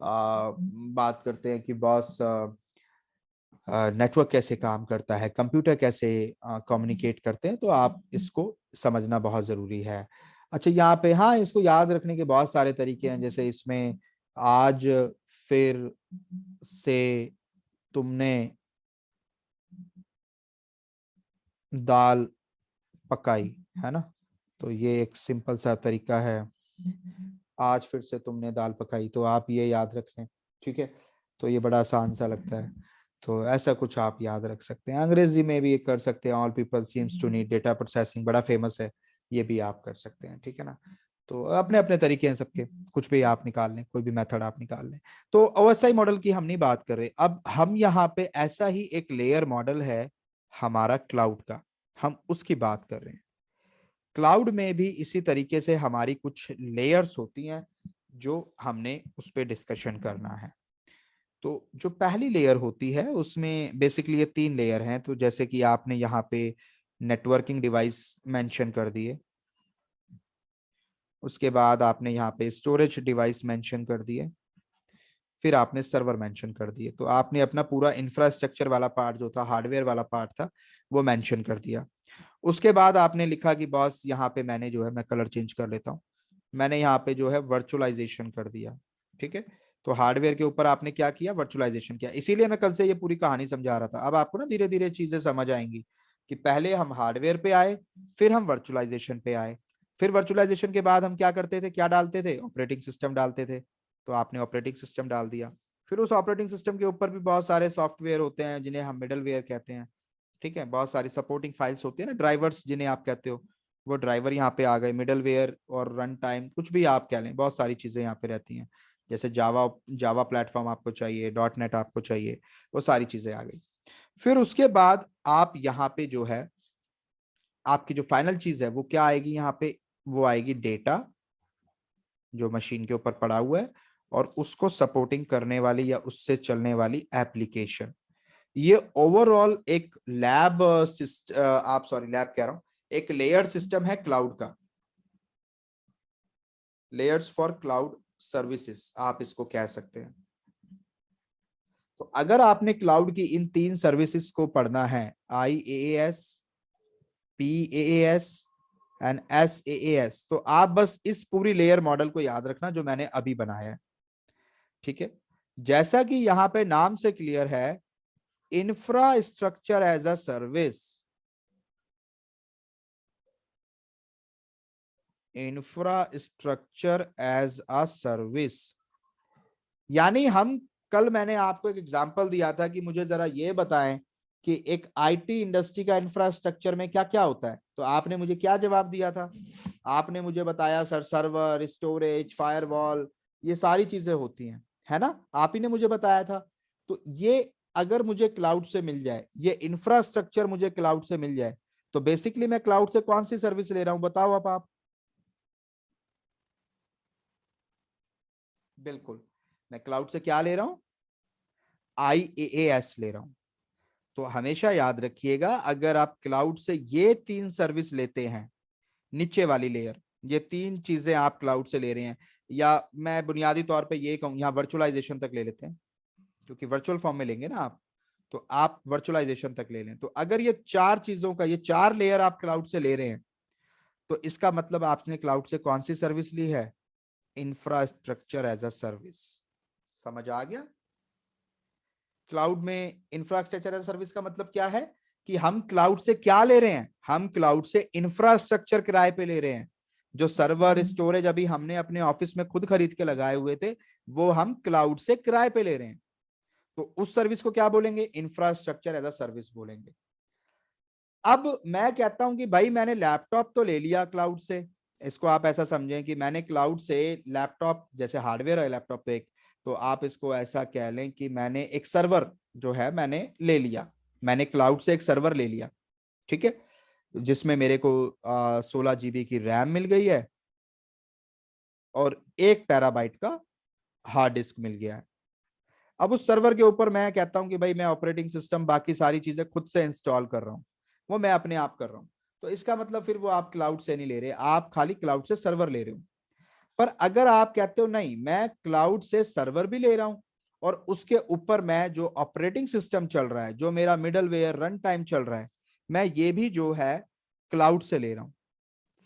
बात करते हैं कि बॉस नेटवर्क कैसे काम करता है, कंप्यूटर कैसे कम्युनिकेट करते हैं, तो आप इसको समझना बहुत जरूरी है। अच्छा, यहाँ पे हाँ, इसको याद रखने के बहुत सारे तरीके हैं। जैसे इसमें आज फिर से तुमने दाल पकाई, है ना। तो ये एक सिंपल सा तरीका है, आज फिर से तुमने दाल पकाई, तो आप ये याद रख लें। ठीक है। तो ये बड़ा आसान सा लगता है, तो ऐसा कुछ आप याद रख सकते हैं। अंग्रेजी में भी कर सकते हैं, all people seems to need data processing, बड़ा फेमस है, ये भी आप कर सकते हैं। ठीक है ना। तो अपने अपने तरीके हैं सबके, कुछ भी आप निकाल लें, कोई भी मेथड आप निकाल लें। तो ओएसआई मॉडल की हम नहीं बात कर रहे। अब हम यहाँ पे ऐसा ही एक लेयर मॉडल है हमारा क्लाउड का, हम उसकी बात कर रहे हैं। क्लाउड में भी इसी तरीके से हमारी कुछ लेयर्स होती हैं जो हमने उस पर डिस्कशन करना है। तो जो पहली लेयर होती है उसमें बेसिकली ये 3 लेयर हैं। तो जैसे कि आपने यहाँ पे नेटवर्किंग डिवाइस मेंशन कर दिए, उसके बाद आपने यहाँ पे स्टोरेज डिवाइस मेंशन कर दिए, फिर आपने सर्वर मेंशन कर दिए। तो आपने अपना पूरा इंफ्रास्ट्रक्चर वाला पार्ट जो था, हार्डवेयर वाला पार्ट था, वो मेंशन कर दिया। उसके बाद आपने लिखा कि बॉस यहाँ पे मैंने जो है, मैं कलर चेंज कर लेता हूँ, मैंने यहाँ पे जो है वर्चुअलाइजेशन कर दिया। ठीक है। तो हार्डवेयर के ऊपर आपने क्या किया, वर्चुअलाइजेशन किया। इसीलिए मैं कल से ये पूरी कहानी समझा रहा था। अब आपको ना धीरे धीरे चीजें समझ आएंगी कि पहले हम हार्डवेयर पे आए, फिर हम वर्चुअलाइजेशन पे आए, फिर वर्चुअलाइजेशन के बाद हम क्या करते थे, क्या डालते थे, ऑपरेटिंग सिस्टम डालते थे। तो आपने ऑपरेटिंग सिस्टम डाल दिया। फिर उस ऑपरेटिंग सिस्टम के ऊपर भी बहुत सारे सॉफ्टवेयर होते हैं जिन्हें हम मिडलवेयर कहते हैं। ठीक है। बहुत सारी सपोर्टिंग फाइल्स होती है ना, ड्राइवर्स जिन्हें आप कहते हो, वो ड्राइवर यहाँ पे आ गए। मिडलवेयर और रन टाइम कुछ भी आप कह लें, बहुत सारी चीजें यहाँ पे रहती हैं। जैसे जावा जावा प्लेटफॉर्म आपको चाहिए, डॉट नेट आपको चाहिए, वो सारी चीजें आ गई। फिर उसके बाद आप यहाँ पे जो है, आपकी जो फाइनल चीज है वो क्या आएगी यहाँ पे, वो आएगी डेटा जो मशीन के ऊपर पड़ा हुआ है, और उसको सपोर्टिंग करने वाली या उससे चलने वाली एप्लीकेशन। ये ओवरऑल एक लैब आप सॉरी लैब कह रहा हूं, एक लेयर सिस्टम है क्लाउड का, लेयर्स फॉर क्लाउड सर्विसेज आप इसको कह सकते हैं। तो अगर आपने क्लाउड की इन 3 सर्विसेज को पढ़ना है, IaaS, PaaS एंड SaaS, तो आप बस इस पूरी लेयर मॉडल को याद रखना जो मैंने अभी बनाया है। ठीक है। जैसा कि यहां पे नाम से क्लियर है, infrastructure as a service, infrastructure as a service, यानी हम कल मैंने आपको एक एग्जांपल दिया था कि मुझे जरा ये बताएं कि एक आईटी इंडस्ट्री का इंफ्रास्ट्रक्चर में क्या क्या होता है। तो आपने मुझे क्या जवाब दिया था, आपने मुझे बताया सर सर्वर, स्टोरेज, फायरवॉल, ये सारी चीजें होती हैं, है ना, आप ही ने मुझे बताया था। तो ये अगर मुझे क्लाउड से मिल जाए, ये इंफ्रास्ट्रक्चर मुझे क्लाउड से मिल जाए, तो बेसिकली मैं क्लाउड से कौन सी सर्विस ले रहा हूं, बताओ अब आप। बिल्कुल, मैं क्लाउड से क्या ले रहा हूं, IaaS ले रहा हूं। तो हमेशा याद रखिएगा, अगर आप क्लाउड से ये 3 सर्विस लेते हैं, नीचे वाली लेयर, ये 3 चीजें आप क्लाउड से ले रहे हैं, या मैं बुनियादी तौर पे ये कहूं, यहां वर्चुअलाइजेशन तक ले लेते हैं। क्योंकि वर्चुअल फॉर्म में लेंगे ना आप, तो आप वर्चुअलाइजेशन तक ले लें। तो अगर ये 4 चीजों का, ये 4 लेयर आप क्लाउड से ले रहे हैं, तो इसका मतलब आपने क्लाउड से कौन सी सर्विस ली है? Infrastructure as a service. समझ आ गया? क्लाउड में इंफ्रास्ट्रक्चर एज अ सर्विस का मतलब क्या है कि हम क्लाउड से क्या ले रहे हैं? हम क्लाउड से इंफ्रास्ट्रक्चर किराए पे ले रहे हैं। जो सर्वर स्टोरेज अभी हमने अपने ऑफिस में खुद खरीद के लगाए हुए थे, वो हम क्लाउड से किराए पे ले रहे हैं। तो उस सर्विस को क्या बोलेंगे? इंफ्रास्ट्रक्चर एज अ सर्विस बोलेंगे। अब मैं कहता हूं कि भाई मैंने लैपटॉप तो ले लिया क्लाउड से। इसको आप ऐसा समझें कि मैंने क्लाउड से लैपटॉप, जैसे हार्डवेयर है लैपटॉप पे एक, तो आप इसको ऐसा कह लें कि मैंने एक सर्वर जो है मैंने ले लिया। मैंने क्लाउड से एक सर्वर ले लिया, ठीक है, जिसमें मेरे को 16 GB की रैम मिल गई है और 1 TB का हार्ड डिस्क मिल गया है। अब उस सर्वर के ऊपर मैं कहता हूं कि भाई मैं ऑपरेटिंग सिस्टम बाकी सारी चीजें खुद से इंस्टॉल कर रहा हूं, वो मैं अपने आप कर रहा हूं। तो इसका मतलब फिर वो आप क्लाउड से नहीं ले रहे, आप खाली क्लाउड से सर्वर ले रहे हो। पर अगर आप कहते हो नहीं, मैं क्लाउड से सर्वर भी ले रहा हूं और उसके ऊपर मैं जो ऑपरेटिंग सिस्टम चल रहा है, जो मेरा मिडलवेयर रन टाइम चल रहा है, मैं ये भी जो है क्लाउड से ले रहा हूं।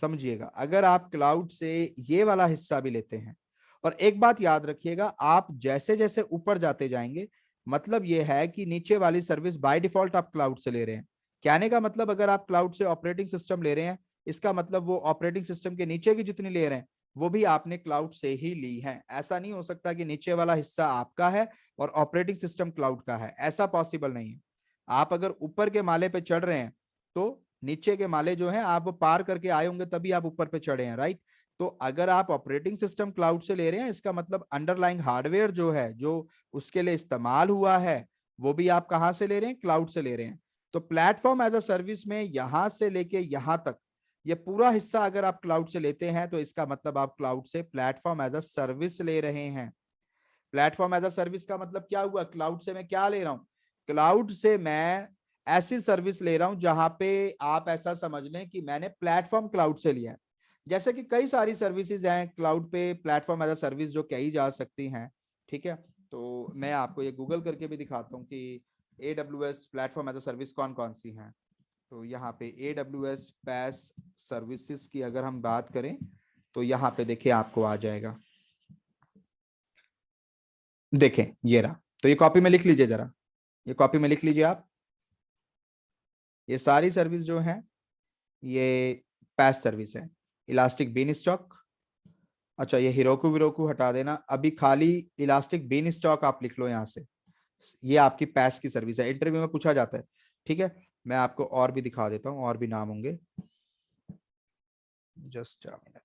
समझिएगा, अगर आप क्लाउड से ये वाला हिस्सा भी लेते हैं, और एक बात याद रखिएगा, आप जैसे जैसे ऊपर जाते जाएंगे, मतलब ये है कि नीचे वाली सर्विस बाय डिफॉल्ट आप क्लाउड से ले रहे हैं। कहने का मतलब, अगर आप क्लाउड से ऑपरेटिंग सिस्टम ले रहे हैं, इसका मतलब वो ऑपरेटिंग सिस्टम के नीचे की जितनी ले रहे हैं, वो भी आपने क्लाउड से ही ली है। ऐसा नहीं हो सकता कि नीचे वाला हिस्सा आपका है और ऑपरेटिंग सिस्टम क्लाउड का है, ऐसा पॉसिबल नहीं है। आप अगर ऊपर के माले पे चढ़ रहे हैं, तो नीचे के माले जो हैं आप पार करके आए होंगे, तभी आप ऊपर पे चढ़े हैं, राइट? तो अगर आप ऑपरेटिंग सिस्टम क्लाउड से ले रहे हैं, इसका मतलब अंडरलाइंग हार्डवेयर जो है, जो उसके लिए इस्तेमाल हुआ है, वो भी आप कहां से ले रहे हैं? क्लाउड से ले रहे हैं। तो प्लेटफॉर्म एज अ सर्विस में यहां से लेके यहां तक ये पूरा हिस्सा अगर आप क्लाउड से लेते हैं, तो इसका मतलब आप क्लाउड से प्लेटफॉर्म एज अ सर्विस ले रहे हैं। प्लेटफॉर्म एज अ सर्विस का मतलब क्या हुआ? क्लाउड से मैं क्या ले रहा हूं? क्लाउड से मैं ऐसी सर्विस ले रहा हूं जहां पे आप ऐसा समझ लें कि मैंने प्लेटफॉर्म क्लाउड से लिया है। जैसे कि कई सारी सर्विसेज हैं क्लाउड पे प्लेटफॉर्म एज अ सर्विस जो कही जा सकती हैं, ठीक है। तो मैं आपको ये गूगल करके भी दिखाता हूँ कि AWS platform as a service कौन कौन सी हैं। तो यहाँ पे AWS पैस सर्विसेज की अगर हम बात करें, तो यहाँ पे देखिए आपको आ जाएगा। देखें ये रहा, तो ये कॉपी में लिख लीजिए जरा, ये कॉपी में लिख लीजिए आप। ये सारी सर्विस जो है ये पैस सर्विस है। इलास्टिक बीन स्टॉक, अच्छा ये हिरोकू विरोकू हटा देना, अभी खाली इलास्टिक बीन स्टॉक आप लिख लो यहाँ से। ये आपकी पैस की सर्विस है, इंटरव्यू में पूछा जाता है, ठीक है। मैं आपको और भी दिखा देता हूँ, और भी नाम होंगे, जस्ट अ मिनट।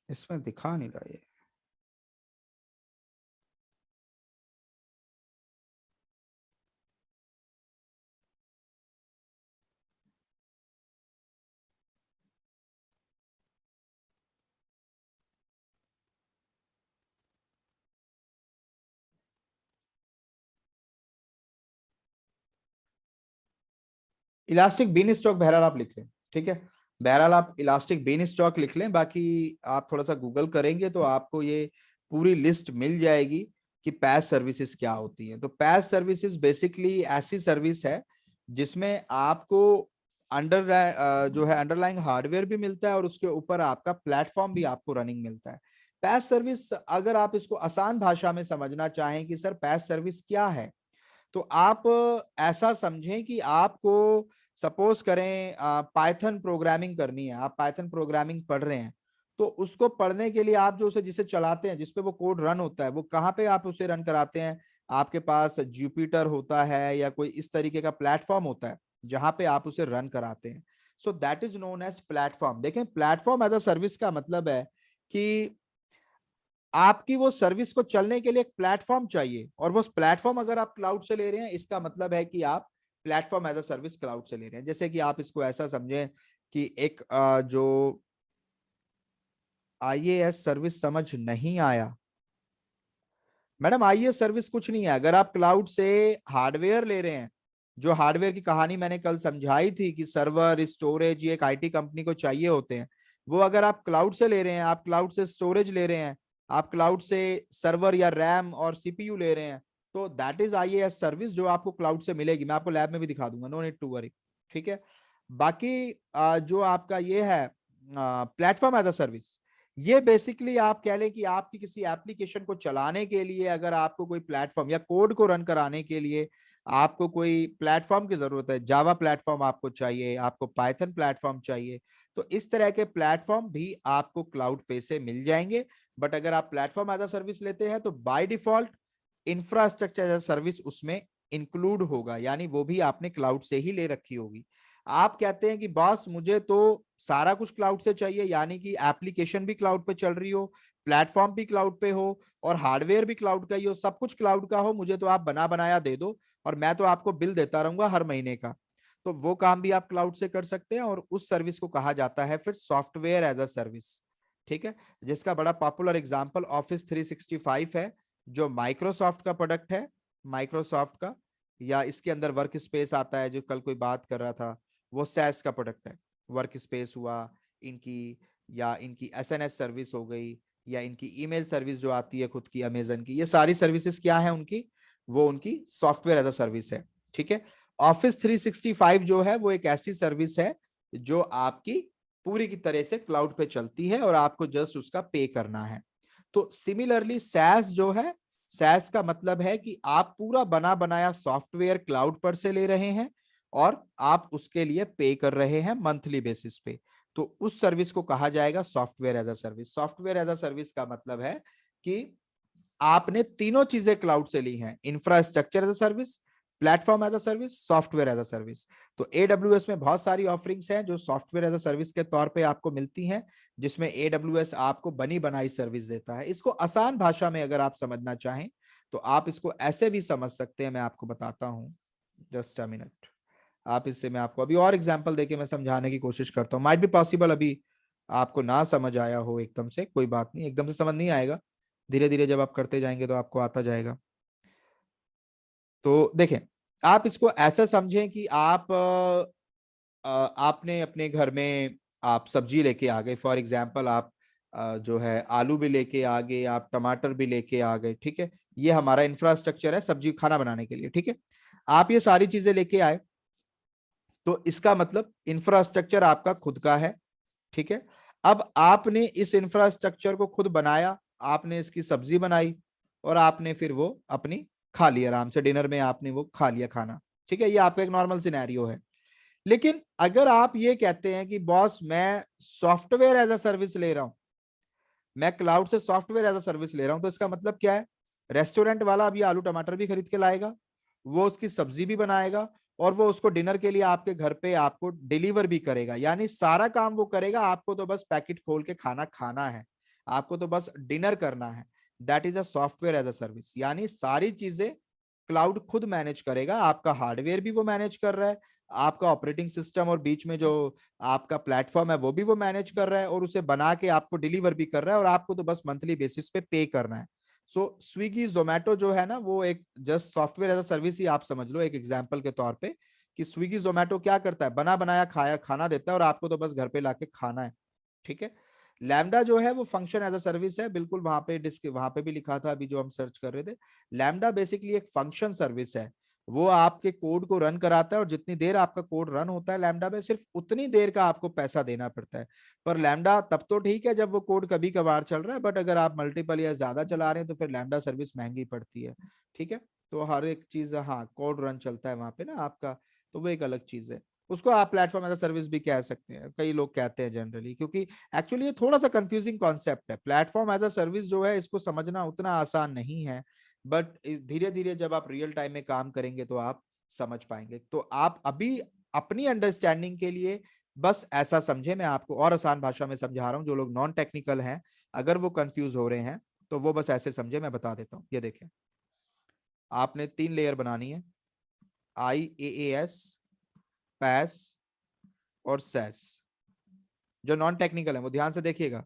इसमें दिखा नहीं रहा ये। इलास्टिक बीन स्टॉक बहरहाल आप लिख लें, ठीक है। बहरहाल आप इलास्टिक बीन स्टॉक लिख लें, बाकी आप थोड़ा सा गूगल करेंगे तो आपको ये पूरी लिस्ट मिल जाएगी कि पैस सर्विसेज क्या होती है। तो पैस सर्विसेज बेसिकली ऐसी सर्विस है जिसमें आपको अंडर जो है अंडरलाइंग हार्डवेयर भी मिलता है और उसके ऊपर आपका प्लेटफॉर्म भी आपको रनिंग मिलता है। पैस सर्विस, अगर आप इसको आसान भाषा में समझना चाहें कि सर पैस सर्विस क्या है, तो आप ऐसा समझें कि आपको सपोज करें पाइथन प्रोग्रामिंग करनी है, आप पाइथन प्रोग्रामिंग पढ़ रहे हैं, तो उसको पढ़ने के लिए आप जो उसे जिसे चलाते हैं, जिसपे वो कोड रन होता है, वो कहाँ पे आप उसे रन कराते हैं? आपके पास जुपिटर होता है या कोई इस तरीके का प्लेटफॉर्म होता है जहां पे आप उसे रन कराते हैं। So that is known as platform. देखें, प्लेटफॉर्म एज अ सर्विस का मतलब है कि आपकी वो सर्विस को चलने के लिए एक प्लेटफॉर्म चाहिए, और वो प्लेटफॉर्म अगर आप क्लाउड से ले रहे हैं, इसका मतलब है कि आप platform as a service cloud से ले रहे हैं। जैसे कि आप इसको ऐसा समझें कि एक जो आईएएस सर्विस समझ नहीं आया मैडम, आईएएस सर्विस कुछ नहीं है। अगर आप क्लाउड से हार्डवेयर ले रहे हैं, जो हार्डवेयर की कहानी मैंने कल समझाई थी कि सर्वर स्टोरेज ये एक आईटी कंपनी को चाहिए होते हैं, वो अगर आप क्लाउड से ले रहे हैं, आप क्लाउड से स्टोरेज ले रहे हैं, आप क्लाउड से सर्वर या रैम और सीपीयू ले रहे हैं, तो दैट इज आईएएस सर्विस जो आपको क्लाउड से मिलेगी। मैं आपको लैब में भी दिखा दूंगा, नो नीड टू वरी। ठीक है। बाकी जो आपका ये है प्लेटफॉर्म एज अ सर्विस, ये बेसिकली आप कह लें कि आपकी किसी एप्लीकेशन को चलाने के लिए अगर आपको कोई प्लेटफॉर्म या कोड को रन कराने के लिए आपको कोई प्लेटफॉर्म की जरूरत है, जावा प्लेटफॉर्म आपको चाहिए, आपको पाइथन प्लेटफॉर्म चाहिए, तो इस तरह के प्लेटफॉर्म भी आपको क्लाउड पे से मिल जाएंगे। बट अगर आप प्लेटफॉर्म एज अ सर्विस लेते हैं तो by default infrastructure as a service उसमें इंक्लूड होगा, यानी वो भी आपने क्लाउड से ही ले रखी होगी। आप कहते हैं कि बॉस मुझे तो सारा कुछ क्लाउड से चाहिए, यानी कि एप्लीकेशन भी क्लाउड पे चल रही हो, प्लेटफॉर्म भी क्लाउड पे हो, और हार्डवेयर भी क्लाउड का ही हो, सब कुछ क्लाउड का हो, मुझे तो आप बना बनाया दे दो और मैं तो आपको बिल देता रहूंगा हर महीने का। तो वो काम भी आप क्लाउड से कर सकते हैं, और उस सर्विस को कहा जाता है फिर सॉफ्टवेयर एज अ सर्विस। ठीक है। जिसका बड़ा पॉपुलर एग्जांपल ऑफिस 365 है, जो माइक्रोसॉफ्ट का प्रोडक्ट है, माइक्रोसॉफ्ट का, या इसके अंदर वर्क स्पेस आता है जो कल कोई बात कर रहा था, वो सैस का प्रोडक्ट है। वर्क स्पेस हुआ इनकी, या इनकी एसएनएस सर्विस हो गई, या इनकी ईमेल सर्विस जो आती है खुद की अमेजन की, ये सारी सर्विसेज क्या है उनकी, वो उनकी सॉफ्टवेयर एज अ सर्विस है। ठीक है। ऑफिस 365 जो है वो एक ऐसी सर्विस है जो आपकी पूरी की तरह से क्लाउड पे चलती है और आपको जस्ट उसका पे करना है। तो सिमिलरली सैस जो है, सैस का मतलब है कि आप पूरा बना बनाया सॉफ्टवेयर क्लाउड पर से ले रहे हैं और आप उसके लिए पे कर रहे हैं मंथली बेसिस पे, तो उस सर्विस को कहा जाएगा software as a service. Software as a service का मतलब है कि आपने तीनों चीजें क्लाउड से ली हैं, infrastructure as a service, platform as a service, software as a service. तो एडब्ल्यूएस में बहुत सारी ऑफरिंग्स हैं जो सॉफ्टवेयर एज अ सर्विस के तौर पे आपको मिलती हैं, जिसमें एडब्ल्यूएस आपको बनी बनाई सर्विस देता है। इसको आसान भाषा में अगर आप समझना चाहें तो आप इसको ऐसे भी समझ सकते हैं, मैं आपको बताता हूं, जस्ट अ मिनट। आप इससे मैं आपको अभी और एग्जांपल देके मैं समझाने की कोशिश करता हूँ, माइट बी पॉसिबल अभी आपको ना समझ आया हो एकदम से, कोई बात नहीं, एकदम से समझ नहीं आएगा, धीरे धीरे जब आप करते जाएंगे तो आपको आता जाएगा। तो देखें, आप इसको ऐसा समझें कि आपने अपने घर में आप सब्जी लेके आ गए, फॉर एग्जांपल आप जो है आलू भी लेके आ गए, आप टमाटर भी लेके आ गए। ठीक है। ये हमारा इंफ्रास्ट्रक्चर है सब्जी खाना बनाने के लिए। ठीक है। आप ये सारी चीजें लेके आए, तो इसका मतलब इंफ्रास्ट्रक्चर आपका खुद का है। ठीक है। अब आपने इस इंफ्रास्ट्रक्चर को खुद बनाया, आपने इसकी सब्जी बनाई और आपने फिर वो अपनी खा लिया, आराम से डिनर में आपने वो खा लिया खाना। ठीक है। ये आपका एक नॉर्मल सिनेरियो है। लेकिन अगर आप ये कहते हैं कि बॉस मैं सॉफ्टवेयर एज अ सर्विस ले रहा हूं, मैं क्लाउड से सॉफ्टवेयर एज अ सर्विस ले रहा हूं, तो इसका मतलब क्या है, रेस्टोरेंट वाला अभी आलू टमाटर भी खरीद के लाएगा, वो उसकी सब्जी भी बनाएगा, और वो उसको डिनर के लिए आपके घर पे आपको डिलीवर भी करेगा, यानी सारा काम वो करेगा, आपको तो बस पैकेट खोल के खाना खाना है, आपको तो बस डिनर करना है। That is a software as a service, यानी सारी चीजें क्लाउड खुद मैनेज करेगा, आपका हार्डवेयर भी वो मैनेज कर रहा है, आपका ऑपरेटिंग सिस्टम और बीच में जो आपका प्लेटफॉर्म है वो भी वो मैनेज कर रहा है, और उसे बना के आपको डिलीवर भी कर रहा है, और आपको तो बस मंथली बेसिस पे पे करना है। सो स्विगी जोमेटो जो है ना, वो एक just software as a service ही आप समझ लो एक एग्जांपल के तौर पे, कि स्विगी जोमेटो क्या करता है, बना बनाया खाया खाना देता है और आपको तो बस घर पे लाके खाना है। ठीक है। लैम्डा जो है वो फंक्शन एज अ सर्विस है, बिल्कुल वहां पे वहां पे भी लिखा था अभी जो हम सर्च कर रहे थे। लैम्डा बेसिकली एक फंक्शन सर्विस है, वो आपके कोड को रन कराता है, और जितनी देर आपका कोड रन होता है लैम्डा में, सिर्फ उतनी देर का आपको पैसा देना पड़ता है। पर लैम्डा तब तो ठीक है जब वो कोड कभी कभार चल रहा है, बट अगर आप मल्टीपल या ज्यादा चला रहे हैं तो फिर लैम्डा सर्विस महंगी पड़ती है। ठीक है। तो हर एक चीज, हाँ, कोड रन चलता है वहां पे ना आपका, तो वो एक अलग चीज है। उसको आप प्लेटफॉर्म एज अ सर्विस भी कह सकते हैं, कई लोग कहते हैं जनरली, क्योंकि एक्चुअली ये थोड़ा सा कंफ्यूजिंग कॉन्सेप्ट है। प्लेटफॉर्म एज अ सर्विस जो है इसको समझना उतना आसान नहीं है, बट धीरे धीरे जब आप रियल टाइम में काम करेंगे तो आप समझ पाएंगे। तो आप अभी अपनी अंडरस्टैंडिंग के लिए बस ऐसा समझे, मैं आपको और आसान भाषा में समझा रहा हूँ। जो लोग नॉन टेक्निकल हैं, अगर वो कंफ्यूज हो रहे हैं तो वो बस ऐसे समझे, मैं बता देता हूँ। ये देखें, आपने 3 लेयर बनानी है, IaaS, PaaS और SaaS। जो नॉन टेक्निकल है वो ध्यान से देखिएगा।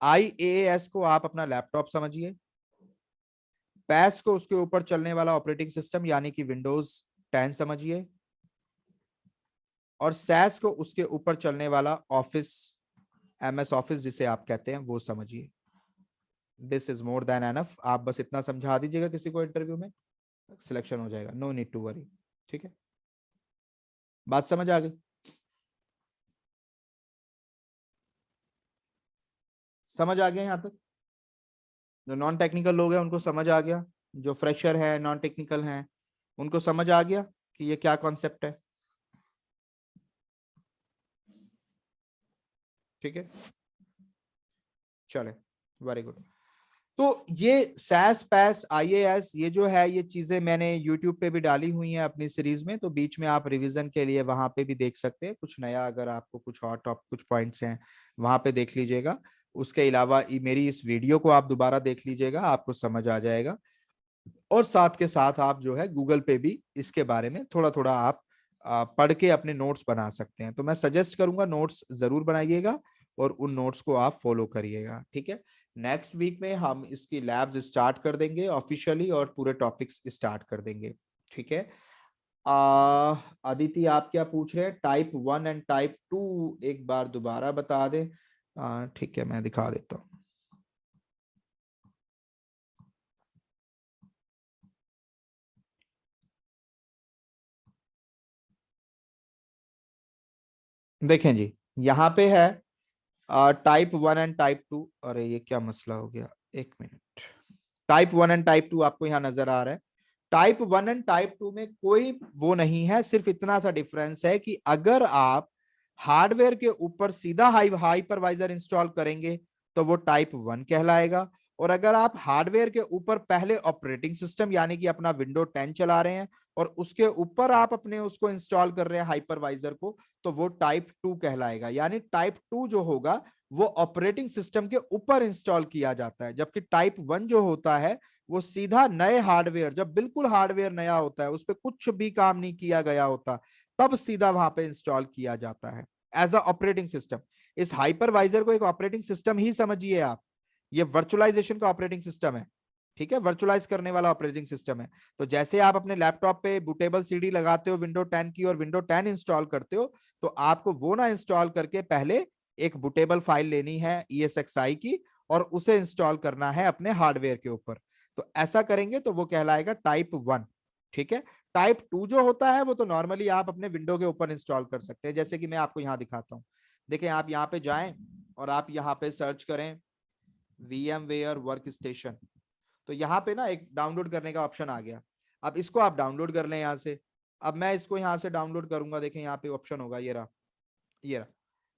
IaaS को आप अपना लैपटॉप समझिए, PaaS को उसके ऊपर चलने वाला ऑपरेटिंग सिस्टम यानी कि विंडोज 10 समझिए, और SaaS को उसके ऊपर चलने वाला ऑफिस, MS ऑफिस जिसे आप कहते हैं, वो समझिए। This is more than enough. आप बस इतना समझा दीजिएगा किसी को इंटरव्यू में, सिलेक्शन हो जाएगा, नो नीड टू वरी। ठीक है, बात समझ आ गई? समझ आ गया यहाँ तक? जो नॉन टेक्निकल लोग हैं उनको समझ आ गया, जो फ्रेशर है, नॉन टेक्निकल हैं, उनको समझ आ गया कि ये क्या कॉन्सेप्ट है? ठीक है, चले, वेरी गुड। तो ये SaaS PaaS IaaS ये जो है, ये चीजें मैंने YouTube पे भी डाली हुई हैं अपनी सीरीज में, तो बीच में आप रिवीजन के लिए वहां पे भी देख सकते हैं। कुछ नया अगर आपको कुछ और टॉप कुछ पॉइंट्स हैं वहां पे देख लीजिएगा। उसके अलावा मेरी इस वीडियो को आप दोबारा देख लीजिएगा, आपको समझ आ जाएगा। और साथ के साथ आप जो है गूगल पे भी इसके बारे में थोड़ा थोड़ा आप पढ़ के अपने नोट्स बना सकते हैं। तो मैं सजेस्ट करूंगा नोट्स जरूर बनाइएगा और उन नोट्स को आप फॉलो करिएगा। ठीक है, नेक्स्ट वीक में हम इसकी लैब्स स्टार्ट कर देंगे ऑफिशियली और पूरे टॉपिक्स स्टार्ट कर देंगे। ठीक है, अदिति आप क्या पूछ रहे हैं? टाइप 1 एंड टाइप 2 एक बार दोबारा बता दे। ठीक है, मैं दिखा देता हूँ। देखें जी, यहाँ पे है टाइप 1 एंड टाइप 2। अरे ये क्या मसला हो गया, एक मिनट। टाइप 1 एंड टाइप 2 आपको यहाँ नजर आ रहा है। टाइप 1 एंड टाइप 2 में कोई वो नहीं है, सिर्फ इतना सा डिफरेंस है कि अगर आप हार्डवेयर के ऊपर सीधा हाइपरवाइजर इंस्टॉल करेंगे तो वो टाइप 1 कहलाएगा। और अगर आप हार्डवेयर के ऊपर पहले ऑपरेटिंग सिस्टम यानी कि अपना विंडो 10 चला रहे हैं और उसके ऊपर आप अपने उसको इंस्टॉल कर रहे हैं हाइपरवाइजर को, तो वो टाइप 2 कहलाएगा। यानी टाइप 2 जो होगा वो ऑपरेटिंग सिस्टम के ऊपर इंस्टॉल किया जाता है, जबकि टाइप 1 जो होता है वो सीधा नए हार्डवेयर, जब बिल्कुल हार्डवेयर नया होता है, उस पर कुछ भी काम नहीं किया गया होता, तब सीधा वहां पे इंस्टॉल किया जाता है एज अ ऑपरेटिंग सिस्टम। इस हाइपरवाइजर को एक ऑपरेटिंग सिस्टम ही समझिए आप। ये वर्चुअलाइजेशन का ऑपरेटिंग सिस्टम है। ठीक है, वर्चुअलाइज करने वाला ऑपरेटिंग सिस्टम है। तो जैसे आप अपने लैपटॉप पे बूटेबल सीडी लगाते हो विंडो 10 की और विंडो 10 इंस्टॉल करते हो, तो आपको वो ना इंस्टॉल करके पहले एक बूटेबल फाइल लेनी है ESXi की और उसे इंस्टॉल करना है अपने हार्डवेयर के ऊपर। तो ऐसा करेंगे तो वो कहलाएगा टाइप 1। ठीक है, टाइप 2 जो होता है वो तो नॉर्मली आप अपने विंडो के ऊपर इंस्टॉल कर सकते हैं, जैसे कि मैं आपको यहां दिखाता हूं। देखें, आप यहां पे जाएं और आप यहां पे सर्च करें VMware वर्क स्टेशन। तो यहाँ पे ना एक डाउनलोड करने का ऑप्शन आ गया। अब इसको आप डाउनलोड कर लें यहाँ से। अब मैं इसको यहाँ से डाउनलोड करूंगा, देखें यहाँ पे ऑप्शन होगा, ये रहा, ये रहा।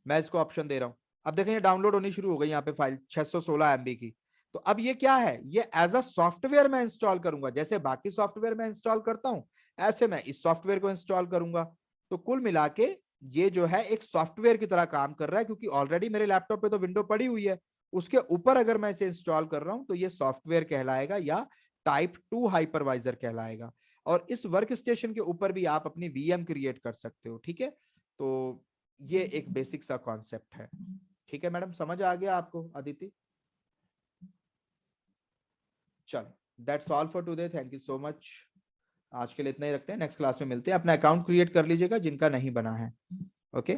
मैं इसको ऑप्शन दे रहा हूँ। अब देखें ये डाउनलोड होनी शुरू हो गई यहाँ पे फाइल 616 MB की। तो अब ये क्या है, ये एज अ सॉफ्टवेयर मैं इंस्टॉल करूंगा। जैसे बाकी सॉफ्टवेयर मैं इंस्टॉल करता हूं, ऐसे मैं इस सॉफ्टवेयर को इंस्टॉल करूंगा। तो कुल मिला के ये जो है एक सॉफ्टवेयर की तरह काम कर रहा है, क्योंकि ऑलरेडी मेरे लैपटॉप पे तो विंडो पड़ी हुई है, उसके ऊपर अगर मैं इसे इंस्टॉल कर रहा हूं तो ये सॉफ्टवेयर कहलाएगा या टाइप 2 हाइपरवाइजर कहलाएगा। और इस वर्क स्टेशन के ऊपर भी आप अपनी VM क्रिएट कर सकते हो। ठीक है, तो ये एक बेसिक सा कॉन्सेप्ट है। ठीक है मैडम, समझ आ गया आपको अदिति? चलो, that's all for today, thank you so much. आज के लिए इतना ही रखते हैं, नेक्स्ट क्लास में मिलते हैं। अपना अकाउंट क्रिएट कर लीजिएगा जिनका नहीं बना है। ओके।